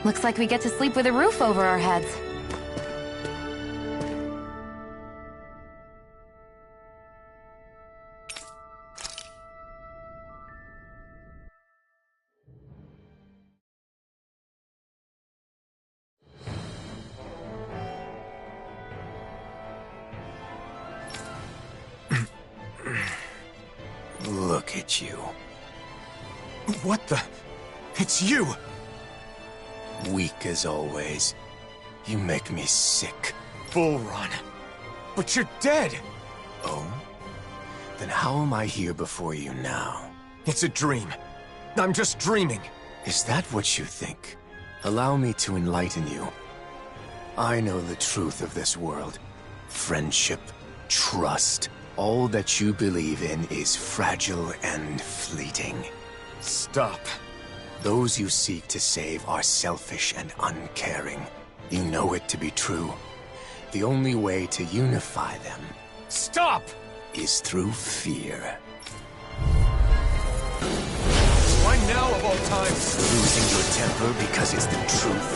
Looks like we get to sleep with a roof over our heads. Look at you. What the... It's you! Weak as always. You make me sick. Bull Run. But you're dead! Oh? Then how am I here before you now? It's a dream. I'm just dreaming. Is that what you think? Allow me to enlighten you. I know the truth of this world. Friendship, trust. All that you believe in is fragile and fleeting. Stop. Those you seek to save are selfish and uncaring. You know it to be true. The only way to unify them... Stop! ...is through fear. Why now of all times? Losing your temper because it's the truth.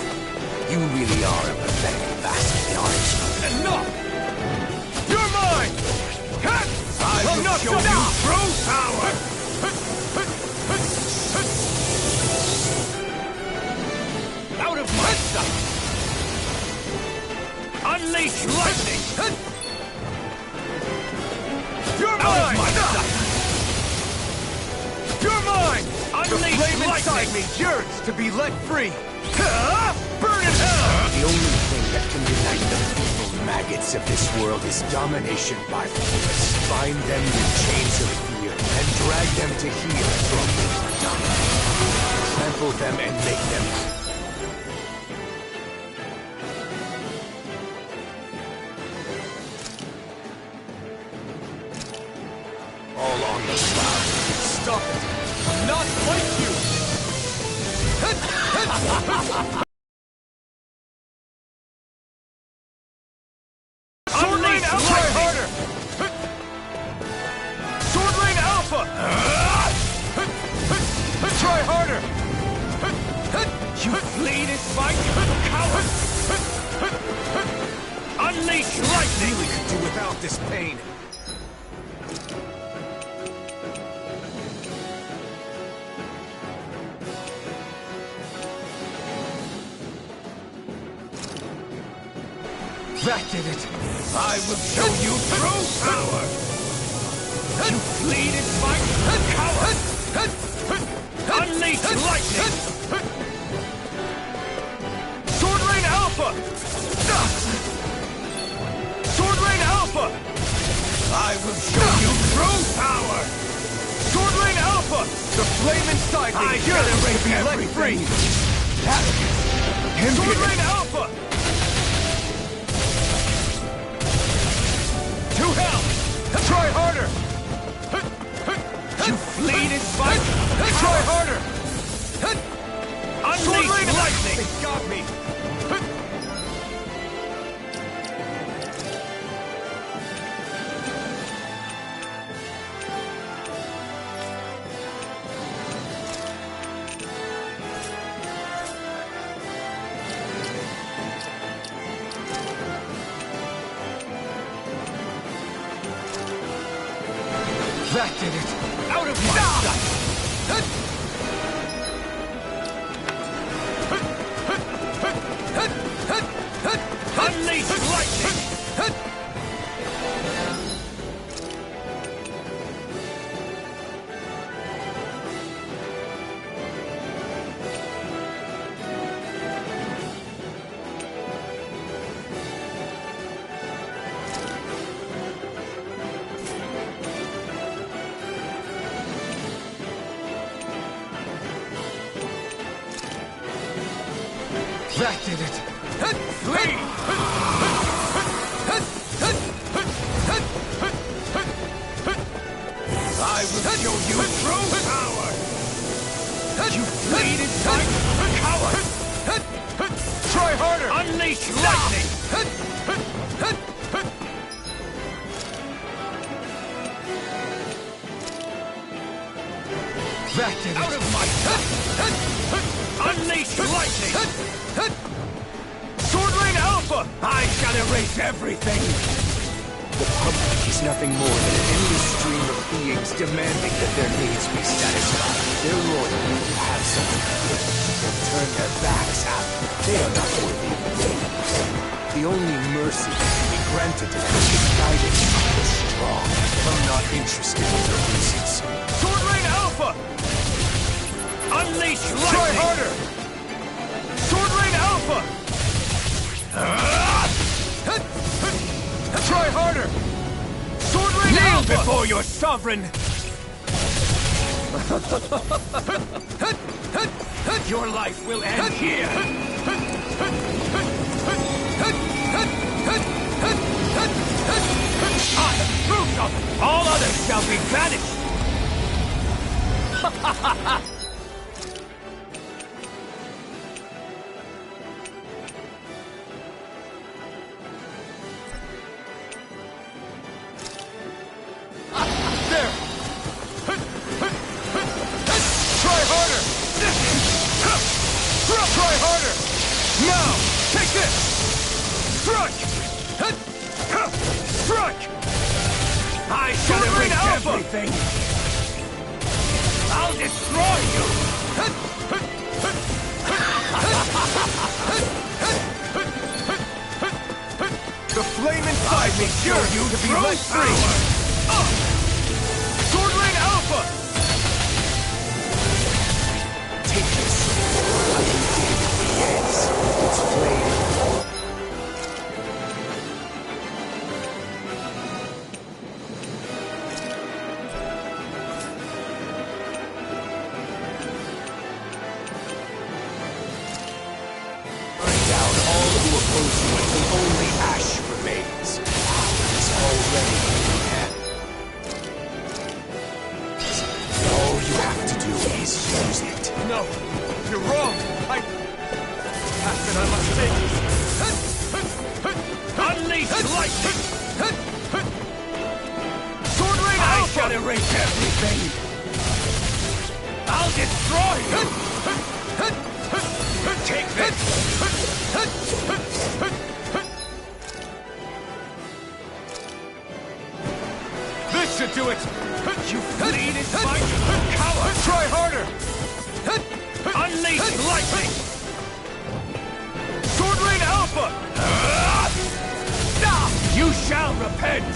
You really are a pathetic bastard. Enough! You're mine! I'll not show you true power! Out of my sight! Unleash lightning! You're Out mine! of my sight! You're mine! Unleash the flame lightning! inside me yearns to be let free! Burn in hell! The only thing that can unite the feeble maggots of this world is domination by force. Bind them with chains of fear and drag them to here from trample them and make them. All on the cloud. Stop it! I'm not like you! Sword Lane Alpha! Try harder! Sword Lane Alpha! Try harder! You flee this fight, coward! Unleash lightning! We could do without this pain. That did it! I will show you true power! You flee this fight, coward! Unleash lightning! Sword Lane Alpha! Sword Lane Alpha! I will show you true power! Sword Lane Alpha! The flame inside me yearns to be let free! Sword Lane Alpha! To hell! Try harder! You flee this fight! Try harder! Unleash lightning! They got me! That did it! Out of my sight! Unleash lightning! That did it! Flee! I will show you true power! You fleed inside, coward! Try harder! Unleash lightning! That did it! Out of my sight! Unleash lightning! Sword Lane Alpha! I shall erase everything! The public is nothing more than an endless stream of beings demanding that their needs be satisfied. Their loyalty to have something good and turn their backs out. They are not worthy of faith. The only mercy that can be granted to them is guidance from the strong. I'm not interested in their reasons. Sword Lane Alpha! Unleash lightning! Try harder! Sword Lane Alpha! Try harder! Sword Lane Kneel Alpha! Before your sovereign! Your life will end here! I am proof of it! All others shall be vanished! Everything. I'll destroy you! The flame inside me sure you to be let free! Sword Lane Alpha! Take this. I can dig the ends. It's flame. expose you until only ash remains. It's already in hand. All you have to do is use it. No, you're wrong. Path that I must take. Unleash lightning! Sword Rain I Alpha! shall erase everything! I'll destroy you! Take this! This should do it! You fleed in fight, coward! Try harder! Unleash lightning! Sword Rain Alpha! You shall repent!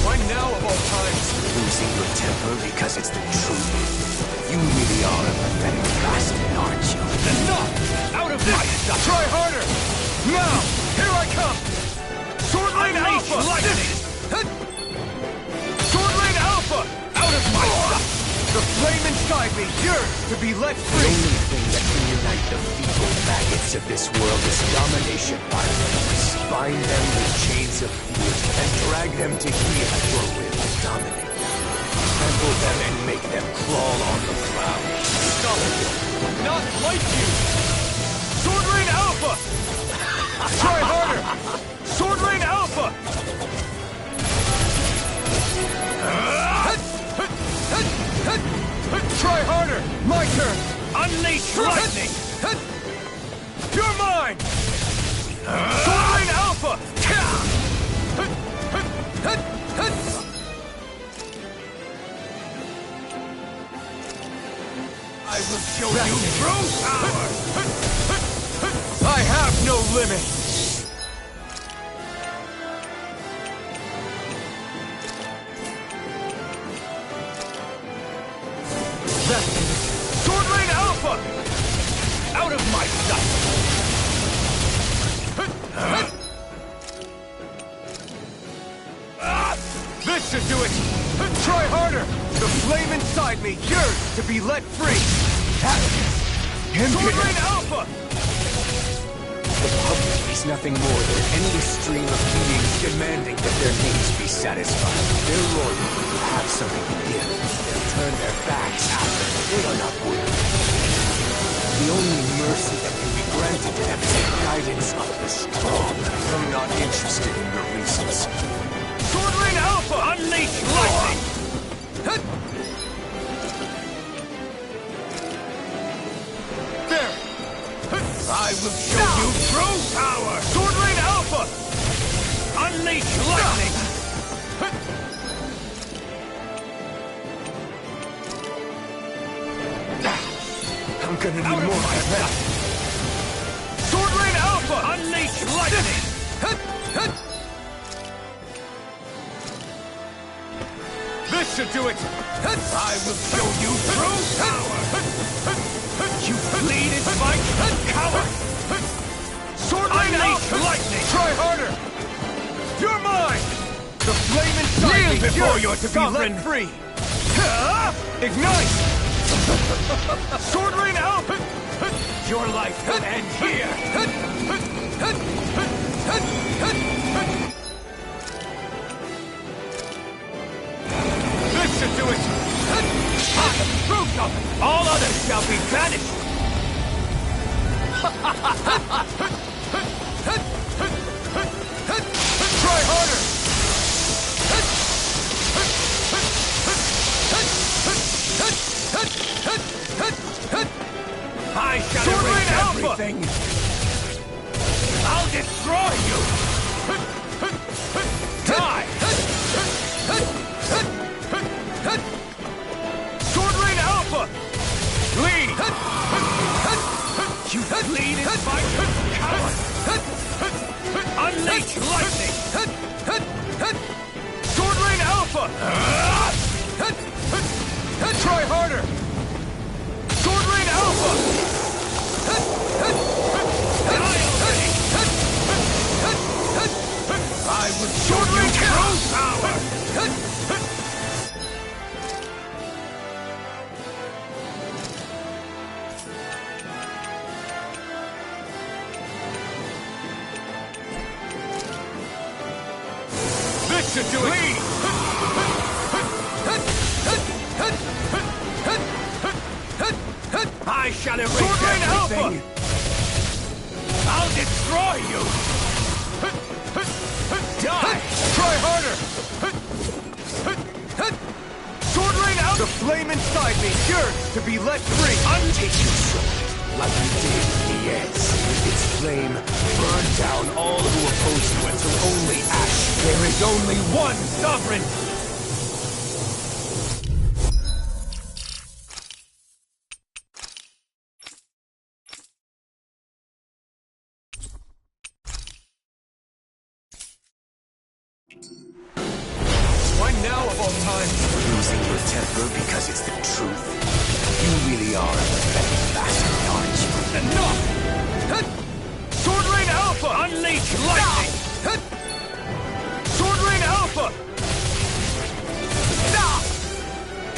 Why now of all times? Losing your temper because it's the truth. You really are a pathetic bastard, aren't you? Enough! Out of my stuff! Try harder! Now! Here I come! Sword Rain Alpha! Sword Rain Alpha! Out of my stuff! The flame inside me yearns to be let free! The only thing that can unite the feeble maggots of this world is domination by force. Bind them with chains of fear and drag them to heel at your will. Dominate them. Trample them and make them crawl on the ground. Stop it! Not like you! Sword Rain Alpha! Try harder! Sword Rain Alpha! Try harder! My turn! Unleash lightning! You're mine! Sword Alpha! I will show you true power! I have no limit! Sword Lane Alpha! Out of my sight! This should do it! Try harder! The flame inside me yearns to be let free! Sword Lane Alpha! The public is nothing more than an endless stream of beings demanding that their needs be satisfied. Their loyalty will have something to give. They'll turn their backs after they are not worthy. The only mercy that can be granted to them is the guidance of the strong. I'm not interested in your reasons. Sword Lane Alpha! Unleash lightning! There! I will show you true power! Sword Lane Alpha! Unleash lightning! I'm gonna need more of that! Sword Lane Alpha! Unleash lightning! This should do it! I will show you true power! You bleed in spite, coward! Sword Lane Alpha! Lightning! Try harder! You're mine! The flame inside Kneel me before yearns your to be sovereign! let free! Ignite! Sword Lane Alpha! Your life will end here! This should do it! Hot! Proof of it! All others shall be banished! Try harder! I shall Sword erase Lane Alpha! everything! I'll destroy you! Die! Sword Lane Alpha! Bleed! You bleed in spite, coward! Unleash lightning! Sword Lane Alpha! Try harder! Sword Lane Alpha! I will show you true power! This should do it! I shall erase Sword Lane everything! I'll destroy you! Die! Try harder! Sword Lane Alpha! The flame inside me yearns to be let free! Untake your sword, like you did Niez. Its flame burned down all who oppose you until only ash. There is only one sovereign! Why now of all times? Losing your temper because it's the truth. You really are a pathetic bastard, aren't you? Enough! Sword Lane Alpha! Unleash lightning! Sword Lane Alpha!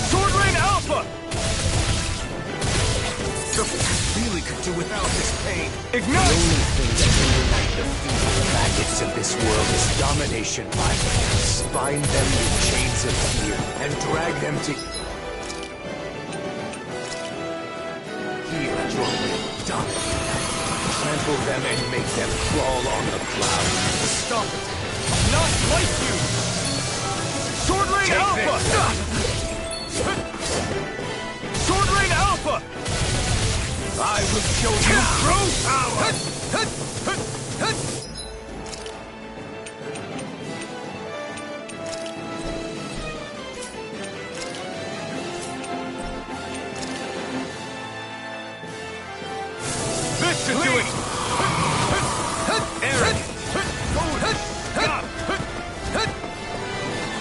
Sword Lane Alpha! I really could do without this pain. Ignite! The only thing that can unite the feeble maggots of this world is domination by force. Bind them with chains of fear and drag them to... Here at your will, dominate them. Trample them and make them crawl on the clouds. Stop it! Not like you! Sword Lane Alpha! Sword Lane Alpha! I will show you true power! This should do it! Arrogant! Stop!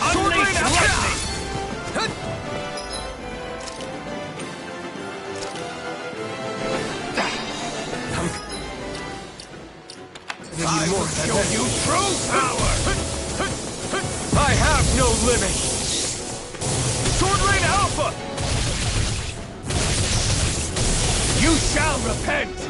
Unleash lightning! I will show you true power! I have no limit! Sword Rain Alpha! You shall repent!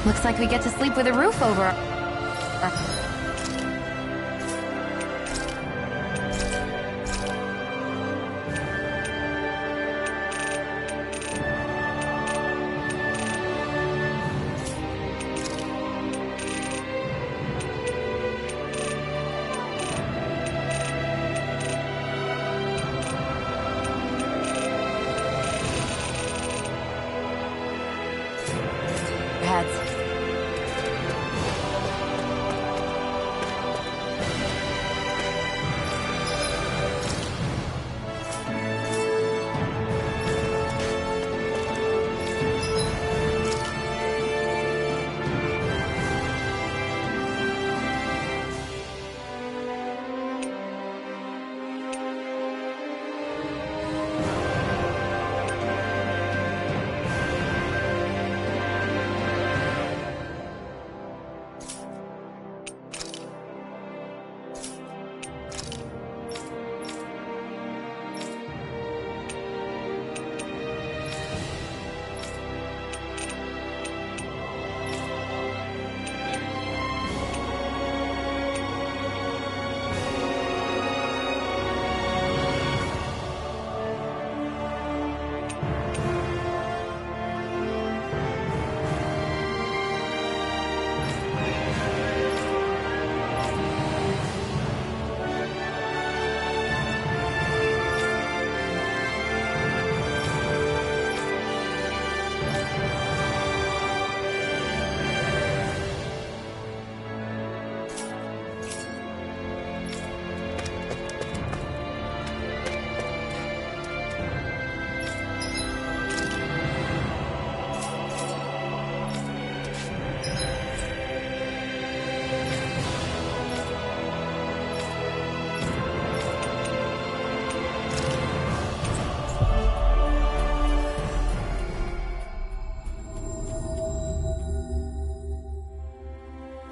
Looks like we get to sleep with a roof over.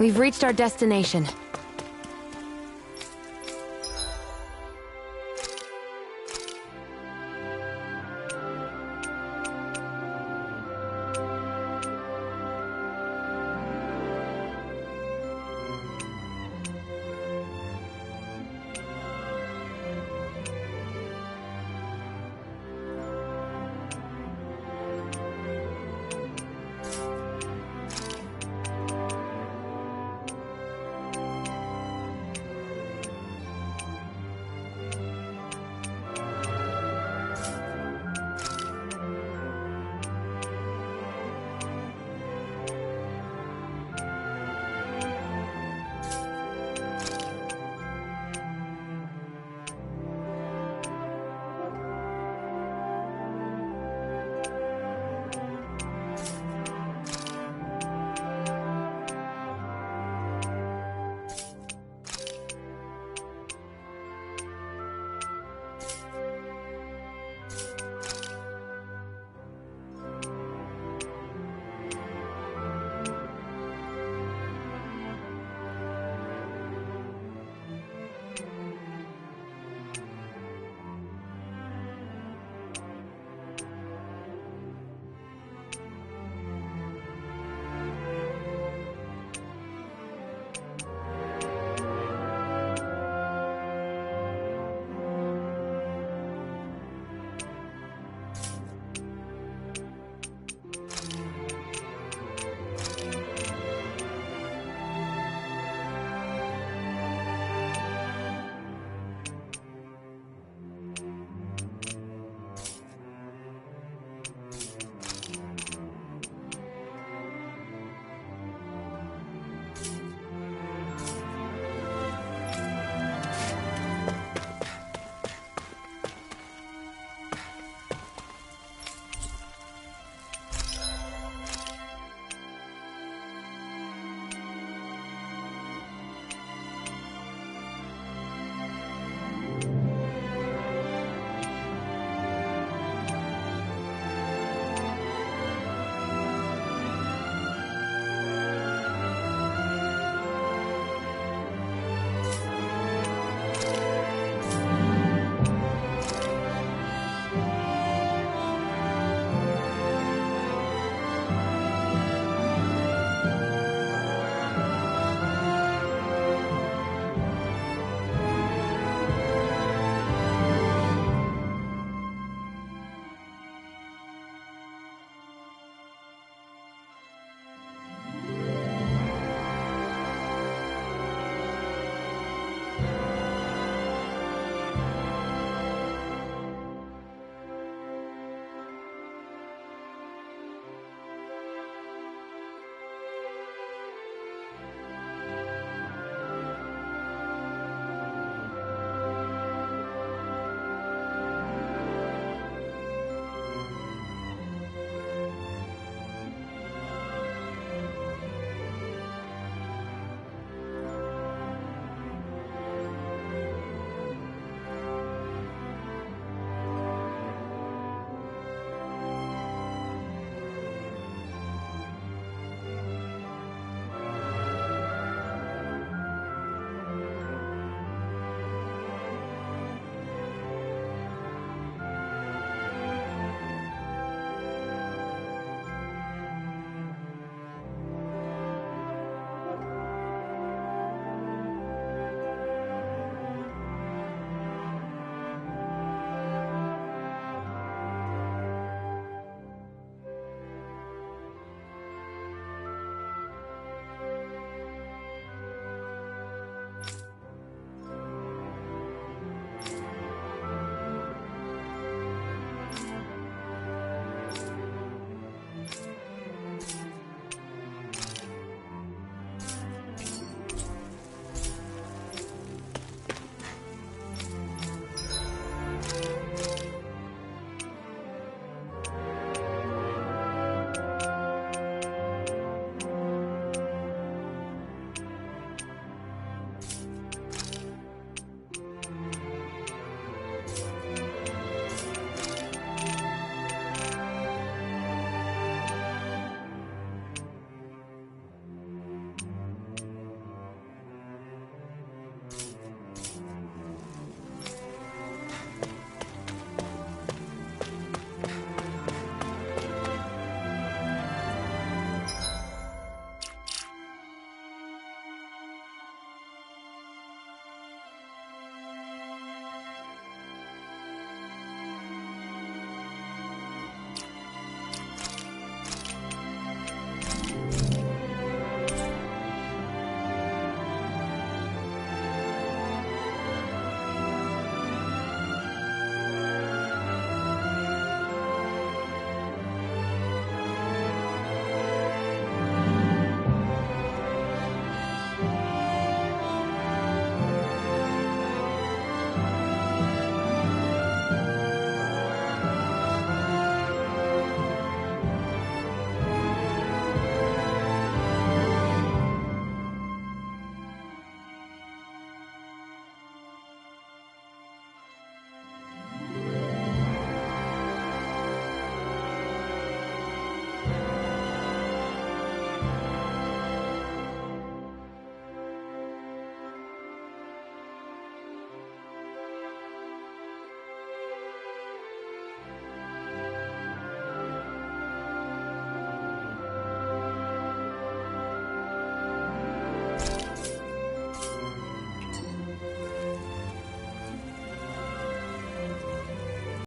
We've reached our destination.